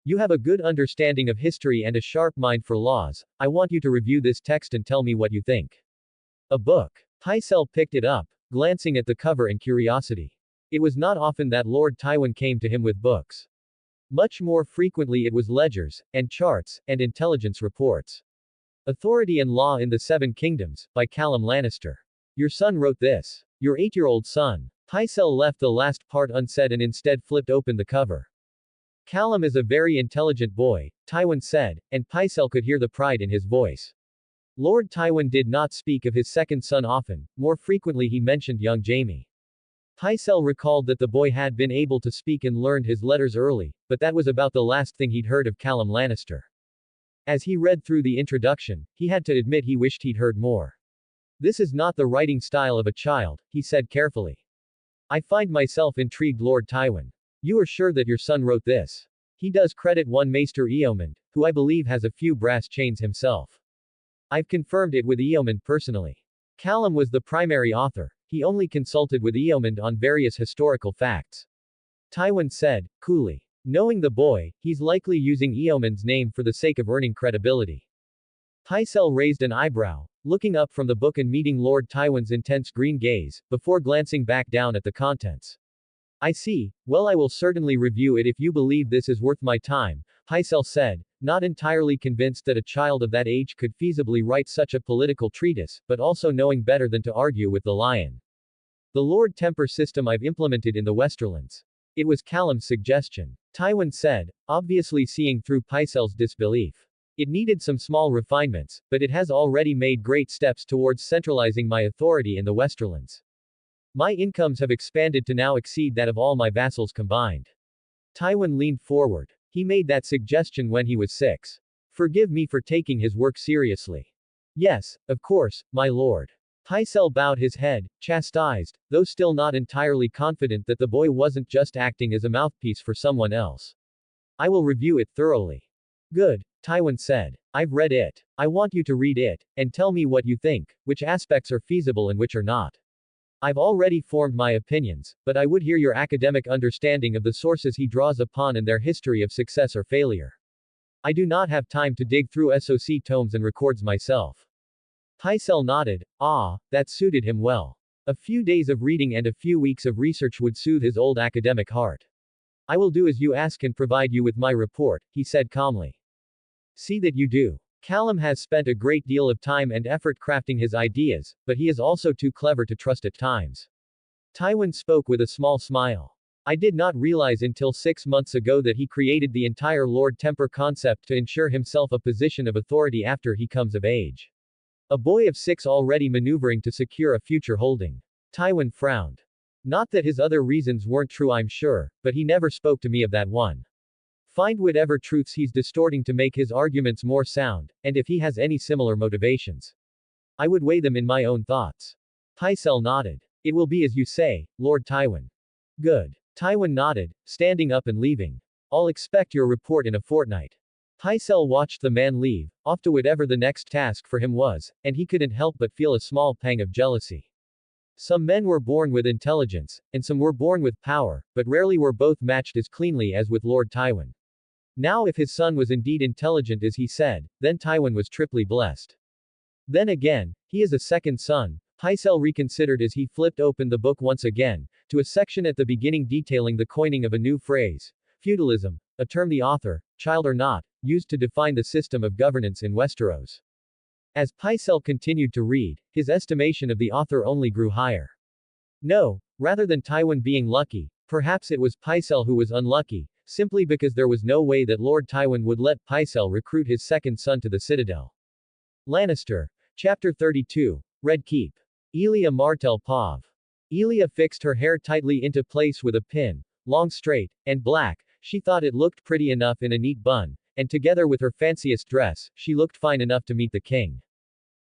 You have a good understanding of history and a sharp mind for laws. I want you to review this text and tell me what you think. A book. Pycelle picked it up, glancing at the cover in curiosity. It was not often that Lord Tywin came to him with books. Much more frequently it was ledgers, and charts, and intelligence reports. Authority and Law in the Seven Kingdoms, by Callum Lannister. Your son wrote this. Your 8-year-old son. Pycelle left the last part unsaid and instead flipped open the cover. Callum is a very intelligent boy, Tywin said, and Pycelle could hear the pride in his voice. Lord Tywin did not speak of his second son often, more frequently he mentioned young Jaime. Pycelle recalled that the boy had been able to speak and learned his letters early, but that was about the last thing he'd heard of Callum Lannister. As he read through the introduction, he had to admit he wished he'd heard more. This is not the writing style of a child, he said carefully. I find myself intrigued, Lord Tywin. You are sure that your son wrote this? He does credit one Maester Eomund, who I believe has a few brass chains himself. I've confirmed it with Eomund personally. Callum was the primary author, he only consulted with Eomund on various historical facts. Tywin said, coolly. Knowing the boy, he's likely using Eomund's name for the sake of earning credibility. Pycelle raised an eyebrow, looking up from the book and meeting Lord Tywin's intense green gaze, before glancing back down at the contents. I see. Well, I will certainly review it if you believe this is worth my time, Pycelle said, not entirely convinced that a child of that age could feasibly write such a political treatise, but also knowing better than to argue with the lion. The Lord Temper system I've implemented in the Westerlands. It was Callum's suggestion. Tywin said, obviously seeing through Pycelle's disbelief. It needed some small refinements, but it has already made great steps towards centralizing my authority in the Westerlands. My incomes have expanded to now exceed that of all my vassals combined. Tywin leaned forward. He made that suggestion when he was 6. Forgive me for taking his work seriously. Yes, of course, my lord. Pycelle bowed his head, chastised, though still not entirely confident that the boy wasn't just acting as a mouthpiece for someone else. I will review it thoroughly. Good, Tywin said. I've read it. I want you to read it, and tell me what you think, which aspects are feasible and which are not. I've already formed my opinions, but I would hear your academic understanding of the sources he draws upon and their history of success or failure. I do not have time to dig through SOC tomes and records myself. Pycelle nodded. That suited him well. A few days of reading and a few weeks of research would soothe his old academic heart. I will do as you ask and provide you with my report, he said calmly. See that you do. Callum has spent a great deal of time and effort crafting his ideas, but he is also too clever to trust at times. Tywin spoke with a small smile. I did not realize until 6 months ago that he created the entire Lord Temper concept to ensure himself a position of authority after he comes of age. A boy of 6 already maneuvering to secure a future holding. Tywin frowned. Not that his other reasons weren't true, I'm sure, but he never spoke to me of that one. Find whatever truths he's distorting to make his arguments more sound, and if he has any similar motivations, I would weigh them in my own thoughts. Pycelle nodded. It will be as you say, Lord Tywin. Good. Tywin nodded, standing up and leaving. I'll expect your report in a fortnight. Pycelle watched the man leave, off to whatever the next task for him was, and he couldn't help but feel a small pang of jealousy. Some men were born with intelligence, and some were born with power, but rarely were both matched as cleanly as with Lord Tywin. Now if his son was indeed intelligent as he said, then Tywin was triply blessed. Then again, he is a second son, Pycelle reconsidered as he flipped open the book once again, to a section at the beginning detailing the coining of a new phrase, feudalism, a term the author, child or not, used to define the system of governance in Westeros. As Pycelle continued to read, his estimation of the author only grew higher. No, rather than Tywin being lucky, perhaps it was Pycelle who was unlucky, simply because there was no way that Lord Tywin would let Pycelle recruit his second son to the Citadel. Lannister. Chapter 32. Red Keep. Elia Martell Pav. Elia fixed her hair tightly into place with a pin, long straight, and black. She thought it looked pretty enough in a neat bun, and together with her fanciest dress, she looked fine enough to meet the king.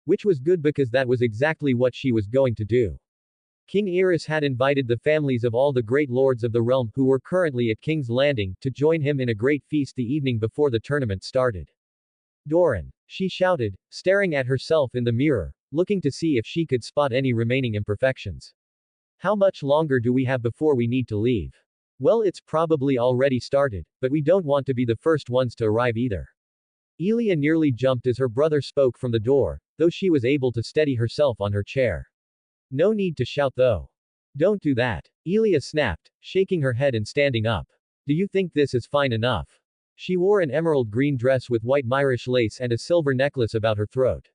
Which was good because that was exactly what she was going to do. King Aerys had invited the families of all the great lords of the realm, who were currently at King's Landing, to join him in a great feast the evening before the tournament started. Doran, she shouted, staring at herself in the mirror, looking to see if she could spot any remaining imperfections. How much longer do we have before we need to leave? Well, it's probably already started, but we don't want to be the first ones to arrive either. Elia nearly jumped as her brother spoke from the door, though she was able to steady herself on her chair. No need to shout though. Don't do that. Elia snapped, shaking her head and standing up. Do you think this is fine enough? She wore an emerald green dress with white Myrish lace and a silver necklace about her throat.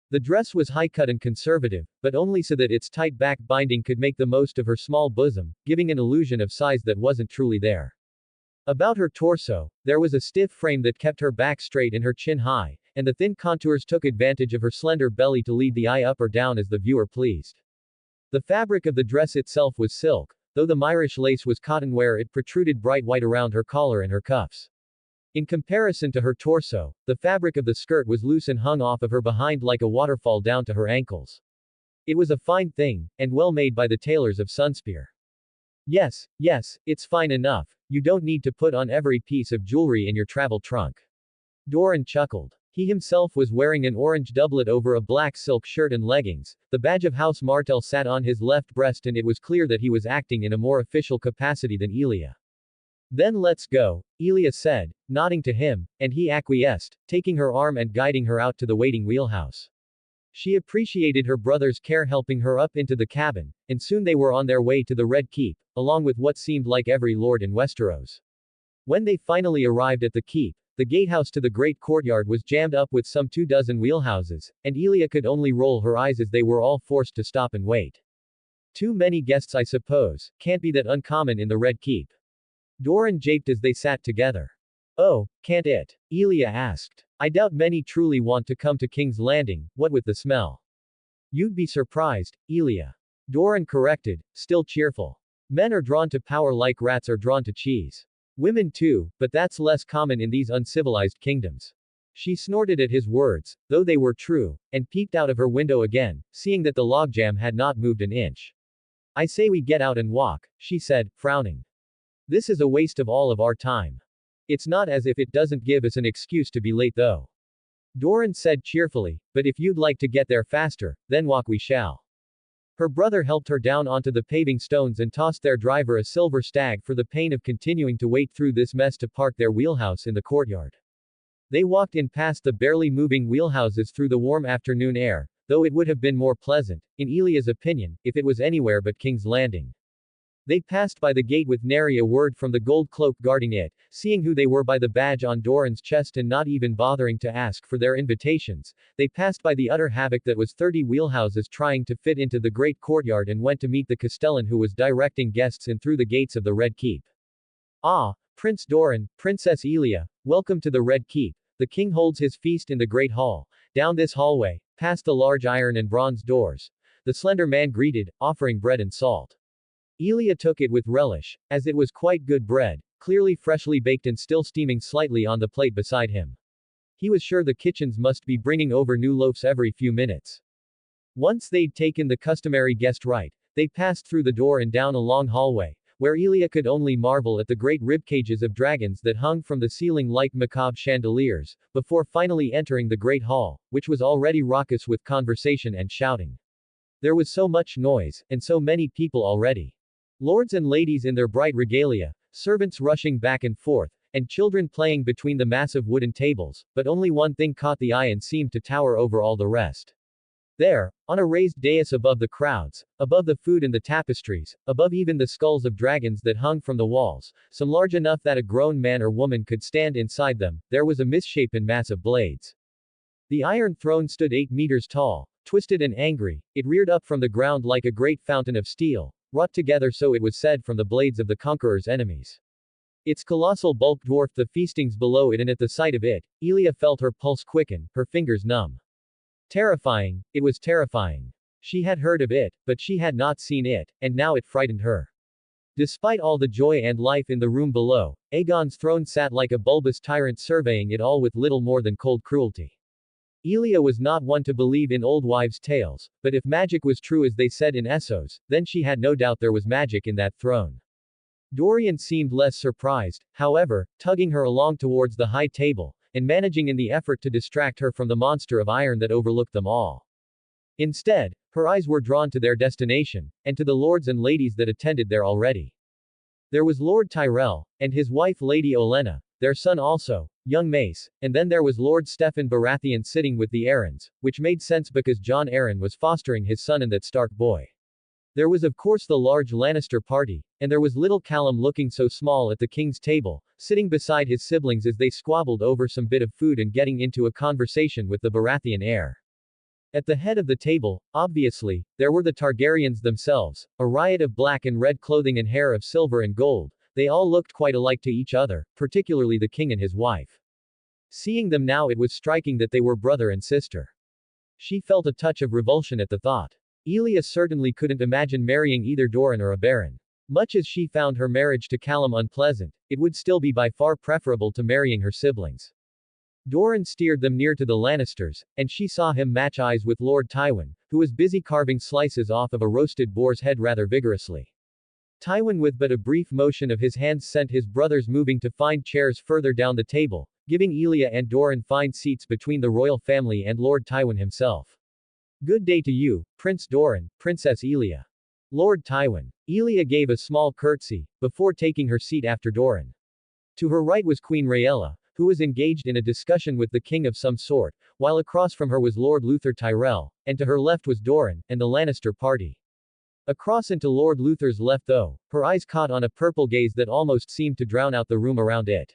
The dress was high-cut and conservative, but only so that its tight back binding could make the most of her small bosom, giving an illusion of size that wasn't truly there. About her torso, there was a stiff frame that kept her back straight and her chin high, and the thin contours took advantage of her slender belly to lead the eye up or down as the viewer pleased. The fabric of the dress itself was silk, though the Myrish lace was cotton where it protruded bright white around her collar and her cuffs. In comparison to her torso, the fabric of the skirt was loose and hung off of her behind like a waterfall down to her ankles. It was a fine thing, and well made by the tailors of Sunspear. Yes, it's fine enough, you don't need to put on every piece of jewelry in your travel trunk. Doran chuckled. He himself was wearing an orange doublet over a black silk shirt and leggings. The badge of House Martell sat on his left breast and it was clear that he was acting in a more official capacity than Elia. Then let's go, Elia said, nodding to him, and he acquiesced, taking her arm and guiding her out to the waiting wheelhouse. She appreciated her brother's care helping her up into the cabin, and soon they were on their way to the Red Keep, along with what seemed like every lord in Westeros. When they finally arrived at the keep, the gatehouse to the great courtyard was jammed up with some 24 wheelhouses, and Elia could only roll her eyes as they were all forced to stop and wait. Too many guests I suppose, can't be that uncommon in the Red Keep. Doran japed as they sat together. Oh, can't it? Elia asked. I doubt many truly want to come to King's Landing, what with the smell. You'd be surprised, Elia. Doran corrected, still cheerful. Men are drawn to power like rats are drawn to cheese. Women too, but that's less common in these uncivilized kingdoms. She snorted at his words, though they were true, and peeped out of her window again, seeing that the logjam had not moved an inch. I say we get out and walk, she said, frowning. This is a waste of all of our time. It's not as if it doesn't give us an excuse to be late though. Doran said cheerfully, but if you'd like to get there faster, then walk we shall. Her brother helped her down onto the paving stones and tossed their driver a silver stag for the pain of continuing to wait through this mess to park their wheelhouse in the courtyard. They walked in past the barely moving wheelhouses through the warm afternoon air, though it would have been more pleasant, in Elia's opinion, if it was anywhere but King's Landing. They passed by the gate with nary a word from the gold cloak guarding it, seeing who they were by the badge on Doran's chest and not even bothering to ask for their invitations. They passed by the utter havoc that was 30 wheelhouses trying to fit into the great courtyard and went to meet the Castellan who was directing guests in through the gates of the Red Keep. Ah, Prince Doran, Princess Elia, welcome to the Red Keep. The king holds his feast in the great hall. Down this hallway, past the large iron and bronze doors. The slender man greeted, offering bread and salt. Elia took it with relish, as it was quite good bread, clearly freshly baked and still steaming slightly on the plate beside him. He was sure the kitchens must be bringing over new loaves every few minutes. Once they'd taken the customary guest rite, they passed through the door and down a long hallway, where Elia could only marvel at the great ribcages of dragons that hung from the ceiling like macabre chandeliers, before finally entering the great hall, which was already raucous with conversation and shouting. There was so much noise, and so many people already. Lords and ladies in their bright regalia, servants rushing back and forth, and children playing between the massive wooden tables, but only one thing caught the eye and seemed to tower over all the rest. There, on a raised dais above the crowds, above the food and the tapestries, above even the skulls of dragons that hung from the walls, some large enough that a grown man or woman could stand inside them, there was a misshapen mass of blades. The iron throne stood 8 meters tall, twisted and angry, it reared up from the ground like a great fountain of steel, wrought together so it was said from the blades of the conqueror's enemies. Its colossal bulk dwarfed the feastings below it, and at the sight of it, Elia felt her pulse quicken, her fingers numb. Terrifying, it was terrifying. She had heard of it, but she had not seen it, and now it frightened her. Despite all the joy and life in the room below, Aegon's throne sat like a bulbous tyrant surveying it all with little more than cold cruelty. Elia was not one to believe in old wives' tales, but if magic was true as they said in Essos, then she had no doubt there was magic in that throne. Dorian seemed less surprised, however, tugging her along towards the high table, and managing in the effort to distract her from the monster of iron that overlooked them all. Instead, her eyes were drawn to their destination, and to the lords and ladies that attended there already. There was Lord Tyrell, and his wife Lady Olenna, their son also, young Mace, and then there was Lord Stephen Baratheon sitting with the Aarons, which made sense because Jon Arryn was fostering his son and that Stark boy. There was of course the large Lannister party, and there was little Callum looking so small at the king's table, sitting beside his siblings as they squabbled over some bit of food and getting into a conversation with the Baratheon heir. At the head of the table, obviously, there were the Targaryens themselves, a riot of black and red clothing and hair of silver and gold. They all looked quite alike to each other, particularly the king and his wife. Seeing them now, it was striking that they were brother and sister. She felt a touch of revulsion at the thought. Elia certainly couldn't imagine marrying either Doran or a baron. Much as she found her marriage to Callum unpleasant, it would still be by far preferable to marrying her siblings. Doran steered them near to the Lannisters, and she saw him match eyes with Lord Tywin, who was busy carving slices off of a roasted boar's head rather vigorously. Tywin with but a brief motion of his hands sent his brothers moving to find chairs further down the table, giving Elia and Doran fine seats between the royal family and Lord Tywin himself. Good day to you, Prince Doran, Princess Elia. Lord Tywin. Elia gave a small curtsy, before taking her seat after Doran. To her right was Queen Rhaella, who was engaged in a discussion with the king of some sort, while across from her was Lord Luther Tyrell, and to her left was Doran, and the Lannister party. Across and to Lord Luther's left though, her eyes caught on a purple gaze that almost seemed to drown out the room around it.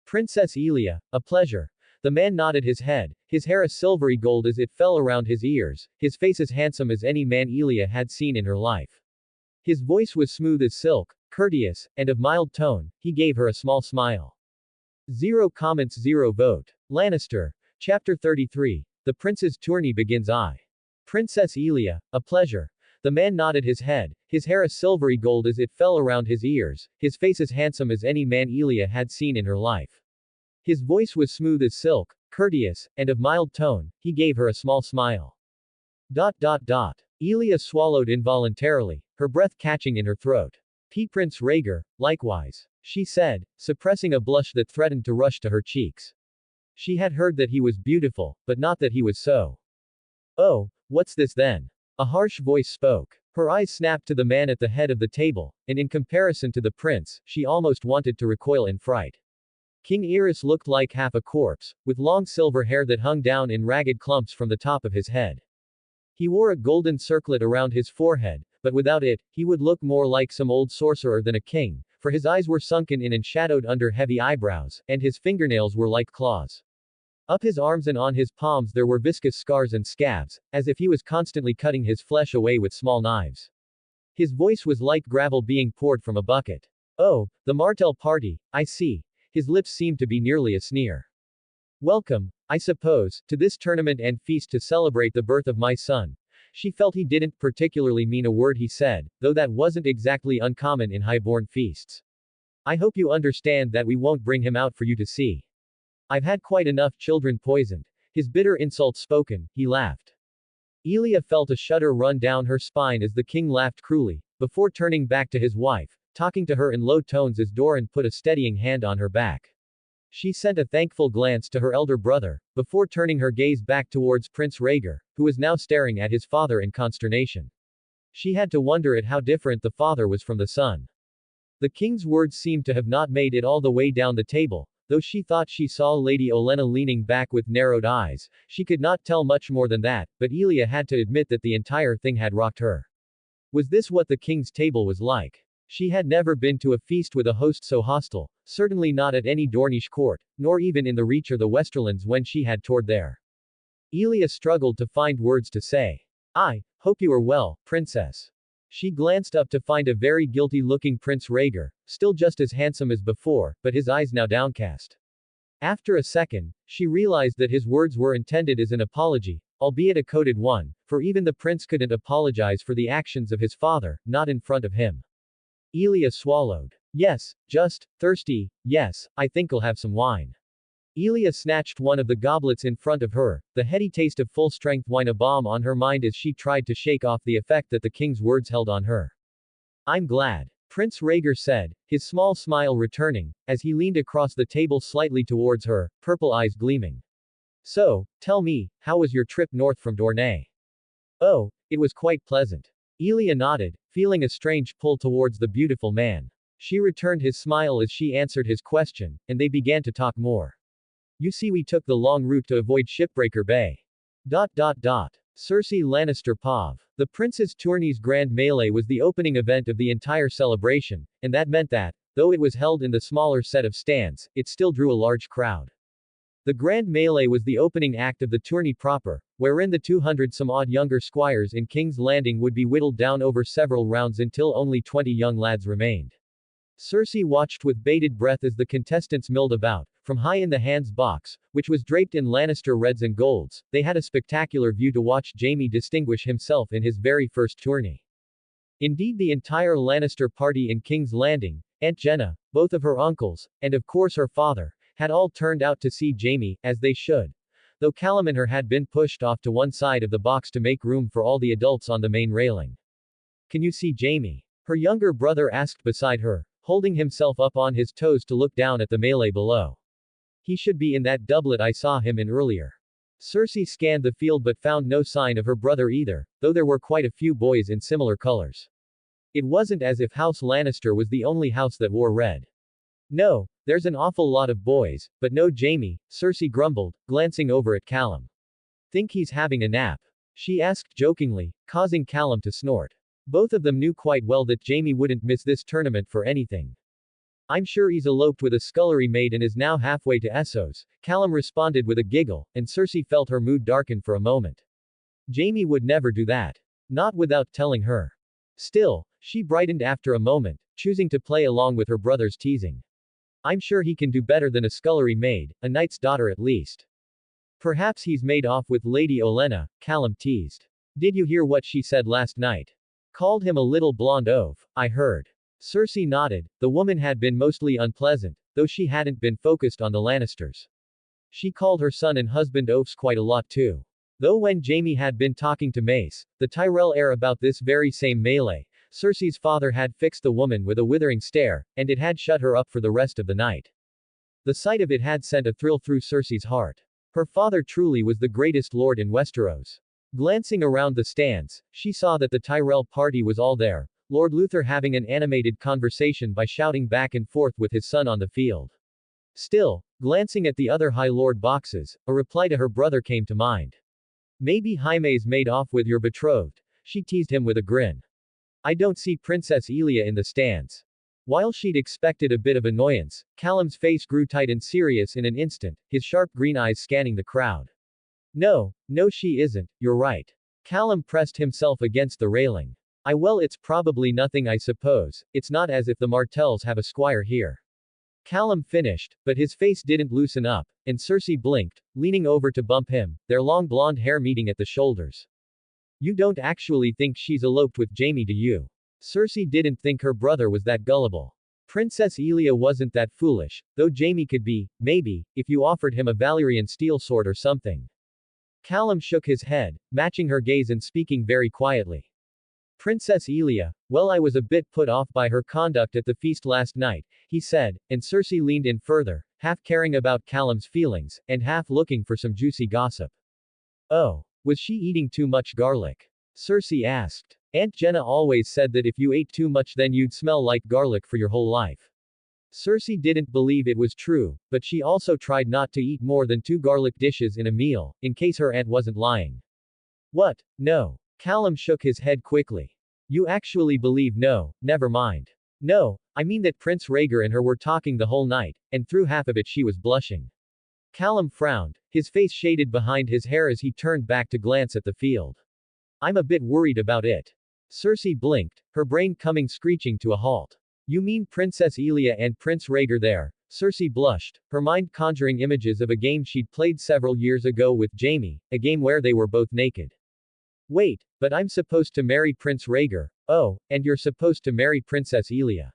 Princess Elia, a pleasure. The man nodded his head, his hair a silvery gold as it fell around his ears, his face as handsome as any man Elia had seen in her life. His voice was smooth as silk, courteous, and of mild tone. He gave her a small smile. 0 comments 0 vote. Lannister. Chapter 33. The prince's tourney begins. Princess Elia, a pleasure. The man nodded his head, his hair a silvery gold as it fell around his ears, his face as handsome as any man Elia had seen in her life. His voice was smooth as silk, courteous, and of mild tone. He gave her a small smile. Elia swallowed involuntarily, her breath catching in her throat. Prince Rhaegar, likewise, she said, suppressing a blush that threatened to rush to her cheeks. She had heard that he was beautiful, but not that he was so. Oh, what's this then? A harsh voice spoke. Her eyes snapped to the man at the head of the table, and in comparison to the prince, she almost wanted to recoil in fright. King Aerys looked like half a corpse, with long silver hair that hung down in ragged clumps from the top of his head. He wore a golden circlet around his forehead, but without it, he would look more like some old sorcerer than a king, for his eyes were sunken in and shadowed under heavy eyebrows, and his fingernails were like claws. Up his arms and on his palms there were viscous scars and scabs, as if he was constantly cutting his flesh away with small knives. His voice was like gravel being poured from a bucket. Oh, the Martell party, I see. His lips seemed to be nearly a sneer. Welcome, I suppose, to this tournament and feast to celebrate the birth of my son. She felt he didn't particularly mean a word he said, though that wasn't exactly uncommon in highborn feasts. I hope you understand that we won't bring him out for you to see. I've had quite enough children poisoned. His bitter insult spoken, he laughed. Elia felt a shudder run down her spine as the king laughed cruelly, before turning back to his wife, talking to her in low tones as Doran put a steadying hand on her back. She sent a thankful glance to her elder brother, before turning her gaze back towards Prince Rhaegar, who was now staring at his father in consternation. She had to wonder at how different the father was from the son. The king's words seemed to have not made it all the way down the table, though she thought she saw Lady Olenna leaning back with narrowed eyes. She could not tell much more than that, but Elia had to admit that the entire thing had rocked her. Was this what the king's table was like? She had never been to a feast with a host so hostile, certainly not at any Dornish court, nor even in the Reach or the Westerlands when she had toured there. Elia struggled to find words to say. I hope you are well, princess. She glanced up to find a very guilty-looking Prince Rhaegar, still just as handsome as before, but his eyes now downcast. After a second, she realized that his words were intended as an apology, albeit a coded one, for even the prince couldn't apologize for the actions of his father, not in front of him. Elia swallowed. Yes, just thirsty, yes, I think I'll have some wine. Elia snatched one of the goblets in front of her, the heady taste of full-strength wine a balm on her mind as she tried to shake off the effect that the king's words held on her. I'm glad. Prince Rhaegar said, his small smile returning, as he leaned across the table slightly towards her, purple eyes gleaming. So, tell me, how was your trip north from Dorne? Oh, it was quite pleasant. Elia nodded, feeling a strange pull towards the beautiful man. She returned his smile as she answered his question, and they began to talk more. You see, we took the long route to avoid Shipbreaker Bay. Cersei Lannister Pav. The Prince's Tourney's Grand Melee was the opening event of the entire celebration, and that meant that, though it was held in the smaller set of stands, it still drew a large crowd. The Grand Melee was the opening act of the tourney proper, wherein the 200-some-odd younger squires in King's Landing would be whittled down over several rounds until only 20 young lads remained. Cersei watched with bated breath as the contestants milled about. From high in the hands box, which was draped in Lannister reds and golds, they had a spectacular view to watch Jaime distinguish himself in his very first tourney. Indeed, the entire Lannister party in King's Landing, Aunt Jenna, both of her uncles, and of course her father, had all turned out to see Jaime, as they should. Though Callum and her had been pushed off to one side of the box to make room for all the adults on the main railing. Can you see Jaime? Her younger brother asked beside her, holding himself up on his toes to look down at the melee below. He should be in that doublet I saw him in earlier. Cersei scanned the field but found no sign of her brother either, though there were quite a few boys in similar colors. It wasn't as if House Lannister was the only house that wore red. No, There's an awful lot of boys, but no Jaime, Cersei grumbled, glancing over at Callum. Think he's having a nap? She asked jokingly, causing Callum to snort. Both of them knew quite well that Jaime wouldn't miss this tournament for anything. I'm sure he's eloped with a scullery maid and is now halfway to Essos, Callum responded with a giggle, and Cersei felt her mood darken for a moment. Jaime would never do that. Not without telling her. Still, she brightened after a moment, choosing to play along with her brother's teasing. I'm sure he can do better than a scullery maid, a knight's daughter at least. Perhaps he's made off with Lady Olenna, Callum teased. Did you hear what she said last night? Called him a little blonde oaf, I heard. Cersei nodded. The woman had been mostly unpleasant, though she hadn't been focused on the Lannisters. She called her son and husband oafs quite a lot too. Though when Jaime had been talking to Mace, the Tyrell heir about this very same melee, Cersei's father had fixed the woman with a withering stare, and it had shut her up for the rest of the night. The sight of it had sent a thrill through Cersei's heart. Her father truly was the greatest lord in Westeros. Glancing around the stands, she saw that the Tyrell party was all there, Lord Luther having an animated conversation by shouting back and forth with his son on the field. Still, glancing at the other High Lord boxes, a reply to her brother came to mind. Maybe Jaime's made off with your betrothed, she teased him with a grin. I don't see Princess Elia in the stands. While she'd expected a bit of annoyance, Callum's face grew tight and serious in an instant, his sharp green eyes scanning the crowd. No, she isn't, you're right. Callum pressed himself against the railing. Well, it's probably nothing, I suppose. It's not as if the Martells have a squire here. Callum finished, but his face didn't loosen up, and Cersei blinked, leaning over to bump him, their long blonde hair meeting at the shoulders. You don't actually think she's eloped with Jaime, do you? Cersei didn't think her brother was that gullible. Princess Elia wasn't that foolish, though Jaime could be, maybe, if you offered him a Valyrian steel sword or something. Callum shook his head, matching her gaze and speaking very quietly. Princess Elia, well, I was a bit put off by her conduct at the feast last night, he said, and Cersei leaned in further, half caring about Callum's feelings, and half looking for some juicy gossip. Oh, was she eating too much garlic? Cersei asked. Aunt Jenna always said that if you ate too much then you'd smell like garlic for your whole life. Cersei didn't believe it was true, but she also tried not to eat more than 2 garlic dishes in a meal, in case her aunt wasn't lying. What? No. Callum shook his head quickly. You actually believe no, never mind. No, I mean that Prince Rhaegar and her were talking the whole night, and through half of it she was blushing. Callum frowned, his face shaded behind his hair as he turned back to glance at the field. I'm a bit worried about it. Cersei blinked, her brain coming screeching to a halt. You mean Princess Elia and Prince Rhaegar there? Cersei blushed, her mind conjuring images of a game she'd played several years ago with Jaime, a game where they were both naked. Wait, but I'm supposed to marry Prince Rhaegar. Oh, and you're supposed to marry Princess Elia.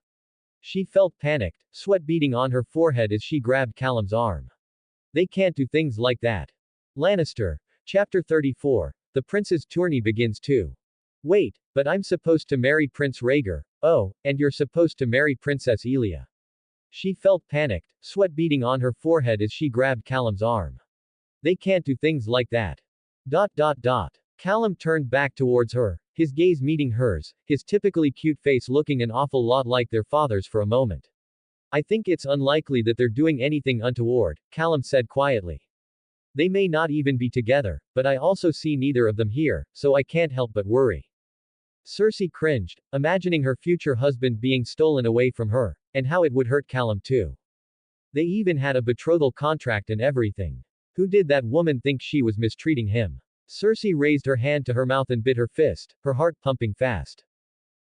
She felt panicked, sweat beading on her forehead as she grabbed Callum's arm. They can't do things like that. Lannister. Chapter 34. The prince's tourney begins too. Wait, but I'm supposed to marry Prince Rhaegar. Oh, and you're supposed to marry Princess Elia. She felt panicked, sweat beading on her forehead as she grabbed Callum's arm. They can't do things like that. Callum turned back towards her, his gaze meeting hers, his typically cute face looking an awful lot like their father's for a moment. I think it's unlikely that they're doing anything untoward, Callum said quietly. They may not even be together, but I also see neither of them here, so I can't help but worry. Cersei cringed, imagining her future husband being stolen away from her, and how it would hurt Callum too. They even had a betrothal contract and everything. Who did that woman think she was mistreating him? Cersei raised her hand to her mouth and bit her fist, her heart pumping fast.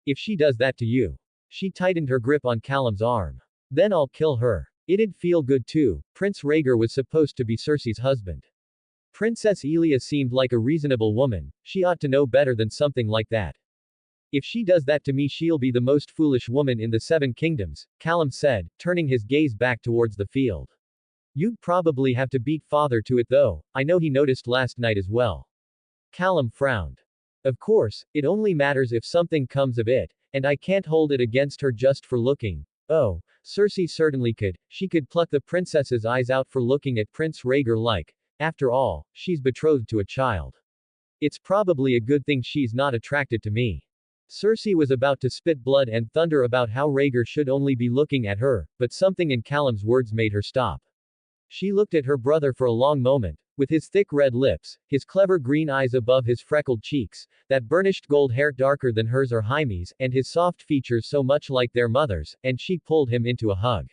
If she does that to you. She tightened her grip on Callum's arm. Then I'll kill her. It'd feel good too. Prince Rhaegar was supposed to be Cersei's husband. Princess Elia seemed like a reasonable woman, she ought to know better than something like that. If she does that to me she'll be the most foolish woman in the 7 kingdoms, Callum said, turning his gaze back towards the field. You'd probably have to beat father to it though, I know he noticed last night as well. Callum frowned. Of course, it only matters if something comes of it, and I can't hold it against her just for looking. Oh, Cersei certainly could, she could pluck the princess's eyes out for looking at Prince Rhaegar like, after all, she's betrothed to a child. It's probably a good thing she's not attracted to me. Cersei was about to spit blood and thunder about how Rhaegar should only be looking at her, but something in Callum's words made her stop. She looked at her brother for a long moment, with his thick red lips, his clever green eyes above his freckled cheeks, that burnished gold hair darker than hers or Jaime's, and his soft features so much like their mother's, and she pulled him into a hug.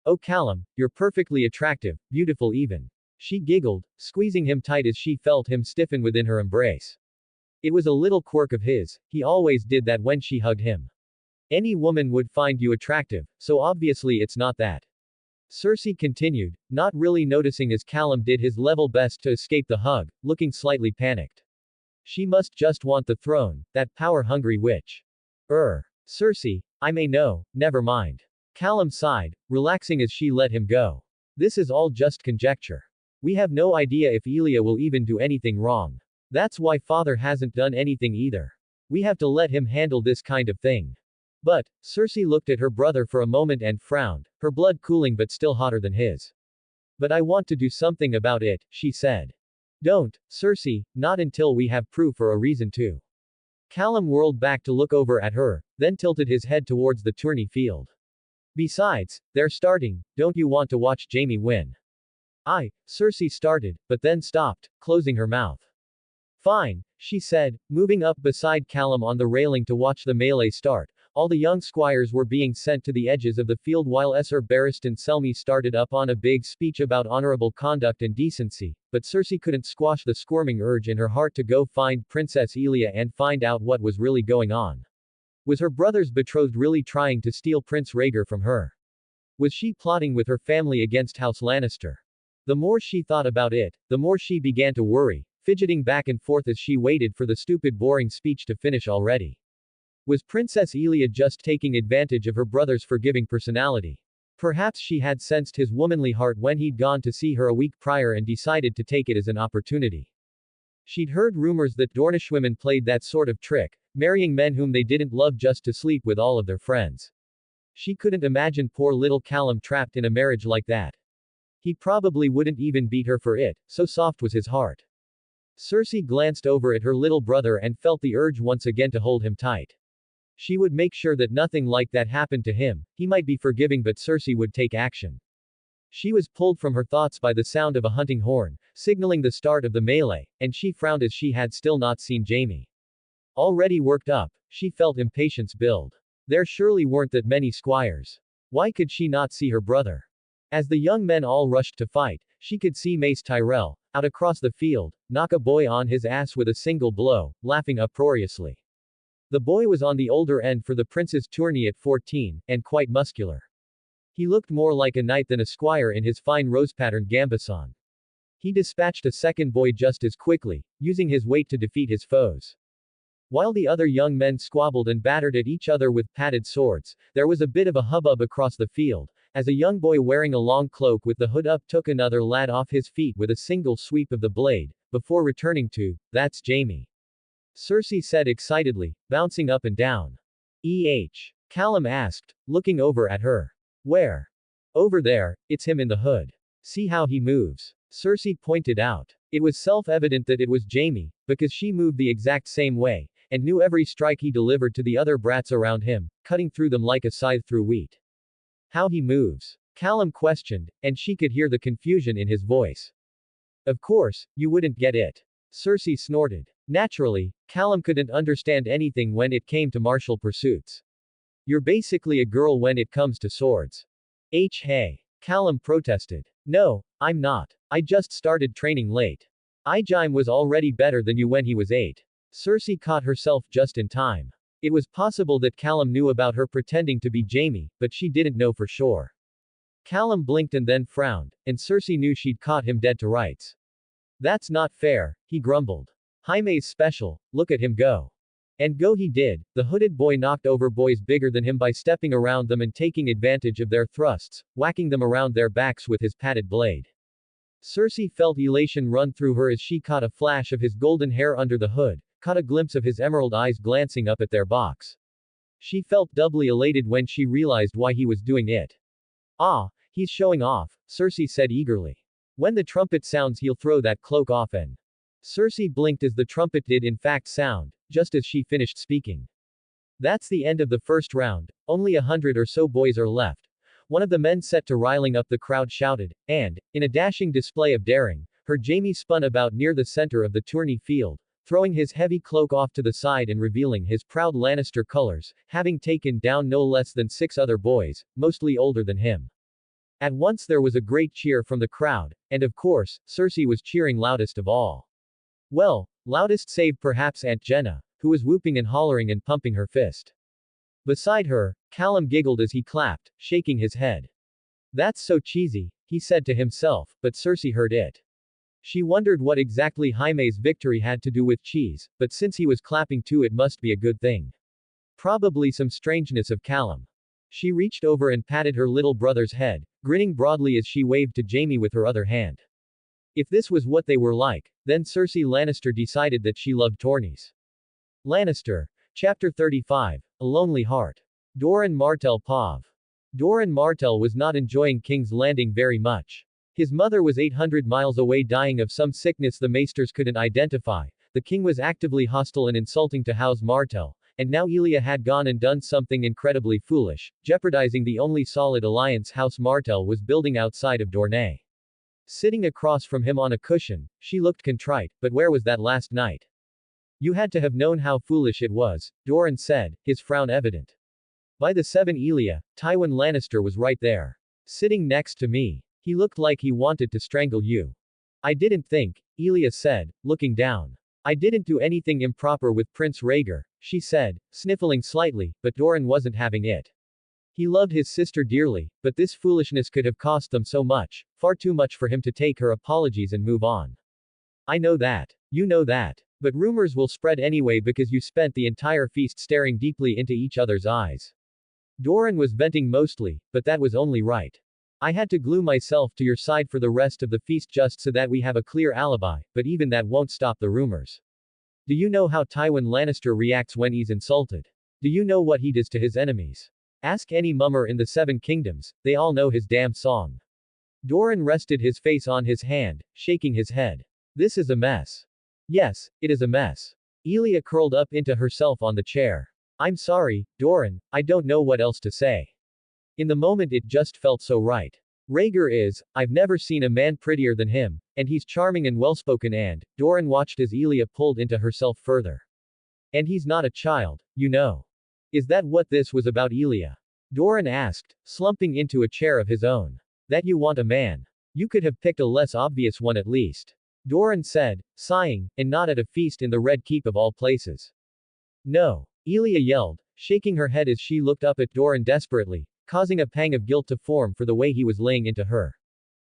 "Oh Callum, you're perfectly attractive, beautiful even." She giggled, squeezing him tight as she felt him stiffen within her embrace. It was a little quirk of his, he always did that when she hugged him. "Any woman would find you attractive, so obviously it's not that." Cersei continued, not really noticing as Callum did his level best to escape the hug, looking slightly panicked. She must just want the throne, that power-hungry witch. Cersei, I may know, never mind. Callum sighed, relaxing as she let him go. This is all just conjecture. We have no idea if Elia will even do anything wrong. That's why father hasn't done anything either. We have to let him handle this kind of thing. But, Cersei looked at her brother for a moment and frowned, her blood cooling but still hotter than his. "But I want to do something about it," she said. "Don't, Cersei, not until we have proof or a reason to." Callum whirled back to look over at her, then tilted his head towards the tourney field. "Besides, they're starting, don't you want to watch Jaime win?" Cersei started, but then stopped, closing her mouth. "Fine," she said, moving up beside Callum on the railing to watch the melee start. All the young squires were being sent to the edges of the field while Sir Barristan Selmy started up on a big speech about honorable conduct and decency, but Cersei couldn't squash the squirming urge in her heart to go find Princess Elia and find out what was really going on. Was her brother's betrothed really trying to steal Prince Rhaegar from her? Was she plotting with her family against House Lannister? The more she thought about it, the more she began to worry, fidgeting back and forth as she waited for the stupid boring speech to finish already. Was Princess Elia just taking advantage of her brother's forgiving personality? Perhaps she had sensed his womanly heart when he'd gone to see her a week prior and decided to take it as an opportunity. She'd heard rumors that Dornishwomen played that sort of trick, marrying men whom they didn't love just to sleep with all of their friends. She couldn't imagine poor little Callum trapped in a marriage like that. He probably wouldn't even beat her for it, so soft was his heart. Cersei glanced over at her little brother and felt the urge once again to hold him tight. She would make sure that nothing like that happened to him. He might be forgiving, but Cersei would take action. She was pulled from her thoughts by the sound of a hunting horn, signaling the start of the melee, and she frowned as she had still not seen Jaime. Already worked up, she felt impatience build. There surely weren't that many squires. Why could she not see her brother? As the young men all rushed to fight, she could see Mace Tyrell, out across the field, knock a boy on his ass with a single blow, laughing uproariously. The boy was on the older end for the prince's tourney at 14, and quite muscular. He looked more like a knight than a squire in his fine rose-patterned gambeson. He dispatched a second boy just as quickly, using his weight to defeat his foes. While the other young men squabbled and battered at each other with padded swords, there was a bit of a hubbub across the field, as a young boy wearing a long cloak with the hood up took another lad off his feet with a single sweep of the blade, before returning to, "That's Jaime," Cersei said excitedly, bouncing up and down. Callum asked, looking over at her. "Where?" "Over there, it's him in the hood. See how he moves," Cersei pointed out. It was self-evident that it was Jaime, because she moved the exact same way, and knew every strike he delivered to the other brats around him, cutting through them like a scythe through wheat. "How he moves?" Callum questioned, and she could hear the confusion in his voice. "Of course, you wouldn't get it," Cersei snorted. Naturally, Callum couldn't understand anything when it came to martial pursuits. "You're basically a girl when it comes to swords." Hey. Callum protested. "No, I'm not. I just started training late. Jaime was already better than you when he was 8. Cersei caught herself just in time. It was possible that Callum knew about her pretending to be Jaime, but she didn't know for sure. Callum blinked and then frowned, and Cersei knew she'd caught him dead to rights. "That's not fair," he grumbled. "Jaime's special, look at him go." And go he did. The hooded boy knocked over boys bigger than him by stepping around them and taking advantage of their thrusts, whacking them around their backs with his padded blade. Cersei felt elation run through her as she caught a flash of his golden hair under the hood, caught a glimpse of his emerald eyes glancing up at their box. She felt doubly elated when she realized why he was doing it. He's showing off, Cersei said eagerly. "When the trumpet sounds he'll throw that cloak off and..." Cersei blinked as the trumpet did in fact sound, just as she finished speaking. That's the end of the first round, only 100 or so boys are left. One of the men set to riling up the crowd shouted, and, in a dashing display of daring, her Jaime spun about near the center of the tourney field, throwing his heavy cloak off to the side and revealing his proud Lannister colors, having taken down no less than 6 other boys, mostly older than him. At once there was a great cheer from the crowd, and of course, Cersei was cheering loudest of all. Well, loudest save perhaps Aunt Jenna, who was whooping and hollering and pumping her fist. Beside her, Callum giggled as he clapped, shaking his head. That's so cheesy, he said to himself, but Cersei heard it. She wondered what exactly Jaime's victory had to do with cheese, but since he was clapping too it must be a good thing. Probably some strangeness of Callum. She reached over and patted her little brother's head, grinning broadly as she waved to Jaime with her other hand. If this was what they were like, then Cersei Lannister decided that she loved tourneys. Lannister. Chapter 35. A Lonely Heart. Doran Martell Pav. Doran Martell was not enjoying King's Landing very much. His mother was 800 miles away dying of some sickness the maesters couldn't identify, the king was actively hostile and insulting to House Martell, and now Elia had gone and done something incredibly foolish, jeopardizing the only solid alliance House Martell was building outside of Dorne. Sitting across from him on a cushion, she looked contrite, but where was that last night? You had to have known how foolish it was, Doran said, his frown evident. By the 7 Elia, Tywin Lannister was right there. Sitting next to me. He looked like he wanted to strangle you. I didn't think, Elia said, looking down. I didn't do anything improper with Prince Rhaegar, she said, sniffling slightly, but Doran wasn't having it. He loved his sister dearly, but this foolishness could have cost them so much, far too much for him to take her apologies and move on. I know that. You know that. But rumors will spread anyway because you spent the entire feast staring deeply into each other's eyes. Doran was venting mostly, but that was only right. I had to glue myself to your side for the rest of the feast just so that we have a clear alibi, but even that won't stop the rumors. Do you know how Tywin Lannister reacts when he's insulted? Do you know what he does to his enemies? Ask any mummer in the 7 Kingdoms, they all know his damn song. Doran rested his face on his hand, shaking his head. This is a mess. Yes, it is a mess. Elia curled up into herself on the chair. I'm sorry, Doran, I don't know what else to say. In the moment it just felt so right. Rhaegar is, I've never seen a man prettier than him, and he's charming and well-spoken and, Doran watched as Elia pulled into herself further. And he's not a child, you know. Is that what this was about, Elia? Doran asked, slumping into a chair of his own. That you want a man. You could have picked a less obvious one at least. Doran said, sighing, and not at a feast in the Red Keep of all places. No. Elia yelled, shaking her head as she looked up at Doran desperately, causing a pang of guilt to form for the way he was laying into her.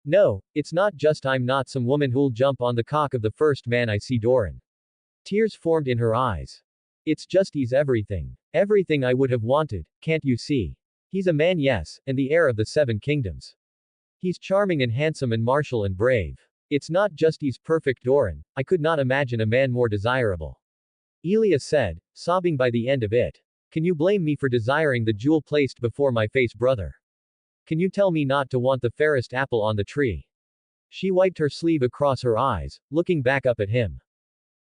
No, it's not just I'm not some woman who'll jump on the cock of the first man I see, Doran. Tears formed in her eyes. It's just he's everything. Everything I would have wanted, can't you see? He's a man, yes, and the heir of the 7 Kingdoms. He's charming and handsome and martial and brave. It's not just he's perfect, Doran, I could not imagine a man more desirable. Elia said, sobbing by the end of it. Can you blame me for desiring the jewel placed before my face, brother? Can you tell me not to want the fairest apple on the tree? She wiped her sleeve across her eyes, looking back up at him.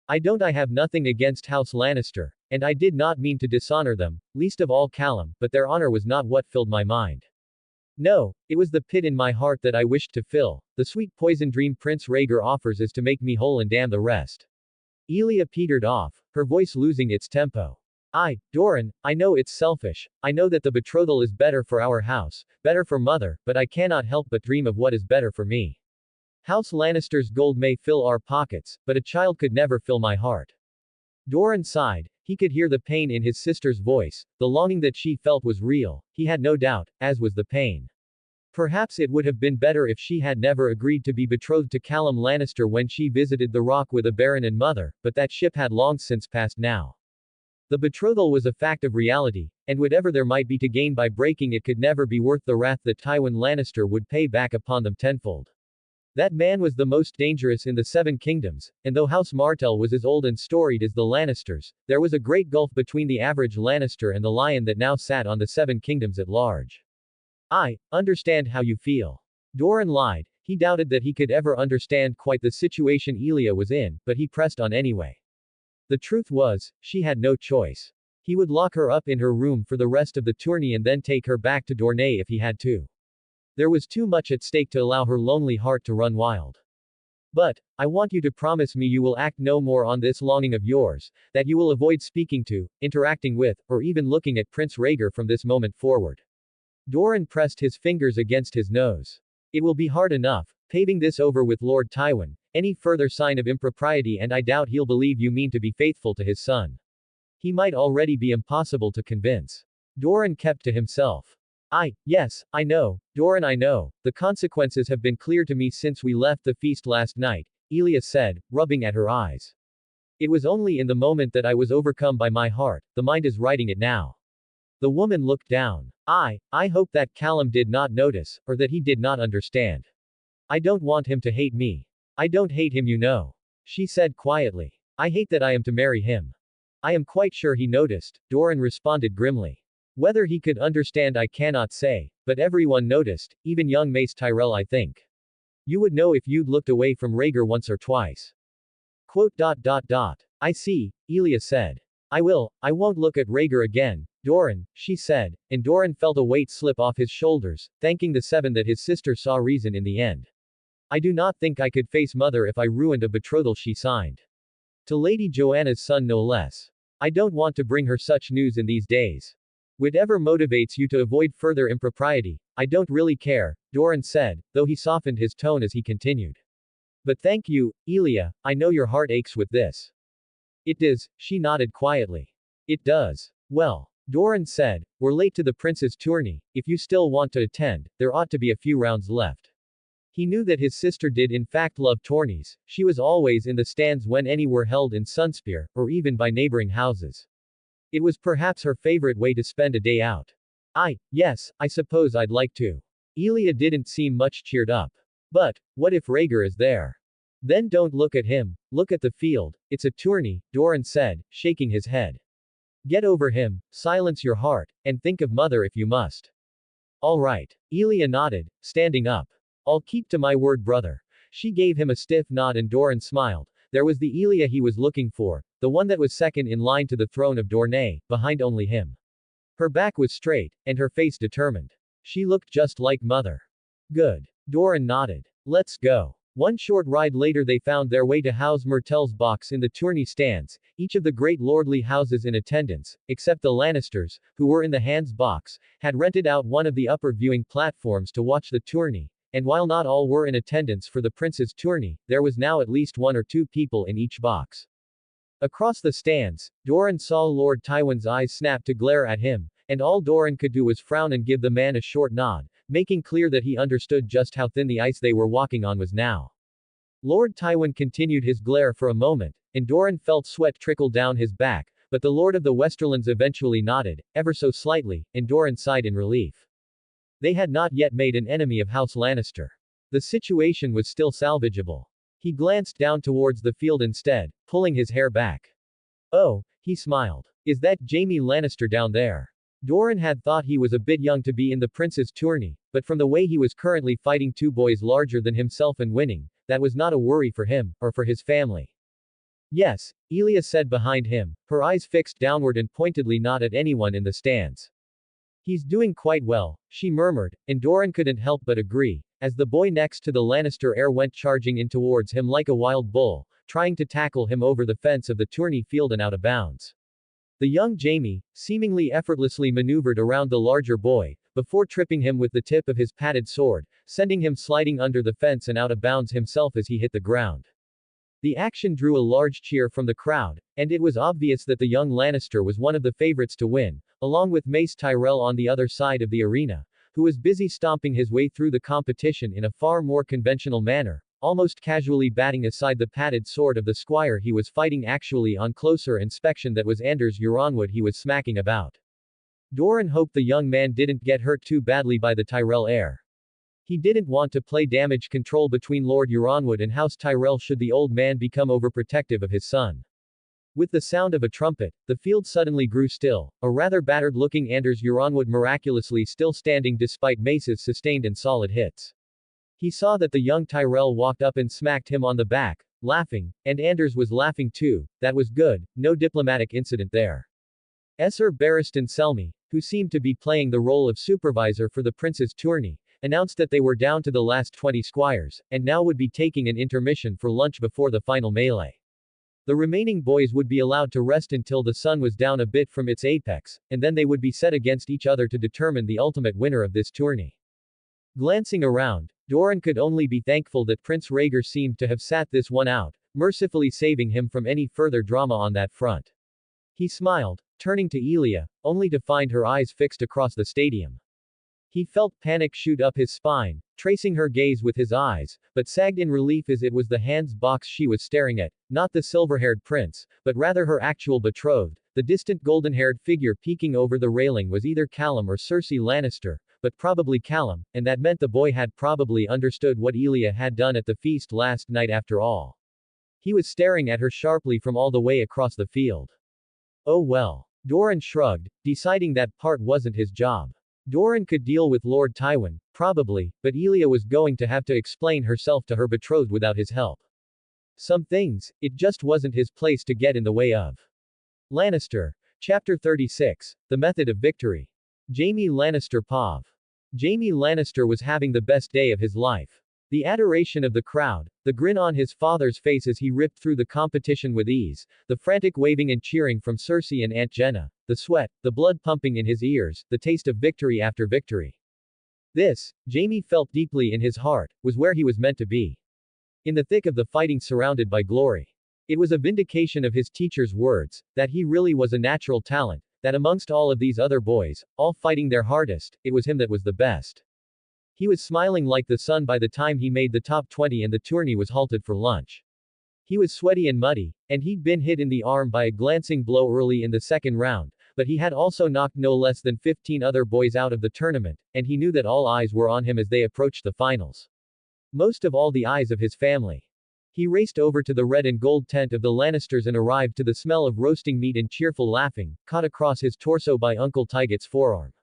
I have nothing against House Lannister, and I did not mean to dishonor them, least of all Callum, but their honor was not what filled my mind. No, it was the pit in my heart that I wished to fill. The sweet poison dream Prince Rhaegar offers is to make me whole and damn the rest. Elia petered off, her voice losing its tempo. Doran, I know it's selfish, I know that the betrothal is better for our house, better for mother, but I cannot help but dream of what is better for me. House Lannister's gold may fill our pockets, but a child could never fill my heart. Doran sighed, he could hear the pain in his sister's voice, the longing that she felt was real, he had no doubt, as was the pain. Perhaps it would have been better if she had never agreed to be betrothed to Callum Lannister when she visited the Rock with a baron and mother, but that ship had long since passed now. The betrothal was a fact of reality, and whatever there might be to gain by breaking it could never be worth the wrath that Tywin Lannister would pay back upon them tenfold. That man was the most dangerous in the 7 Kingdoms, and though House Martell was as old and storied as the Lannisters, there was a great gulf between the average Lannister and the lion that now sat on the 7 Kingdoms at large. I understand how you feel. Doran lied, he doubted that he could ever understand quite the situation Elia was in, but he pressed on anyway. The truth was, she had no choice. He would lock her up in her room for the rest of the tourney and then take her back to Dornay if he had to. There was too much at stake to allow her lonely heart to run wild. But, I want you to promise me you will act no more on this longing of yours, that you will avoid speaking to, interacting with, or even looking at Prince Rhaegar from this moment forward. Doran pressed his fingers against his nose. It will be hard enough, paving this over with Lord Tywin, any further sign of impropriety and I doubt he'll believe you mean to be faithful to his son. He might already be impossible to convince. Doran kept to himself. Yes, I know, Doran, I know. The consequences have been clear to me since we left the feast last night, Elia said, rubbing at her eyes. It was only in the moment that I was overcome by my heart, the mind is writing it now. The woman looked down. I hope that Callum did not notice, or that he did not understand. I don't want him to hate me. I don't hate him, you know. She said quietly. I hate that I am to marry him. I am quite sure he noticed, Doran responded grimly. Whether he could understand I cannot say, but everyone noticed, even young Mace Tyrell I think. You would know if you'd looked away from Rhaegar once or twice. I see, Elia said. I won't look at Rhaegar again, Doran, she said, and Doran felt a weight slip off his shoulders, thanking the seven that his sister saw reason in the end. I do not think I could face Mother if I ruined a betrothal she signed. To Lady Joanna's son no less. I don't want to bring her such news in these days. Whatever motivates you to avoid further impropriety, I don't really care, Doran said, though he softened his tone as he continued. But thank you, Elia, I know your heart aches with this. It does, she nodded quietly. It does. Well, Doran said, we're late to the prince's tourney, if you still want to attend, there ought to be a few rounds left. He knew that his sister did in fact love tourneys, she was always in the stands when any were held in Sunspear, or even by neighboring houses. It was perhaps her favorite way to spend a day out. Yes, I suppose I'd like to. Elia didn't seem much cheered up. But, what if Rhaegar is there? Then don't look at him, look at the field, it's a tourney, Doran said, shaking his head. Get over him, silence your heart, and think of Mother if you must. All right. Elia nodded, standing up. I'll keep to my word, brother. She gave him a stiff nod and Doran smiled. There was the Elia he was looking for, the one that was second in line to the throne of Dornay, behind only him. Her back was straight, and her face determined. She looked just like Mother. Good. Doran nodded. Let's go. One short ride later they found their way to House Myrtle's box in the tourney stands, each of the great lordly houses in attendance, except the Lannisters, who were in the Hands box, had rented out one of the upper viewing platforms to watch the tourney. And while not all were in attendance for the prince's tourney, there was now at least one or two people in each box. Across the stands, Doran saw Lord Tywin's eyes snap to glare at him, and all Doran could do was frown and give the man a short nod, making clear that he understood just how thin the ice they were walking on was now. Lord Tywin continued his glare for a moment, and Doran felt sweat trickle down his back, but the Lord of the Westerlands eventually nodded, ever so slightly, and Doran sighed in relief. They had not yet made an enemy of House Lannister. The situation was still salvageable. He glanced down towards the field instead, pulling his hair back. Oh, he smiled. Is that Jaime Lannister down there? Doran had thought he was a bit young to be in the prince's tourney, but from the way he was currently fighting two boys larger than himself and winning, that was not a worry for him, or for his family. Yes, Elia said behind him, her eyes fixed downward and pointedly not at anyone in the stands. He's doing quite well, she murmured, and Doran couldn't help but agree, as the boy next to the Lannister heir went charging in towards him like a wild bull, trying to tackle him over the fence of the tourney field and out of bounds. The young Jaime, seemingly effortlessly maneuvered around the larger boy, before tripping him with the tip of his padded sword, sending him sliding under the fence and out of bounds himself as he hit the ground. The action drew a large cheer from the crowd, and it was obvious that the young Lannister was one of the favorites to win, along with Mace Tyrell on the other side of the arena, who was busy stomping his way through the competition in a far more conventional manner, almost casually batting aside the padded sword of the squire he was fighting, actually on closer inspection that was Anders Euronwood he was smacking about. Doran hoped the young man didn't get hurt too badly by the Tyrell heir. He didn't want to play damage control between Lord Euronwood and House Tyrell should the old man become overprotective of his son. With the sound of a trumpet, the field suddenly grew still, a rather battered-looking Anders Euronwood miraculously still standing despite Mace's sustained and solid hits. He saw that the young Tyrell walked up and smacked him on the back, laughing, and Anders was laughing too. That was good, no diplomatic incident there. Sir Barristan Selmy, who seemed to be playing the role of supervisor for the prince's tourney, announced that they were down to the last 20 squires, and now would be taking an intermission for lunch before the final melee. The remaining boys would be allowed to rest until the sun was down a bit from its apex, and then they would be set against each other to determine the ultimate winner of this tourney. Glancing around, Doran could only be thankful that Prince Rhaegar seemed to have sat this one out, mercifully saving him from any further drama on that front. He smiled, turning to Elia, only to find her eyes fixed across the stadium. He felt panic shoot up his spine, tracing her gaze with his eyes, but sagged in relief as it was the hands box she was staring at, not the silver-haired prince, but rather her actual betrothed. The distant golden-haired figure peeking over the railing was either Callum or Cersei Lannister, but probably Callum, and that meant the boy had probably understood what Elia had done at the feast last night after all. He was staring at her sharply from all the way across the field. Oh well. Doran shrugged, deciding that part wasn't his job. Doran could deal with Lord Tywin, probably, but Elia was going to have to explain herself to her betrothed without his help. Some things, it just wasn't his place to get in the way of. Lannister. Chapter 36, The Method of Victory. Jaime Lannister Pav. Jaime Lannister was having the best day of his life. The adoration of the crowd, the grin on his father's face as he ripped through the competition with ease, the frantic waving and cheering from Cersei and Aunt Jenna, the sweat, the blood pumping in his ears, the taste of victory after victory. This, Jaime felt deeply in his heart, was where he was meant to be. In the thick of the fighting surrounded by glory. It was a vindication of his teacher's words, that he really was a natural talent, that amongst all of these other boys, all fighting their hardest, it was him that was the best. He was smiling like the sun by the time he made the top 20 and the tourney was halted for lunch. He was sweaty and muddy, and he'd been hit in the arm by a glancing blow early in the second round, but he had also knocked no less than 15 other boys out of the tournament, and he knew that all eyes were on him as they approached the finals. Most of all the eyes of his family. He raced over to the red and gold tent of the Lannisters and arrived to the smell of roasting meat and cheerful laughing, caught across his torso by Uncle Tyget's forearm.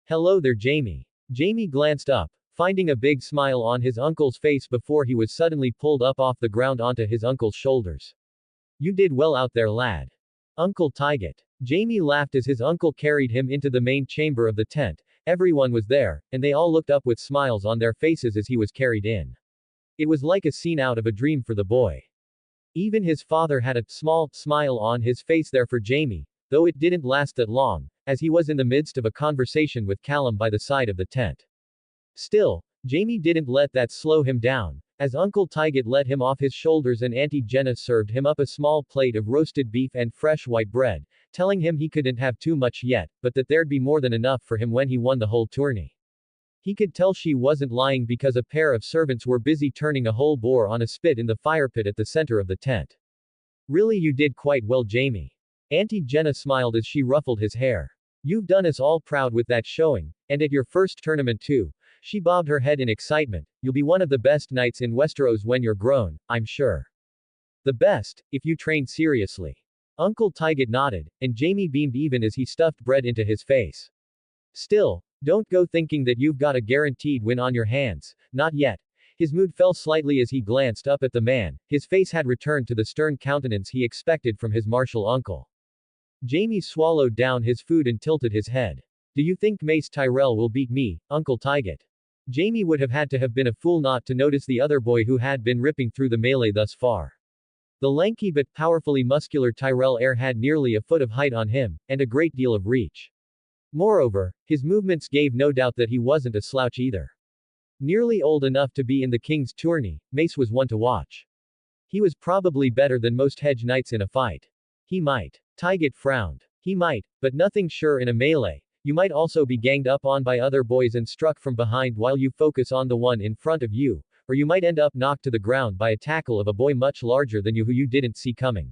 Hello there, Jaime. Jaime glanced up, finding a big smile on his uncle's face before he was suddenly pulled up off the ground onto his uncle's shoulders. You did well out there, lad. Uncle Tyget. Jaime laughed as his uncle carried him into the main chamber of the tent. Everyone was there, and they all looked up with smiles on their faces as he was carried in. It was like a scene out of a dream for the boy. Even his father had a small smile on his face there for Jaime, though it didn't last that long, as he was in the midst of a conversation with Callum by the side of the tent. Still, Jaime didn't let that slow him down, as Uncle Tyget let him off his shoulders and Auntie Jenna served him up a small plate of roasted beef and fresh white bread, telling him he couldn't have too much yet, but that there'd be more than enough for him when he won the whole tourney. He could tell she wasn't lying because a pair of servants were busy turning a whole boar on a spit in the fire pit at the center of the tent. Really, you did quite well, Jaime. Auntie Jenna smiled as she ruffled his hair. You've done us all proud with that showing, and at your first tournament too. She bobbed her head in excitement. You'll be one of the best knights in Westeros when you're grown, I'm sure. The best, if you train seriously. Uncle Tyget nodded, and Jaime beamed even as he stuffed bread into his face. Still, don't go thinking that you've got a guaranteed win on your hands, not yet. His mood fell slightly as he glanced up at the man. His face had returned to the stern countenance he expected from his martial uncle. Jaime swallowed down his food and tilted his head. Do you think Mace Tyrell will beat me, Uncle Tyget? Jaime would have had to have been a fool not to notice the other boy who had been ripping through the melee thus far. The lanky but powerfully muscular Tyrell heir had nearly a foot of height on him, and a great deal of reach. Moreover, his movements gave no doubt that he wasn't a slouch either. Nearly old enough to be in the king's tourney, Mace was one to watch. He was probably better than most hedge knights in a fight. He might. Tyget frowned. He might, but nothing sure in a melee. You might also be ganged up on by other boys and struck from behind while you focus on the one in front of you, or you might end up knocked to the ground by a tackle of a boy much larger than you who you didn't see coming.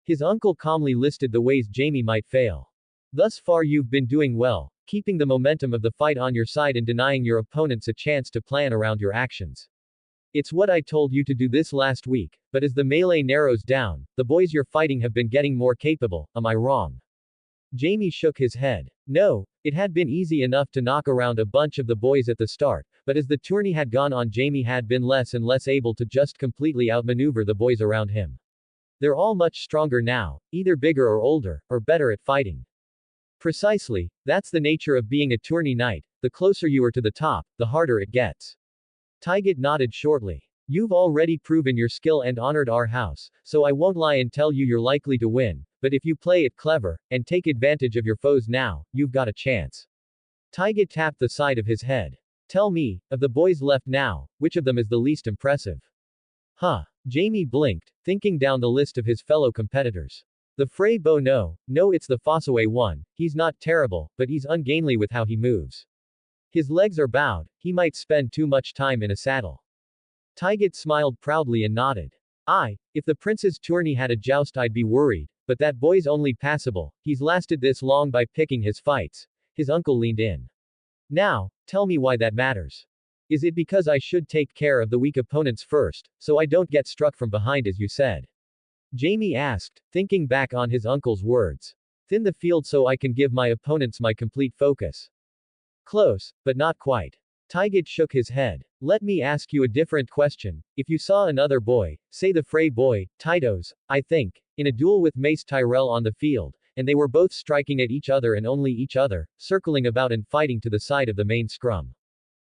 His uncle calmly listed the ways Jaime might fail. Thus far you've been doing well, keeping the momentum of the fight on your side and denying your opponents a chance to plan around your actions. It's what I told you to do this last week, but as the melee narrows down, the boys you're fighting have been getting more capable, am I wrong? Jaime shook his head. No, it had been easy enough to knock around a bunch of the boys at the start, but as the tourney had gone on, Jaime had been less and less able to just completely outmaneuver the boys around him. They're all much stronger now, either bigger or older, or better at fighting. Precisely, that's the nature of being a tourney knight, the closer you are to the top, the harder it gets. Tyget nodded shortly. You've already proven your skill and honored our house, so I won't lie and tell you you're likely to win, but if you play it clever, and take advantage of your foes now, you've got a chance. Tyget tapped the side of his head. Tell me, of the boys left now, which of them is the least impressive? Huh. Jamie blinked, thinking down the list of his fellow competitors. The Frey Bo no, it's the Fossaway one, he's not terrible, but he's ungainly with how he moves. His legs are bowed, he might spend too much time in a saddle. Tyget smiled proudly and nodded. If the prince's tourney had a joust I'd be worried, but that boy's only passable, he's lasted this long by picking his fights. His uncle leaned in. Now, tell me why that matters. Is it because I should take care of the weak opponents first, so I don't get struck from behind as you said? Jamie asked, thinking back on his uncle's words. Thin the field so I can give my opponents my complete focus. Close, but not quite. Tyget shook his head. Let me ask you a different question. If you saw another boy, say the Frey boy, Tytos, I think, in a duel with Mace Tyrell on the field, and they were both striking at each other and only each other, circling about and fighting to the side of the main scrum.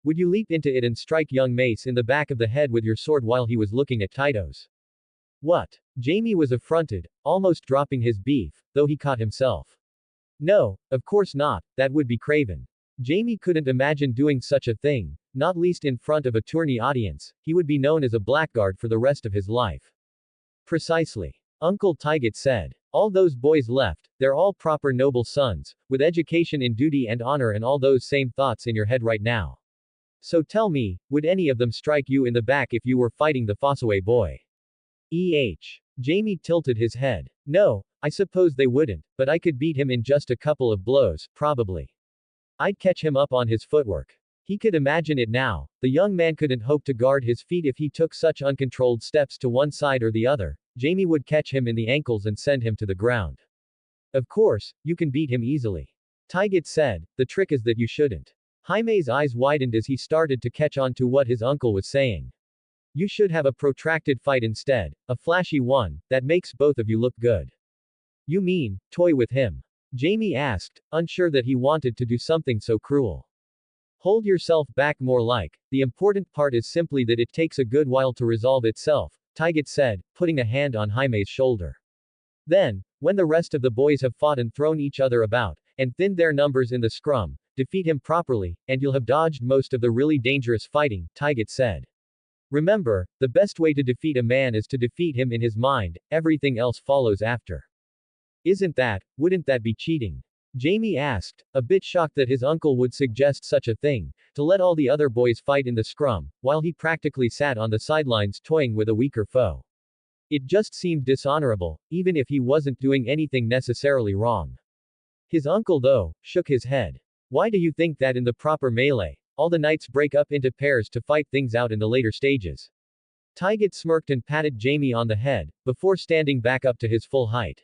Would you leap into it and strike young Mace in the back of the head with your sword while he was looking at Tytos? What? Jamie was affronted, almost dropping his beef, though he caught himself. No, of course not, that would be craven. Jamie couldn't imagine doing such a thing, not least in front of a tourney audience. He would be known as a blackguard for the rest of his life. Precisely. Uncle Tyget said. All those boys left, they're all proper noble sons, with education in duty and honor and all those same thoughts in your head right now. So tell me, would any of them strike you in the back if you were fighting the Fossaway boy? Jamie tilted his head. No, I suppose they wouldn't, but I could beat him in just a couple of blows, probably. I'd catch him up on his footwork. He could imagine it now. The young man couldn't hope to guard his feet if he took such uncontrolled steps to one side or the other. Jamie would catch him in the ankles and send him to the ground. Of course, you can beat him easily. Tyget said, the trick is that you shouldn't. Jaime's eyes widened as he started to catch on to what his uncle was saying. You should have a protracted fight instead, a flashy one, that makes both of you look good. You mean, toy with him? Jamie asked, unsure that he wanted to do something so cruel. Hold yourself back more like, the important part is simply that it takes a good while to resolve itself, Tyget said, putting a hand on Jaime's shoulder. Then, when the rest of the boys have fought and thrown each other about, and thinned their numbers in the scrum, defeat him properly, and you'll have dodged most of the really dangerous fighting, Tyget said. Remember, the best way to defeat a man is to defeat him in his mind, everything else follows after. Wouldn't that be cheating? Jamie asked, a bit shocked that his uncle would suggest such a thing, to let all the other boys fight in the scrum, while he practically sat on the sidelines toying with a weaker foe. It just seemed dishonorable, even if he wasn't doing anything necessarily wrong. His uncle, though, shook his head. Why do you think that in the proper melee, all the knights break up into pairs to fight things out in the later stages? Tyget smirked and patted Jamie on the head, before standing back up to his full height.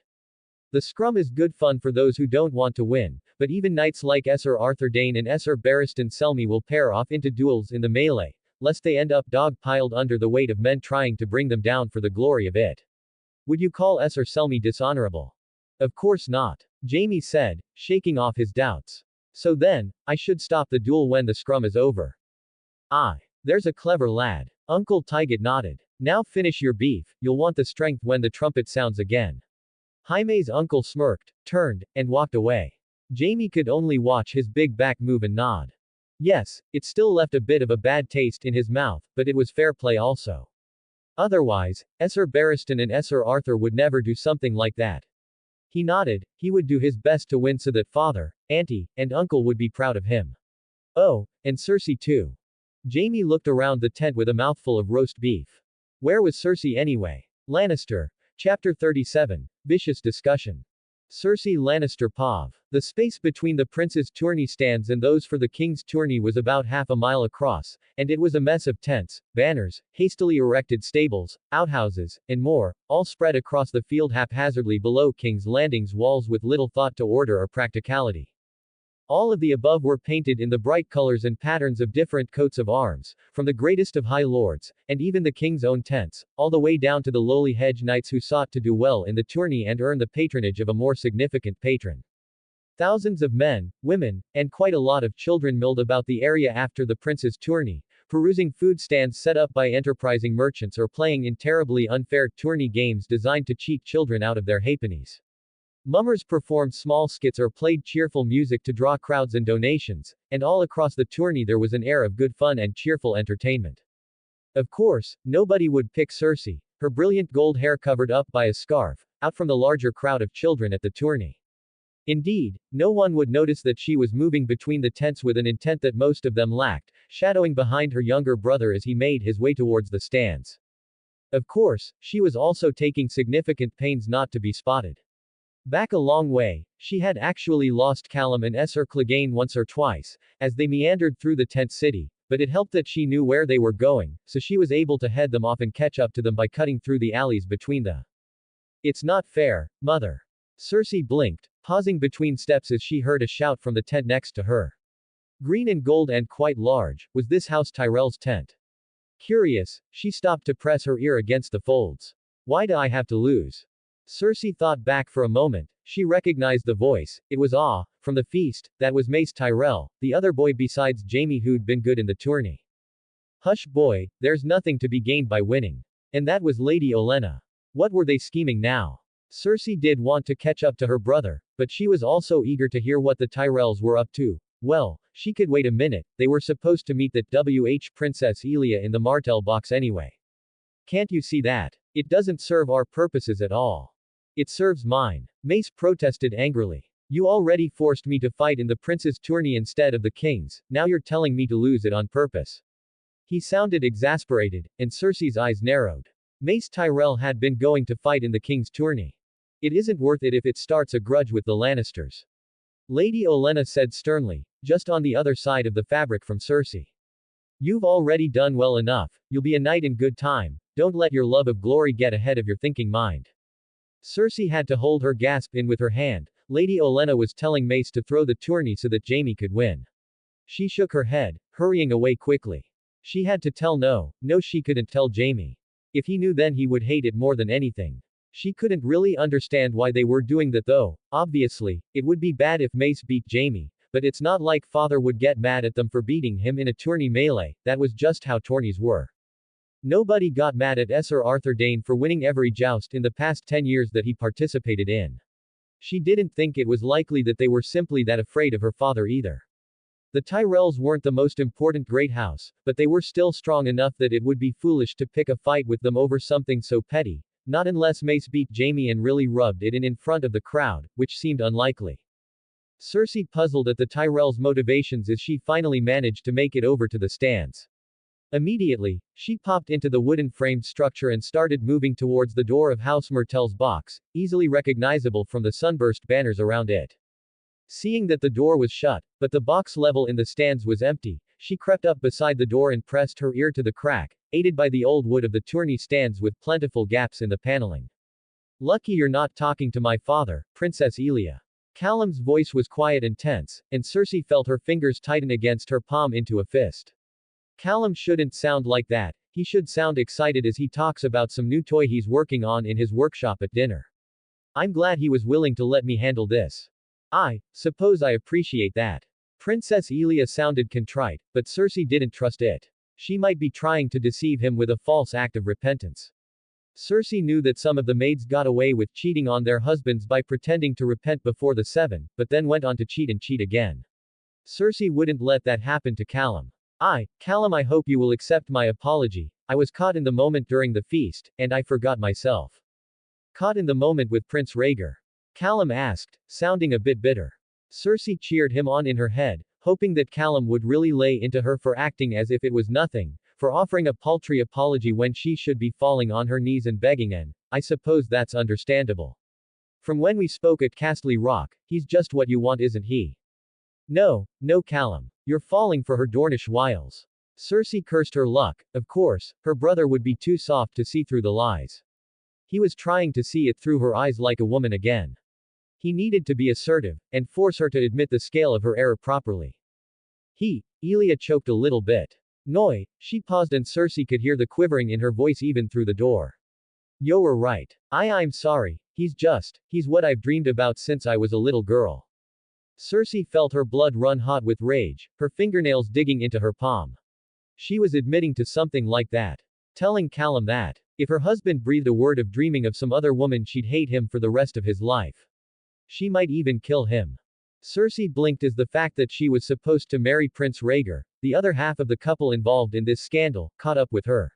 The scrum is good fun for those who don't want to win, but even knights like Sir Arthur Dane and Sir Barristan Selmy will pair off into duels in the melee, lest they end up dog-piled under the weight of men trying to bring them down for the glory of it. Would you call Sir Selmy dishonorable? Of course not. Jamie said, shaking off his doubts. So then, I should stop the duel when the scrum is over. There's a clever lad. Uncle Tyget nodded. Now finish your beef, you'll want the strength when the trumpet sounds again. Jaime's uncle smirked, turned, and walked away. Jamie could only watch his big back move and nod. Yes, it still left a bit of a bad taste in his mouth, but it was fair play also. Otherwise, Sir Barristan and Sir Arthur would never do something like that. He nodded, he would do his best to win so that father, auntie, and uncle would be proud of him. Oh, and Cersei too. Jamie looked around the tent with a mouthful of roast beef. Where was Cersei anyway? Lannister. Chapter 37. Vicious discussion. Cersei Lannister Pav. The space between the prince's tourney stands and those for the king's tourney was about half a mile across, and it was a mess of tents, banners, hastily erected stables, outhouses, and more, all spread across the field haphazardly below King's Landing's walls with little thought to order or practicality. All of the above were painted in the bright colors and patterns of different coats of arms, from the greatest of high lords, and even the king's own tents, all the way down to the lowly hedge knights who sought to do well in the tourney and earn the patronage of a more significant patron. Thousands of men, women, and quite a lot of children milled about the area after the prince's tourney, perusing food stands set up by enterprising merchants or playing in terribly unfair tourney games designed to cheat children out of their halfpennies. Mummers performed small skits or played cheerful music to draw crowds and donations, and all across the tourney there was an air of good fun and cheerful entertainment. Of course, nobody would pick Cersei, her brilliant gold hair covered up by a scarf, out from the larger crowd of children at the tourney. Indeed, no one would notice that she was moving between the tents with an intent that most of them lacked, shadowing behind her younger brother as he made his way towards the stands. Of course, she was also taking significant pains not to be spotted. Back a long way, she had actually lost Callum and Sir Clegane once or twice, as they meandered through the tent city, but it helped that she knew where they were going, so she was able to head them off and catch up to them by cutting through the alleys between the. It's not fair, mother. Cersei blinked, pausing between steps as she heard a shout from the tent next to her. Green and gold and quite large, was this House Tyrell's tent? Curious, she stopped to press her ear against the folds. Why do I have to lose? Cersei thought back for a moment. She recognized the voice. It was from the feast. That was Mace Tyrell, the other boy besides Jaime who'd been good in the tourney. Hush boy, there's nothing to be gained by winning. And that was Lady Olenna. What were they scheming now? Cersei did want to catch up to her brother, but she was also eager to hear what the Tyrells were up to. Well, she could wait a minute. They were supposed to meet that Princess Elia in the Martell box anyway. Can't you see that? It doesn't serve our purposes at all. It serves mine. Mace protested angrily. You already forced me to fight in the prince's tourney instead of the king's, now you're telling me to lose it on purpose. He sounded exasperated, and Cersei's eyes narrowed. Mace Tyrell had been going to fight in the king's tourney. It isn't worth it if it starts a grudge with the Lannisters. Lady Olenna said sternly, just on the other side of the fabric from Cersei. You've already done well enough, you'll be a knight in good time, don't let your love of glory get ahead of your thinking mind. Cersei had to hold her gasp in with her hand. Lady Olenna was telling Mace to throw the tourney so that Jaime could win. She shook her head, hurrying away quickly. She had to tell no, she couldn't tell Jaime. If he knew then he would hate it more than anything. She couldn't really understand why they were doing that though. Obviously, it would be bad if Mace beat Jaime, but it's not like father would get mad at them for beating him in a tourney melee. That was just how tourneys were. Nobody got mad at Sir Arthur Dayne for winning every joust in the past 10 years that he participated in. She didn't think it was likely that they were simply that afraid of her father either. The Tyrells weren't the most important great house, but they were still strong enough that it would be foolish to pick a fight with them over something so petty, not unless Mace beat Jaime and really rubbed it in front of the crowd, which seemed unlikely. Cersei puzzled at the Tyrells' motivations as she finally managed to make it over to the stands. Immediately, she popped into the wooden-framed structure and started moving towards the door of House Myrtell's box, easily recognizable from the sunburst banners around it. Seeing that the door was shut, but the box level in the stands was empty, she crept up beside the door and pressed her ear to the crack, aided by the old wood of the tourney stands with plentiful gaps in the paneling. Lucky you're not talking to my father, Princess Elia. Callum's voice was quiet and tense, and Cersei felt her fingers tighten against her palm into a fist. Callum shouldn't sound like that, he should sound excited as he talks about some new toy he's working on in his workshop at dinner. I'm glad he was willing to let me handle this. I suppose I appreciate that. Princess Elia sounded contrite, but Cersei didn't trust it. She might be trying to deceive him with a false act of repentance. Cersei knew that some of the maids got away with cheating on their husbands by pretending to repent before the seven, but then went on to cheat and cheat again. Cersei wouldn't let that happen to Callum. Callum, I hope you will accept my apology. I was caught in the moment during the feast, and I forgot myself. Caught in the moment with Prince Rhaegar? Callum asked, sounding a bit bitter. Cersei cheered him on in her head, hoping that Callum would really lay into her for acting as if it was nothing, for offering a paltry apology when she should be falling on her knees and begging, and I suppose that's understandable. From when we spoke at Castle Rock, he's just what you want, isn't he? No, Callum. You're falling for her Dornish wiles. Cersei cursed her luck. Of course, her brother would be too soft to see through the lies. He was trying to see it through her eyes like a woman again. He needed to be assertive, and force her to admit the scale of her error properly. Elia choked a little bit. Noi, she paused and Cersei could hear the quivering in her voice even through the door. You're right. I'm sorry, he's what I've dreamed about since I was a little girl. Cersei felt her blood run hot with rage, her fingernails digging into her palm. She was admitting to something like that. Telling Callum that, if her husband breathed a word of dreaming of some other woman, she'd hate him for the rest of his life. She might even kill him. Cersei blinked as the fact that she was supposed to marry Prince Rhaegar, the other half of the couple involved in this scandal, caught up with her.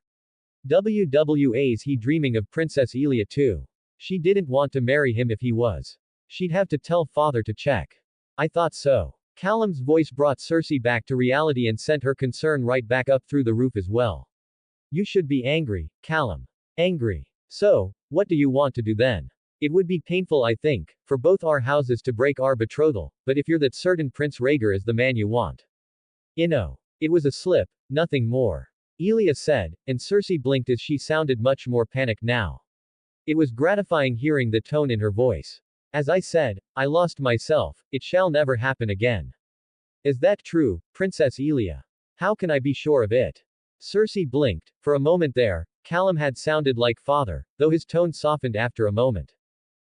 Was he dreaming of Princess Elia too? She didn't want to marry him if he was. She'd have to tell father to check. I thought so. Callum's voice brought Cersei back to reality and sent her concern right back up through the roof as well. You should be angry, Callum. Angry. So, what do you want to do then? It would be painful, I think, for both our houses to break our betrothal, but if you're that certain Prince Rhaegar is the man you want. It was a slip, nothing more. Elia said, and Cersei blinked as she sounded much more panicked now. It was gratifying hearing the tone in her voice. As I said, I lost myself, it shall never happen again. Is that true, Princess Elia? How can I be sure of it? Cersei blinked. For a moment there, Callum had sounded like father, though his tone softened after a moment.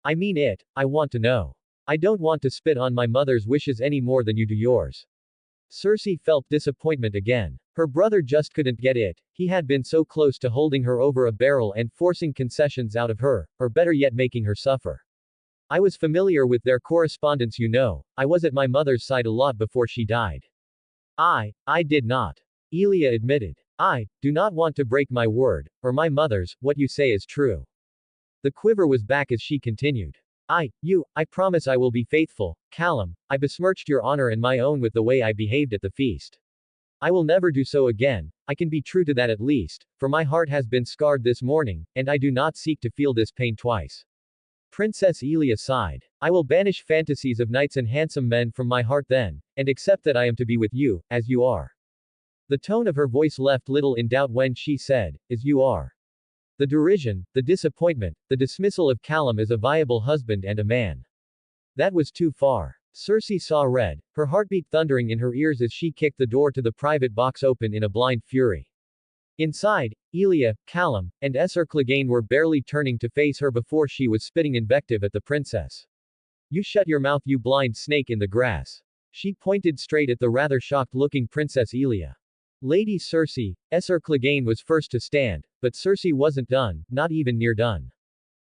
I mean it, I want to know. I don't want to spit on my mother's wishes any more than you do yours. Cersei felt disappointment again. Her brother just couldn't get it. He had been so close to holding her over a barrel and forcing concessions out of her, or better yet making her suffer. I was familiar with their correspondence, you know. I was at my mother's side a lot before she died. I did not. Elia admitted. I do not want to break my word, or my mother's, what you say is true. The quiver was back as she continued. I promise I will be faithful, Callum. I besmirched your honor and my own with the way I behaved at the feast. I will never do so again, I can be true to that at least, for my heart has been scarred this morning, and I do not seek to feel this pain twice. Princess Elia sighed. I will banish fantasies of knights and handsome men from my heart then, and accept that I am to be with you, as you are. The tone of her voice left little in doubt when she said, as you are. The derision, the disappointment, the dismissal of Callum as a viable husband and a man. That was too far. Cersei saw red, her heartbeat thundering in her ears as she kicked the door to the private box open in a blind fury. Inside, Elia, Callum, and Ser Clegane were barely turning to face her before she was spitting invective at the princess. You shut your mouth, you blind snake in the grass. She pointed straight at the rather shocked-looking Princess Elia. Lady Cersei, Ser Clegane was first to stand, but Cersei wasn't done, not even near done.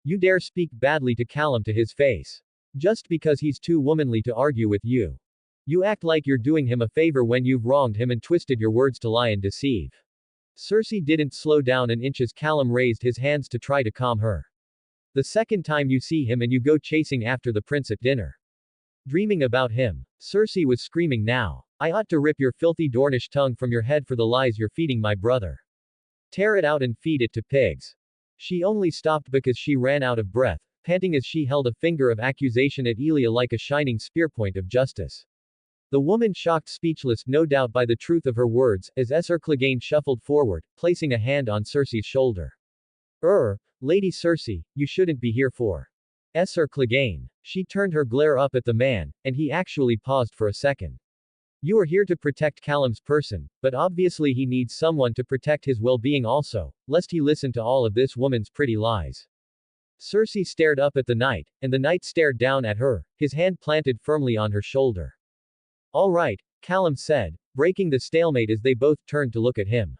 You dare speak badly to Callum to his face. Just because he's too womanly to argue with you. You act like you're doing him a favor when you've wronged him and twisted your words to lie and deceive. Cersei didn't slow down an inch as Callum raised his hands to try to calm her. The second time you see him and you go chasing after the prince at dinner. Dreaming about him. Cersei was screaming now. I ought to rip your filthy Dornish tongue from your head for the lies you're feeding my brother. Tear it out and feed it to pigs. She only stopped because she ran out of breath, panting as she held a finger of accusation at Elia like a shining spearpoint of justice. The woman shocked speechless, no doubt by the truth of her words, as Ser Clegane shuffled forward, placing a hand on Cersei's shoulder. Lady Cersei, you shouldn't be here for. Ser Clegane. She turned her glare up at the man, and he actually paused for a second. You are here to protect Callum's person, but obviously he needs someone to protect his well-being also, lest he listen to all of this woman's pretty lies. Cersei stared up at the knight, and the knight stared down at her, his hand planted firmly on her shoulder. All right, Callum said, breaking the stalemate as they both turned to look at him.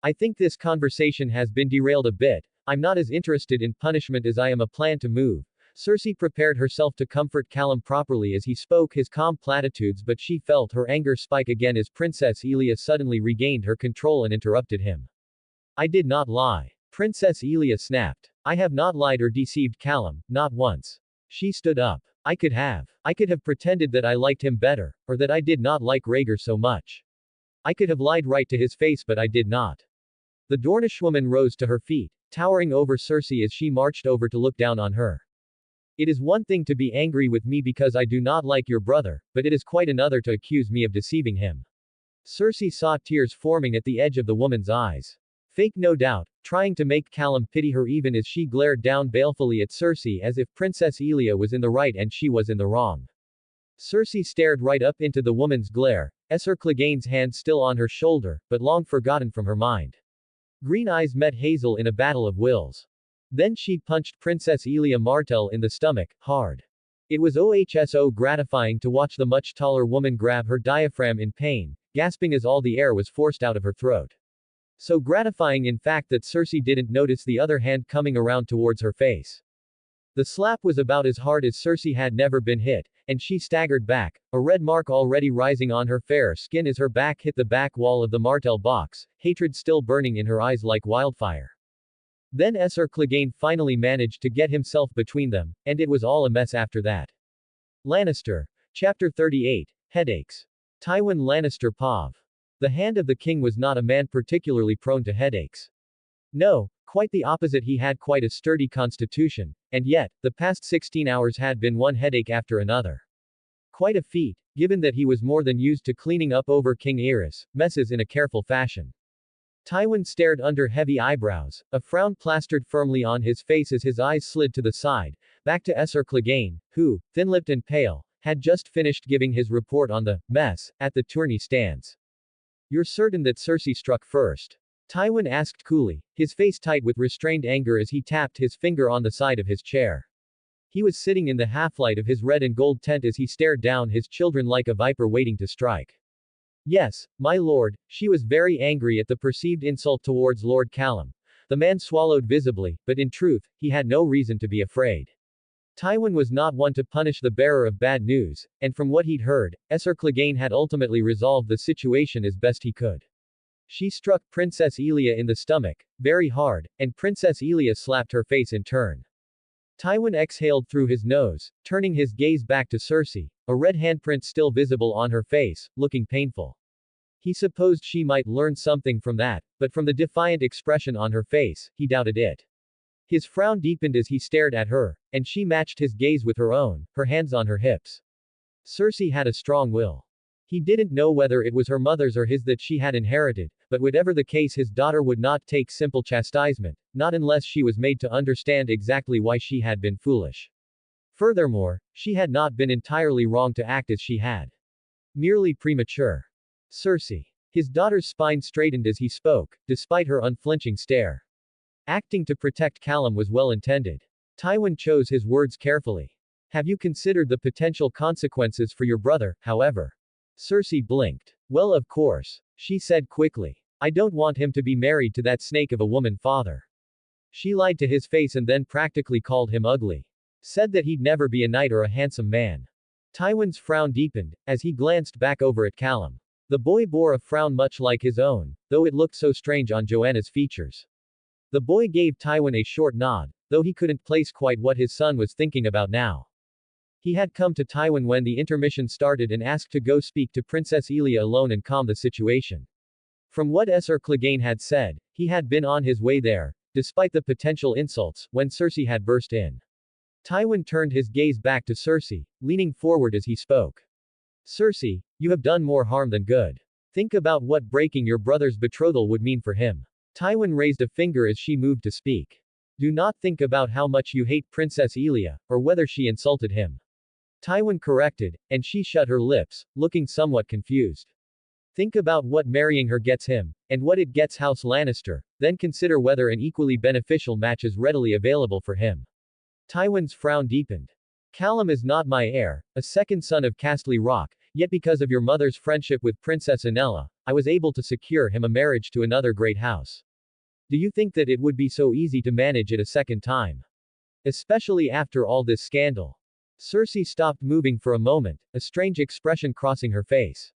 I think this conversation has been derailed a bit. I'm not as interested in punishment as I am a plan to move. Cersei prepared herself to comfort Callum properly as he spoke his calm platitudes, but she felt her anger spike again as Princess Elia suddenly regained her control and interrupted him. I did not lie. Princess Elia snapped. I have not lied or deceived Callum, not once. She stood up. I could have pretended that I liked him better, or that I did not like Rhaegar so much. I could have lied right to his face, but I did not. The Dornishwoman rose to her feet, towering over Cersei as she marched over to look down on her. It is one thing to be angry with me because I do not like your brother, but it is quite another to accuse me of deceiving him. Cersei saw tears forming at the edge of the woman's eyes. Fake, no doubt, trying to make Callum pity her even as she glared down balefully at Cersei as if Princess Elia was in the right and she was in the wrong. Cersei stared right up into the woman's glare, Ser Clegane's hand still on her shoulder, but long forgotten from her mind. Green eyes met hazel in a battle of wills. Then she punched Princess Elia Martell in the stomach, hard. It was so gratifying to watch the much taller woman grab her diaphragm in pain, gasping as all the air was forced out of her throat. So gratifying in fact that Cersei didn't notice the other hand coming around towards her face. The slap was about as hard as Cersei had never been hit, and she staggered back, a red mark already rising on her fair skin as her back hit the back wall of the Martell box, hatred still burning in her eyes like wildfire. Then Ser Clegane finally managed to get himself between them, and it was all a mess after that. Lannister. Chapter 38. Headaches. Tywin Lannister Pav. The hand of the king was not a man particularly prone to headaches. No, quite the opposite, he had quite a sturdy constitution, and yet, the past 16 hours had been one headache after another. Quite a feat, given that he was more than used to cleaning up over King Aerys' messes in a careful fashion. Tywin stared under heavy eyebrows, a frown plastered firmly on his face as his eyes slid to the side, back to Ser Clegane, who, thin-lipped and pale, had just finished giving his report on the mess at the tourney stands. "You're certain that Cersei struck first?" Tywin asked coolly, his face tight with restrained anger as he tapped his finger on the side of his chair. He was sitting in the half-light of his red and gold tent as he stared down his children like a viper waiting to strike. "Yes, my lord," she was very angry at the perceived insult towards Lord Callum. The man swallowed visibly, but in truth, he had no reason to be afraid. Tywin was not one to punish the bearer of bad news, and from what he'd heard, Ser Clegane had ultimately resolved the situation as best he could. She struck Princess Elia in the stomach, very hard, and Princess Elia slapped her face in turn. Tywin exhaled through his nose, turning his gaze back to Cersei, a red handprint still visible on her face, looking painful. He supposed she might learn something from that, but from the defiant expression on her face, he doubted it. His frown deepened as he stared at her, and she matched his gaze with her own, her hands on her hips. Cersei had a strong will. He didn't know whether it was her mother's or his that she had inherited, but whatever the case, his daughter would not take simple chastisement, not unless she was made to understand exactly why she had been foolish. Furthermore, she had not been entirely wrong to act as she had. Merely premature. Cersei. His daughter's spine straightened as he spoke, despite her unflinching stare. Acting to protect Callum was well intended. Tywin chose his words carefully. "Have you considered the potential consequences for your brother, however?" Cersei blinked. "Well, of course," she said quickly. "I don't want him to be married to that snake of a woman, father." She lied to his face and then practically called him ugly. Said that he'd never be a knight or a handsome man. Tywin's frown deepened, as he glanced back over at Callum. The boy bore a frown much like his own, though it looked so strange on Joanna's features. The boy gave Tywin a short nod, though he couldn't place quite what his son was thinking about now. He had come to Tywin when the intermission started and asked to go speak to Princess Elia alone and calm the situation. From what Ser Clegane had said, he had been on his way there, despite the potential insults, when Cersei had burst in. Tywin turned his gaze back to Cersei, leaning forward as he spoke. "Cersei, you have done more harm than good. Think about what breaking your brother's betrothal would mean for him." Tywin raised a finger as she moved to speak. "Do not think about how much you hate Princess Elia, or whether she insulted him." Tywin corrected, and she shut her lips, looking somewhat confused. "Think about what marrying her gets him, and what it gets House Lannister, then consider whether an equally beneficial match is readily available for him." Tywin's frown deepened. "Callum is not my heir, a second son of Castle Rock, yet because of your mother's friendship with Princess Anella, I was able to secure him a marriage to another great house. Do you think that it would be so easy to manage it a second time? Especially after all this scandal?" Cersei stopped moving for a moment, a strange expression crossing her face.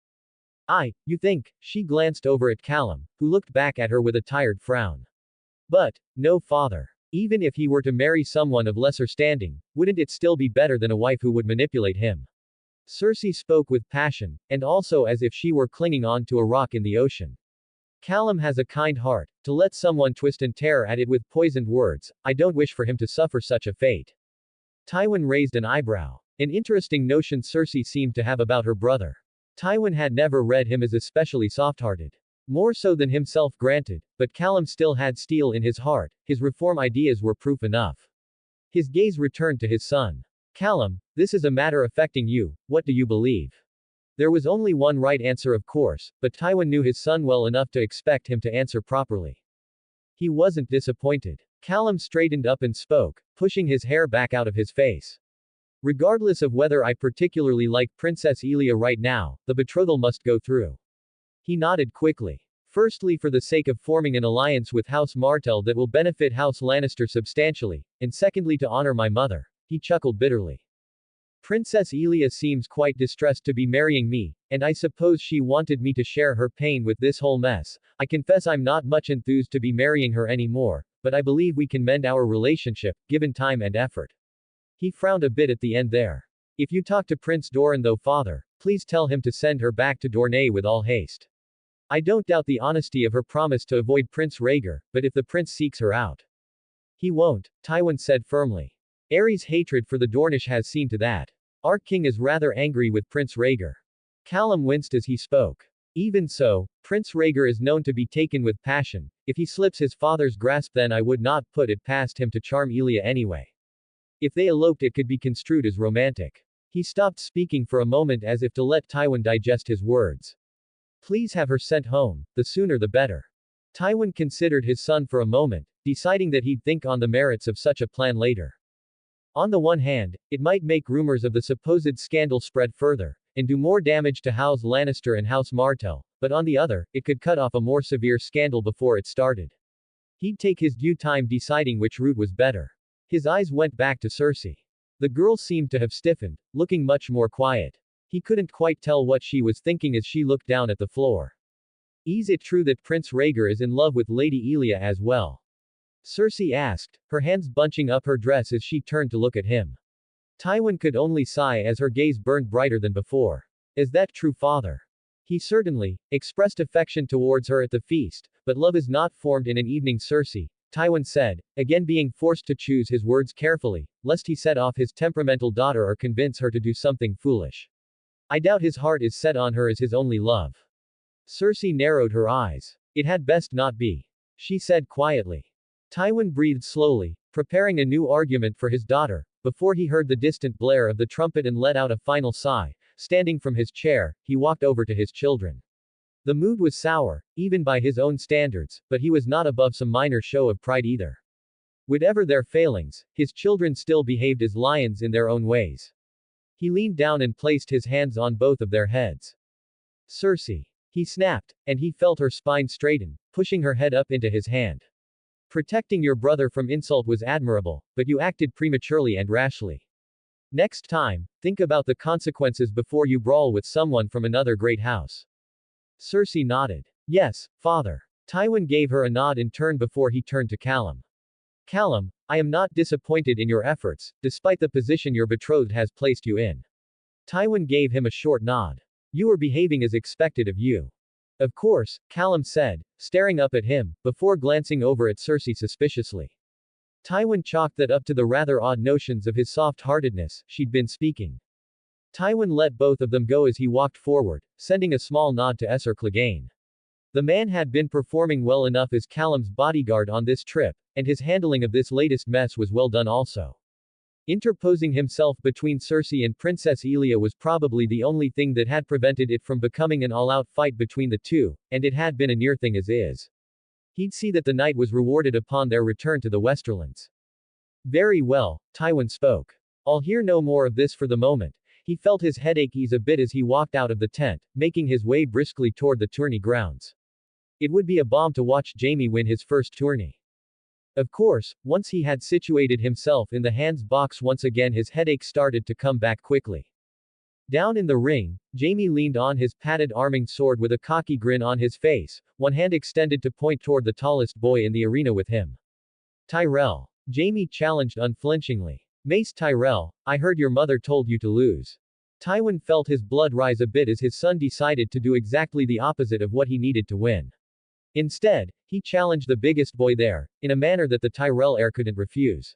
You think?" She glanced over at Callum, who looked back at her with a tired frown. "But, no, father. Even if he were to marry someone of lesser standing, wouldn't it still be better than a wife who would manipulate him?" Cersei spoke with passion, and also as if she were clinging on to a rock in the ocean. "Callum has a kind heart. To let someone twist and tear at it with poisoned words, I don't wish for him to suffer such a fate." Tywin raised an eyebrow. An interesting notion Cersei seemed to have about her brother. Tywin had never read him as especially soft-hearted. More so than himself, granted, but Callum still had steel in his heart, his reform ideas were proof enough. His gaze returned to his son. "Callum, this is a matter affecting you, what do you believe?" There was only one right answer, of course, but Tywin knew his son well enough to expect him to answer properly. He wasn't disappointed. Callum straightened up and spoke, pushing his hair back out of his face. Regardless of whether I particularly like Princess Elia right now, the betrothal must go through. He nodded quickly. Firstly, for the sake of forming an alliance with House Martell that will benefit House Lannister substantially, and secondly to honor my mother. He chuckled bitterly. Princess Elia seems quite distressed to be marrying me, and I suppose she wanted me to share her pain with this whole mess. I confess I'm not much enthused to be marrying her anymore, but I believe we can mend our relationship, given time and effort. He frowned a bit at the end there. If you talk to Prince Doran though, father, please tell him to send her back to Dorne with all haste. I don't doubt the honesty of her promise to avoid Prince Rhaegar, but if the prince seeks her out. He won't, Tywin said firmly. Aerys' hatred for the Dornish has seen to that. Our king is rather angry with Prince Rhaegar. Callum winced as he spoke. Even so, Prince Rhaegar is known to be taken with passion. If he slips his father's grasp, then I would not put it past him to charm Elia anyway. If they eloped, it could be construed as romantic. He stopped speaking for a moment as if to let Tywin digest his words. Please have her sent home, the sooner the better. Tywin considered his son for a moment, deciding that he'd think on the merits of such a plan later. On the one hand, it might make rumors of the supposed scandal spread further, and do more damage to House Lannister and House Martell, but on the other, it could cut off a more severe scandal before it started. He'd take his due time deciding which route was better. His eyes went back to Cersei. The girl seemed to have stiffened, looking much more quiet. He couldn't quite tell what she was thinking as she looked down at the floor. Is it true that Prince Rhaegar is in love with Lady Elia as well? Cersei asked, her hands bunching up her dress as she turned to look at him. Tywin could only sigh as her gaze burned brighter than before. Is that true, father? He certainly expressed affection towards her at the feast, but love is not formed in an evening, Cersei, Tywin said, again being forced to choose his words carefully, lest he set off his temperamental daughter or convince her to do something foolish. I doubt his heart is set on her as his only love. Cersei narrowed her eyes. It had best not be, she said quietly. Tywin breathed slowly, preparing a new argument for his daughter, before he heard the distant blare of the trumpet and let out a final sigh. Standing from his chair, he walked over to his children. The mood was sour, even by his own standards, but he was not above some minor show of pride either. Whatever their failings, his children still behaved as lions in their own ways. He leaned down and placed his hands on both of their heads. Cersei. He snapped, and he felt her spine straighten, pushing her head up into his hand. Protecting your brother from insult was admirable, but you acted prematurely and rashly. Next time, think about the consequences before you brawl with someone from another great house. Cersei nodded. Yes, father. Tywin gave her a nod in turn before he turned to Callum. Callum, I am not disappointed in your efforts, despite the position your betrothed has placed you in. Tywin gave him a short nod. You are behaving as expected of you. Of course, Callum said, staring up at him, before glancing over at Cersei suspiciously. Tywin chalked that up to the rather odd notions of his soft-heartedness she'd been speaking. Tywin let both of them go as he walked forward, sending a small nod to Esser Clegane. The man had been performing well enough as Callum's bodyguard on this trip, and his handling of this latest mess was well done also. Interposing himself between Cersei and Princess Elia was probably the only thing that had prevented it from becoming an all-out fight between the two, and it had been a near thing as is. He'd see that the night was rewarded upon their return to the Westerlands. Very well, Tywin spoke. I'll hear no more of this for the moment. He felt his headache ease a bit as he walked out of the tent, making his way briskly toward the tourney grounds. It would be a bomb to watch Jaime win his first tourney. Of course, once he had situated himself in the hands box once again, his headache started to come back quickly. Down in the ring, Jaime leaned on his padded arming sword with a cocky grin on his face, one hand extended to point toward the tallest boy in the arena with him. Tyrell. Jaime challenged unflinchingly. Mace Tyrell, I heard your mother told you to lose. Tywin felt his blood rise a bit as his son decided to do exactly the opposite of what he needed to win. Instead, he challenged the biggest boy there, in a manner that the Tyrell heir couldn't refuse.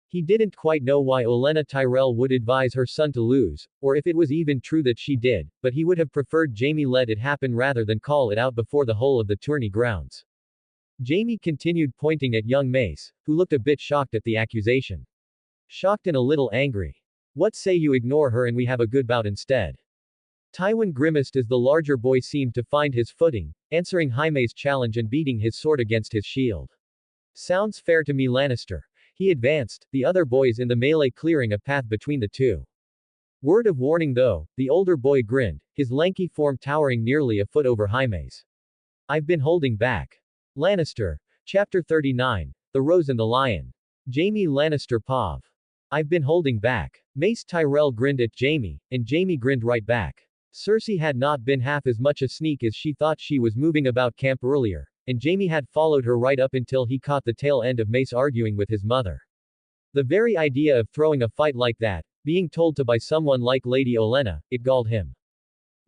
He didn't quite know why Olenna Tyrell would advise her son to lose, or if it was even true that she did, but he would have preferred Jaime let it happen rather than call it out before the whole of the tourney grounds. Jaime continued pointing at young Mace, who looked a bit shocked at the accusation. Shocked and a little angry. What say you ignore her and we have a good bout instead? Tywin grimaced as the larger boy seemed to find his footing, answering Jaime's challenge and beating his sword against his shield. Sounds fair to me, Lannister. He advanced, the other boys in the melee clearing a path between the two. Word of warning though, the older boy grinned, his lanky form towering nearly a foot over Jaime's. I've been holding back. Lannister. Chapter 39. The Rose and the Lion. Jaime Lannister Pav. I've been holding back. Mace Tyrell grinned at Jaime, and Jaime grinned right back. Cersei had not been half as much a sneak as she thought. She was moving about camp earlier, and Jaime had followed her right up until he caught the tail end of Mace arguing with his mother. The very idea of throwing a fight like that, being told to by someone like Lady Olenna, it galled him.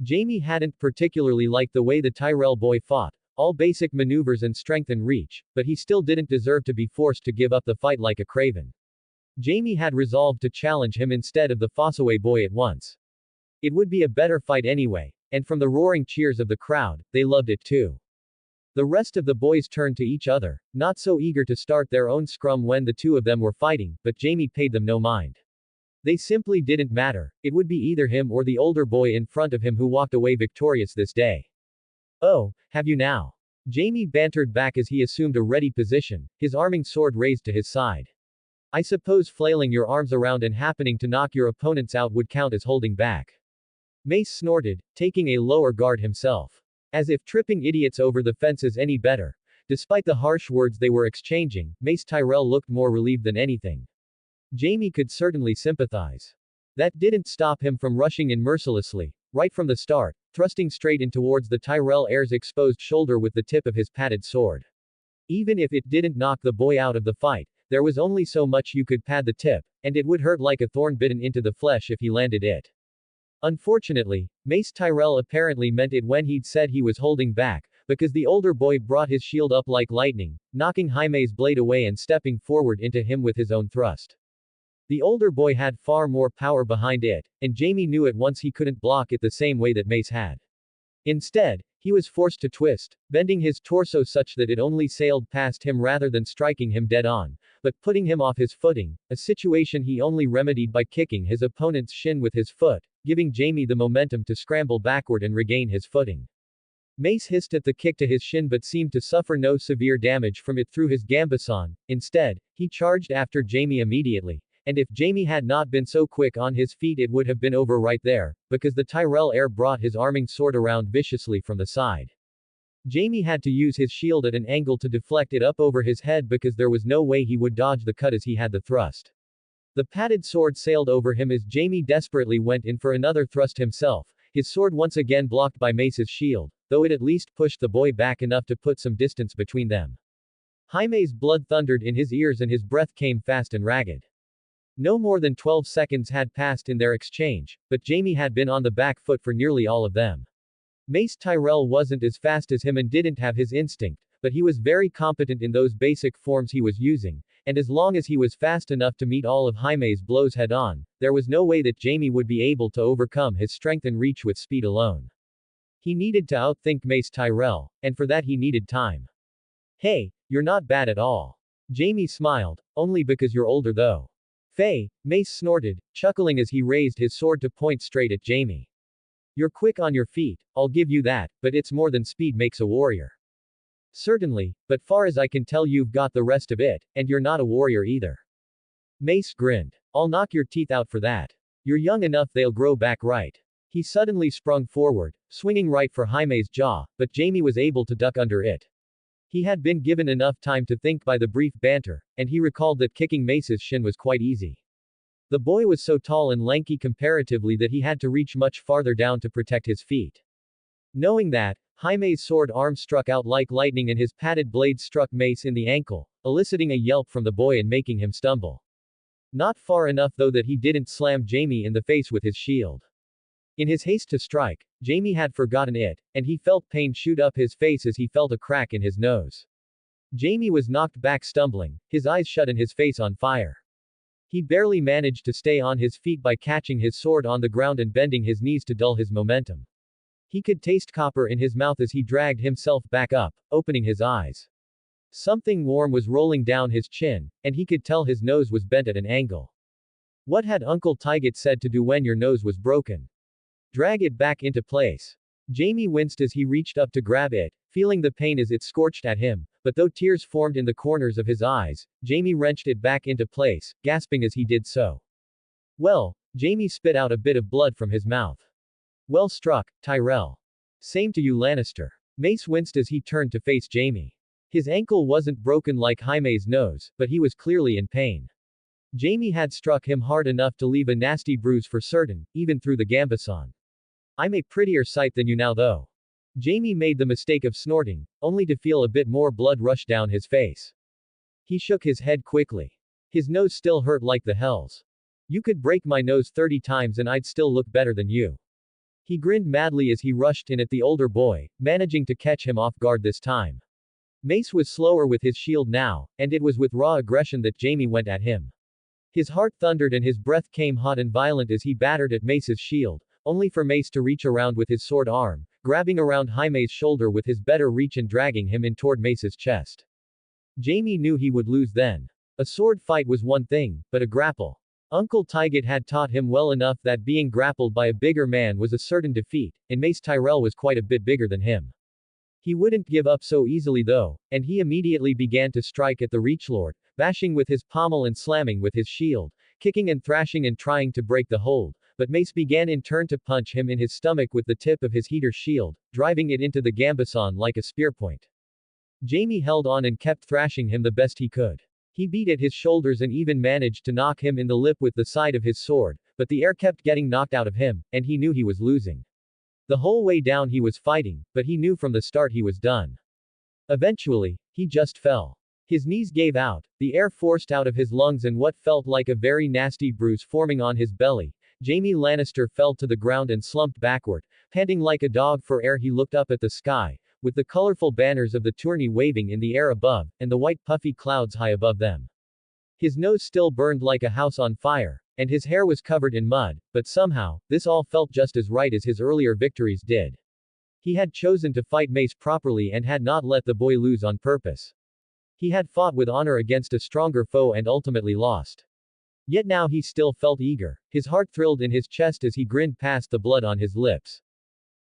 Jaime hadn't particularly liked the way the Tyrell boy fought, all basic maneuvers and strength and reach, but he still didn't deserve to be forced to give up the fight like a craven. Jaime had resolved to challenge him instead of the Fossaway boy at once. It would be a better fight anyway, and from the roaring cheers of the crowd, they loved it too. The rest of the boys turned to each other, not so eager to start their own scrum when the two of them were fighting, but Jaime paid them no mind. They simply didn't matter, it would be either him or the older boy in front of him who walked away victorious this day. Oh, have you now? Jaime bantered back as he assumed a ready position, his arming sword raised to his side. I suppose flailing your arms around and happening to knock your opponents out would count as holding back. Mace snorted, taking a lower guard himself. As if tripping idiots over the fence is any better. Despite the harsh words they were exchanging, Mace Tyrell looked more relieved than anything. Jaime could certainly sympathize. That didn't stop him from rushing in mercilessly, right from the start, thrusting straight in towards the Tyrell heir's exposed shoulder with the tip of his padded sword. Even if it didn't knock the boy out of the fight, there was only so much you could pad the tip, and it would hurt like a thorn bitten into the flesh if he landed it. Unfortunately, Mace Tyrell apparently meant it when he'd said he was holding back, because the older boy brought his shield up like lightning, knocking Jaime's blade away and stepping forward into him with his own thrust. The older boy had far more power behind it, and Jaime knew at once he couldn't block it the same way that Mace had. Instead, he was forced to twist, bending his torso such that it only sailed past him rather than striking him dead on, but putting him off his footing, a situation he only remedied by kicking his opponent's shin with his foot, giving Jaime the momentum to scramble backward and regain his footing. Mace hissed at the kick to his shin but seemed to suffer no severe damage from it through his gambeson. Instead, he charged after Jaime immediately, and if Jaime had not been so quick on his feet it would have been over right there, because the Tyrell heir brought his arming sword around viciously from the side. Jaime had to use his shield at an angle to deflect it up over his head because there was no way he would dodge the cut as he had the thrust. The padded sword sailed over him as Jaime desperately went in for another thrust himself, his sword once again blocked by Mace's shield, though it at least pushed the boy back enough to put some distance between them. Jaime's blood thundered in his ears and his breath came fast and ragged. No more than 12 seconds had passed in their exchange, but Jaime had been on the back foot for nearly all of them. Mace Tyrell wasn't as fast as him and didn't have his instinct, but he was very competent in those basic forms he was using, and as long as he was fast enough to meet all of Jaime's blows head-on, there was no way that Jaime would be able to overcome his strength and reach with speed alone. He needed to outthink Mace Tyrell, and for that he needed time. Hey, you're not bad at all. Jaime smiled, only because you're older though. Faye, Mace snorted, chuckling as he raised his sword to point straight at Jaime. You're quick on your feet, I'll give you that, but it's more than speed makes a warrior. Certainly, but far as I can tell you've got the rest of it, and you're not a warrior either. Mace grinned. I'll knock your teeth out for that. You're young enough they'll grow back right. He suddenly sprung forward, swinging right for Jaime's jaw, but Jaime was able to duck under it. He had been given enough time to think by the brief banter, and he recalled that kicking Mace's shin was quite easy. The boy was so tall and lanky comparatively that he had to reach much farther down to protect his feet. Knowing that, Jaime's sword arm struck out like lightning and his padded blade struck Mace in the ankle, eliciting a yelp from the boy and making him stumble. Not far enough though that he didn't slam Jaime in the face with his shield. In his haste to strike, Jaime had forgotten it, and he felt pain shoot up his face as he felt a crack in his nose. Jaime was knocked back stumbling, his eyes shut and his face on fire. He barely managed to stay on his feet by catching his sword on the ground and bending his knees to dull his momentum. He could taste copper in his mouth as he dragged himself back up, opening his eyes. Something warm was rolling down his chin, and he could tell his nose was bent at an angle. What had Uncle Tyget said to do when your nose was broken? Drag it back into place. Jaime winced as he reached up to grab it, feeling the pain as it scorched at him, but though tears formed in the corners of his eyes, Jaime wrenched it back into place, gasping as he did so. Well, Jaime spit out a bit of blood from his mouth. Well struck, Tyrell. Same to you, Lannister. Mace winced as he turned to face Jaime. His ankle wasn't broken like Jaime's nose, but he was clearly in pain. Jaime had struck him hard enough to leave a nasty bruise for certain, even through the gambeson. I'm a prettier sight than you now though. Jaime made the mistake of snorting, only to feel a bit more blood rush down his face. He shook his head quickly. His nose still hurt like the hells. You could break my nose 30 times and I'd still look better than you. He grinned madly as he rushed in at the older boy, managing to catch him off guard this time. Mace was slower with his shield now, and it was with raw aggression that Jaime went at him. His heart thundered and his breath came hot and violent as he battered at Mace's shield, only for Mace to reach around with his sword arm, grabbing around Jaime's shoulder with his better reach and dragging him in toward Mace's chest. Jaime knew he would lose then. A sword fight was one thing, but a grapple. Uncle Tygott had taught him well enough that being grappled by a bigger man was a certain defeat, and Mace Tyrell was quite a bit bigger than him. He wouldn't give up so easily though, and he immediately began to strike at the Reachlord, bashing with his pommel and slamming with his shield, kicking and thrashing and trying to break the hold, but Mace began in turn to punch him in his stomach with the tip of his heater shield, driving it into the gambeson like a spear point. Jaime held on and kept thrashing him the best he could. He beat at his shoulders and even managed to knock him in the lip with the side of his sword, but the air kept getting knocked out of him, and he knew he was losing. The whole way down he was fighting, but he knew from the start he was done. Eventually, he just fell. His knees gave out, the air forced out of his lungs and what felt like a very nasty bruise forming on his belly. Jaime Lannister fell to the ground and slumped backward, panting like a dog for air. He looked up at the sky, with the colorful banners of the tourney waving in the air above, and the white puffy clouds high above them. His nose still burned like a house on fire, and his hair was covered in mud, but somehow, this all felt just as right as his earlier victories did. He had chosen to fight Mace properly and had not let the boy lose on purpose. He had fought with honor against a stronger foe and ultimately lost. Yet now he still felt eager. His heart thrilled in his chest as he grinned past the blood on his lips.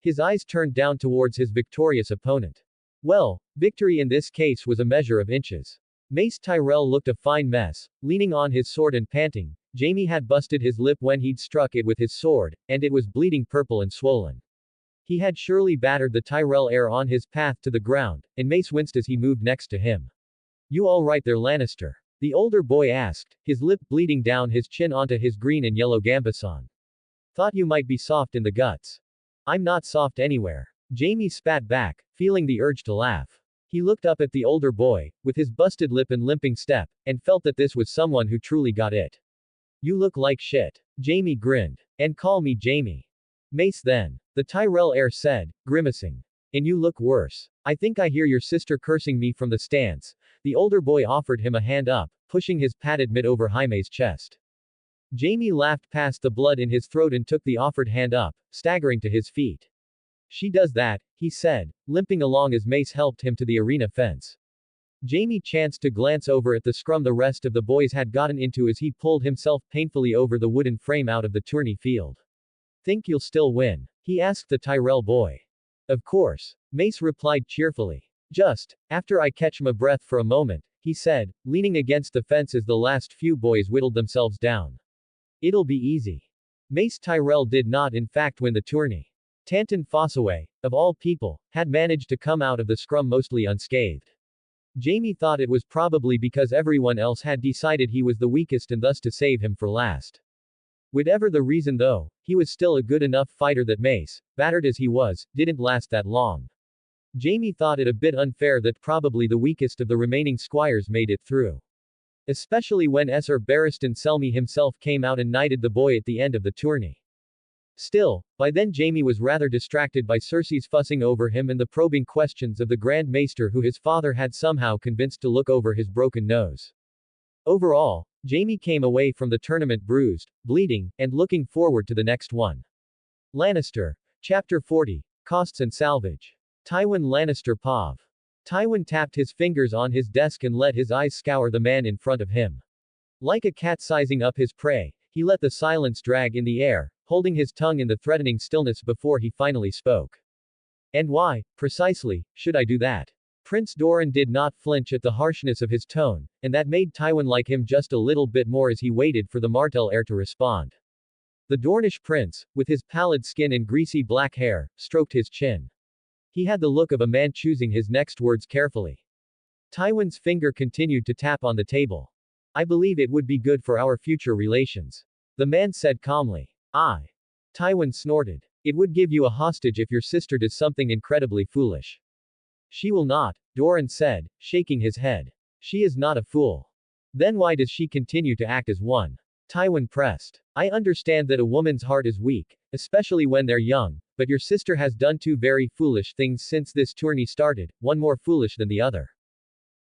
His eyes turned down towards his victorious opponent. Well, victory in this case was a measure of inches. Mace Tyrell looked a fine mess, leaning on his sword and panting. Jaime had busted his lip when he'd struck it with his sword, and it was bleeding purple and swollen. He had surely battered the Tyrell heir on his path to the ground, and Mace winced as he moved next to him. You all right there, Lannister? The older boy asked, his lip bleeding down his chin onto his green and yellow gambeson. Thought you might be soft in the guts. I'm not soft anywhere. Jaime spat back, feeling the urge to laugh. He looked up at the older boy, with his busted lip and limping step, and felt that this was someone who truly got it. You look like shit. Jaime grinned. And call me Jaime. Mace then. The Tyrell heir said, grimacing. And you look worse. I think I hear your sister cursing me from the stands. The older boy offered him a hand up, pushing his padded mitt over Jaime's chest. Jaime laughed past the blood in his throat and took the offered hand up, staggering to his feet. She does that, he said, limping along as Mace helped him to the arena fence. Jaime chanced to glance over at the scrum the rest of the boys had gotten into as he pulled himself painfully over the wooden frame out of the tourney field. Think you'll still win? He asked the Tyrell boy. Of course. Mace replied cheerfully. Just, after I catch my breath for a moment, he said, leaning against the fence as the last few boys whittled themselves down. It'll be easy. Mace Tyrell did not in fact win the tourney. Tanton Fossaway, of all people, had managed to come out of the scrum mostly unscathed. Jaime thought it was probably because everyone else had decided he was the weakest and thus to save him for last. Whatever the reason though, he was still a good enough fighter that Mace, battered as he was, didn't last that long. Jaime thought it a bit unfair that probably the weakest of the remaining squires made it through. Especially when Sir Barristan Selmy himself came out and knighted the boy at the end of the tourney. Still, by then Jaime was rather distracted by Cersei's fussing over him and the probing questions of the Grand Maester who his father had somehow convinced to look over his broken nose. Overall, Jaime came away from the tournament bruised, bleeding, and looking forward to the next one. Lannister. Chapter 40. Costs and Salvage. Tywin Lannister Pav. Tywin tapped his fingers on his desk and let his eyes scour the man in front of him. Like a cat sizing up his prey, he let the silence drag in the air, holding his tongue in the threatening stillness before he finally spoke. And why, precisely, should I do that? Prince Doran did not flinch at the harshness of his tone, and that made Tywin like him just a little bit more as he waited for the Martell heir to respond. The Dornish prince, with his pallid skin and greasy black hair, stroked his chin. He had the look of a man choosing his next words carefully. Tywin's finger continued to tap on the table. I believe it would be good for our future relations. The man said calmly. I. Tywin snorted. It would give you a hostage if your sister does something incredibly foolish. She will not, Doran said, shaking his head. She is not a fool. Then why does she continue to act as one? Tywin pressed. I understand that a woman's heart is weak, especially when they're young, but your sister has done two very foolish things since this tourney started, one more foolish than the other.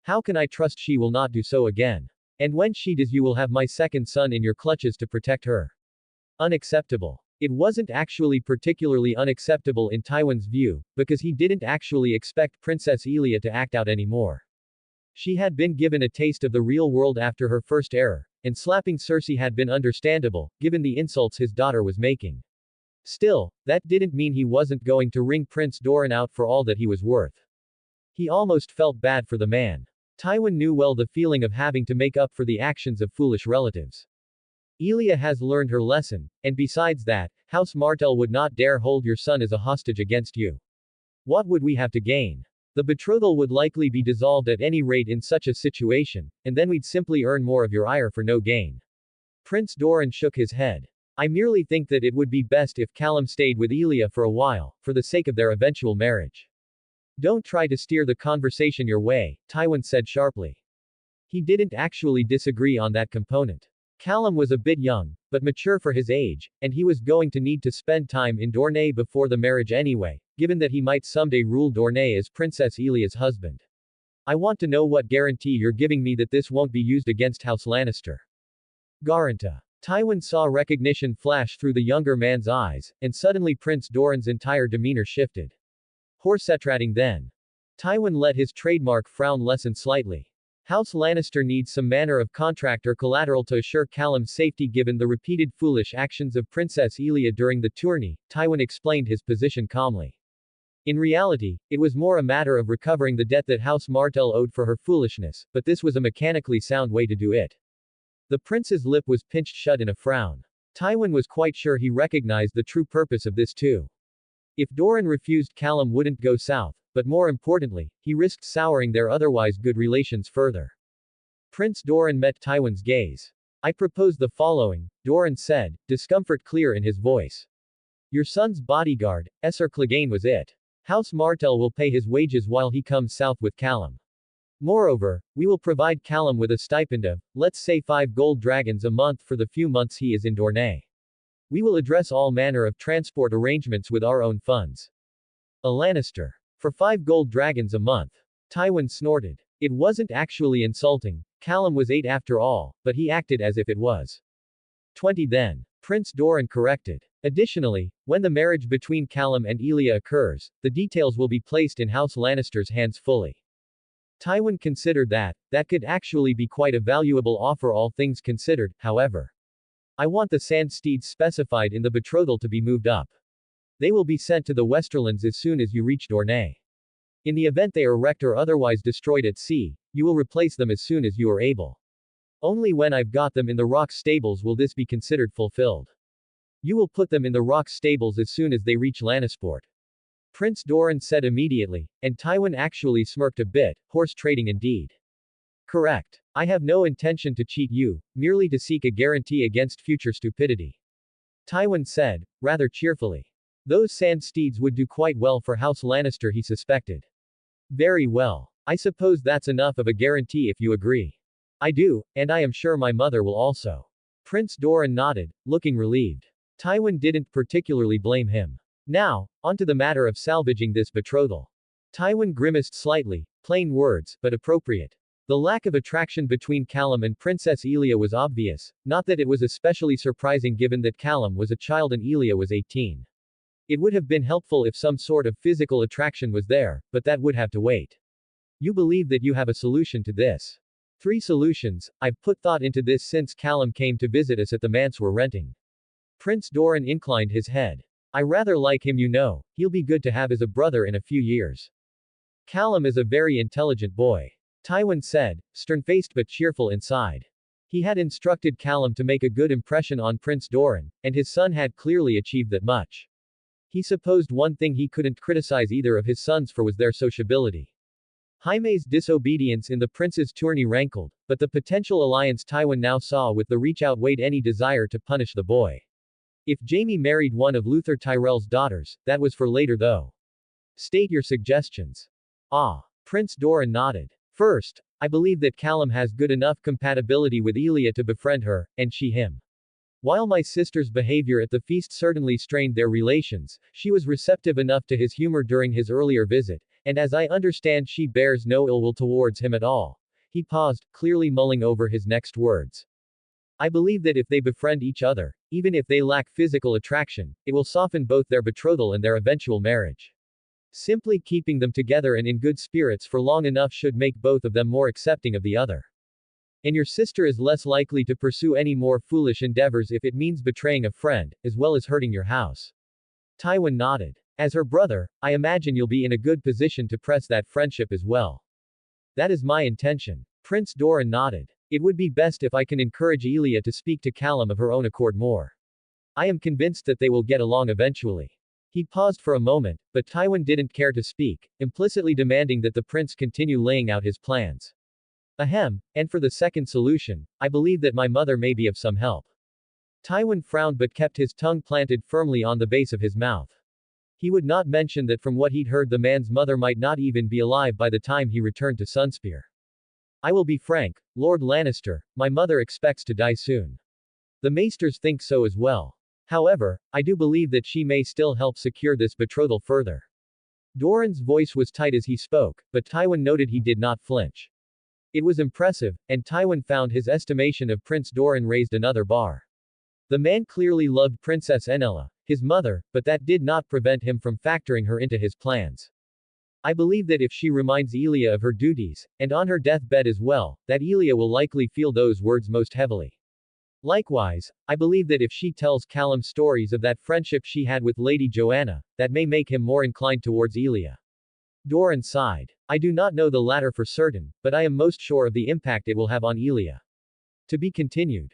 How can I trust she will not do so again? And when she does, you will have my second son in your clutches to protect her. Unacceptable. It wasn't actually particularly unacceptable in Tywin's view, because he didn't actually expect Princess Elia to act out anymore. She had been given a taste of the real world after her first error, and slapping Cersei had been understandable, given the insults his daughter was making. Still, that didn't mean he wasn't going to wring Prince Doran out for all that he was worth. He almost felt bad for the man. Tywin knew well the feeling of having to make up for the actions of foolish relatives. Elia has learned her lesson, and besides that, House Martell would not dare hold your son as a hostage against you. What would we have to gain? The betrothal would likely be dissolved at any rate in such a situation, and then we'd simply earn more of your ire for no gain. Prince Doran shook his head. I merely think that it would be best if Callum stayed with Elia for a while, for the sake of their eventual marriage. Don't try to steer the conversation your way, Tywin said sharply. He didn't actually disagree on that component. Callum was a bit young, but mature for his age, and he was going to need to spend time in Dorne before the marriage anyway, given that he might someday rule Dorne as Princess Elia's husband. I want to know what guarantee you're giving me that this won't be used against House Lannister. Garanta. Tywin saw recognition flash through the younger man's eyes, and suddenly Prince Doran's entire demeanor shifted. Horsetrading then. Tywin let his trademark frown lessen slightly. House Lannister needs some manner of contract or collateral to assure Callum's safety given the repeated foolish actions of Princess Elia during the tourney, Tywin explained his position calmly. In reality, it was more a matter of recovering the debt that House Martell owed for her foolishness, but this was a mechanically sound way to do it. The prince's lip was pinched shut in a frown. Tywin was quite sure he recognized the true purpose of this too. If Doran refused, Callum wouldn't go south, but more importantly, he risked souring their otherwise good relations further. Prince Doran met Tywin's gaze. I propose the following, Doran said, discomfort clear in his voice. Your son's bodyguard, Esser Clegane was it. House Martell will pay his wages while he comes south with Callum. Moreover, we will provide Callum with a stipend of, let's say 5 gold dragons a month for the few months he is in Dorne. We will address all manner of transport arrangements with our own funds. A Lannister. For 5 gold dragons a month. Tywin snorted. It wasn't actually insulting, Callum was 8 after all, but he acted as if it was. 20 then. Prince Doran corrected. Additionally, when the marriage between Callum and Elia occurs, the details will be placed in House Lannister's hands fully. Tywin considered that could actually be quite a valuable offer all things considered, however. I want the sand steeds specified in the betrothal to be moved up. They will be sent to the Westerlands as soon as you reach Dorne. In the event they are wrecked or otherwise destroyed at sea, you will replace them as soon as you are able. Only when I've got them in the Rock stables will this be considered fulfilled. You will put them in the Rock stables as soon as they reach Lannisport. Prince Doran said immediately, and Tywin actually smirked a bit, horse trading indeed. Correct. I have no intention to cheat you, merely to seek a guarantee against future stupidity. Tywin said, rather cheerfully. Those sand steeds would do quite well for House Lannister, he suspected. Very well. I suppose that's enough of a guarantee if you agree. I do, and I am sure my mother will also. Prince Doran nodded, looking relieved. Tywin didn't particularly blame him. Now, onto the matter of salvaging this betrothal. Tywin grimaced slightly, plain words, but appropriate. The lack of attraction between Callum and Princess Elia was obvious, not that it was especially surprising given that Callum was a child and Elia was 18. It would have been helpful if some sort of physical attraction was there, but that would have to wait. You believe that you have a solution to this? 3 solutions. I've put thought into this since Callum came to visit us at the manse we're renting. Prince Doran inclined his head. I rather like him, you know. He'll be good to have as a brother in a few years. Callum is a very intelligent boy. Tywin said, stern-faced but cheerful inside. He had instructed Callum to make a good impression on Prince Doran, and his son had clearly achieved that much. He supposed one thing he couldn't criticize either of his sons for was their sociability. Jaime's disobedience in the prince's tourney rankled, but the potential alliance Tywin now saw with the reach outweighed any desire to punish the boy. If Jaime married one of Luther Tyrell's daughters, that was for later though. State your suggestions. Ah. Prince Doran nodded. First, I believe that Callum has good enough compatibility with Elia to befriend her, and she him. While my sister's behavior at the feast certainly strained their relations, she was receptive enough to his humor during his earlier visit, and as I understand she bears no ill will towards him at all. He paused, clearly mulling over his next words. I believe that if they befriend each other, even if they lack physical attraction, it will soften both their betrothal and their eventual marriage. Simply keeping them together and in good spirits for long enough should make both of them more accepting of the other. And your sister is less likely to pursue any more foolish endeavors if it means betraying a friend, as well as hurting your house. Tywin nodded. As her brother, I imagine you'll be in a good position to press that friendship as well. That is my intention. Prince Doran nodded. It would be best if I can encourage Elia to speak to Callum of her own accord more. I am convinced that they will get along eventually. He paused for a moment, but Tywin didn't care to speak, implicitly demanding that the prince continue laying out his plans. Ahem, and for the second solution, I believe that my mother may be of some help. Tywin frowned but kept his tongue planted firmly on the base of his mouth. He would not mention that from what he'd heard the man's mother might not even be alive by the time he returned to Sunspear. I will be frank, Lord Lannister, my mother expects to die soon. The maesters think so as well. However, I do believe that she may still help secure this betrothal further. Doran's voice was tight as he spoke, but Tywin noted he did not flinch. It was impressive, and Tywin found his estimation of Prince Doran raised another bar. The man clearly loved Princess Enella, his mother, but that did not prevent him from factoring her into his plans. I believe that if she reminds Elia of her duties, and on her deathbed as well, that Elia will likely feel those words most heavily. Likewise, I believe that if she tells Callum stories of that friendship she had with Lady Joanna, that may make him more inclined towards Elia. Doran sighed. I do not know the latter for certain, but I am most sure of the impact it will have on Elia. To be continued.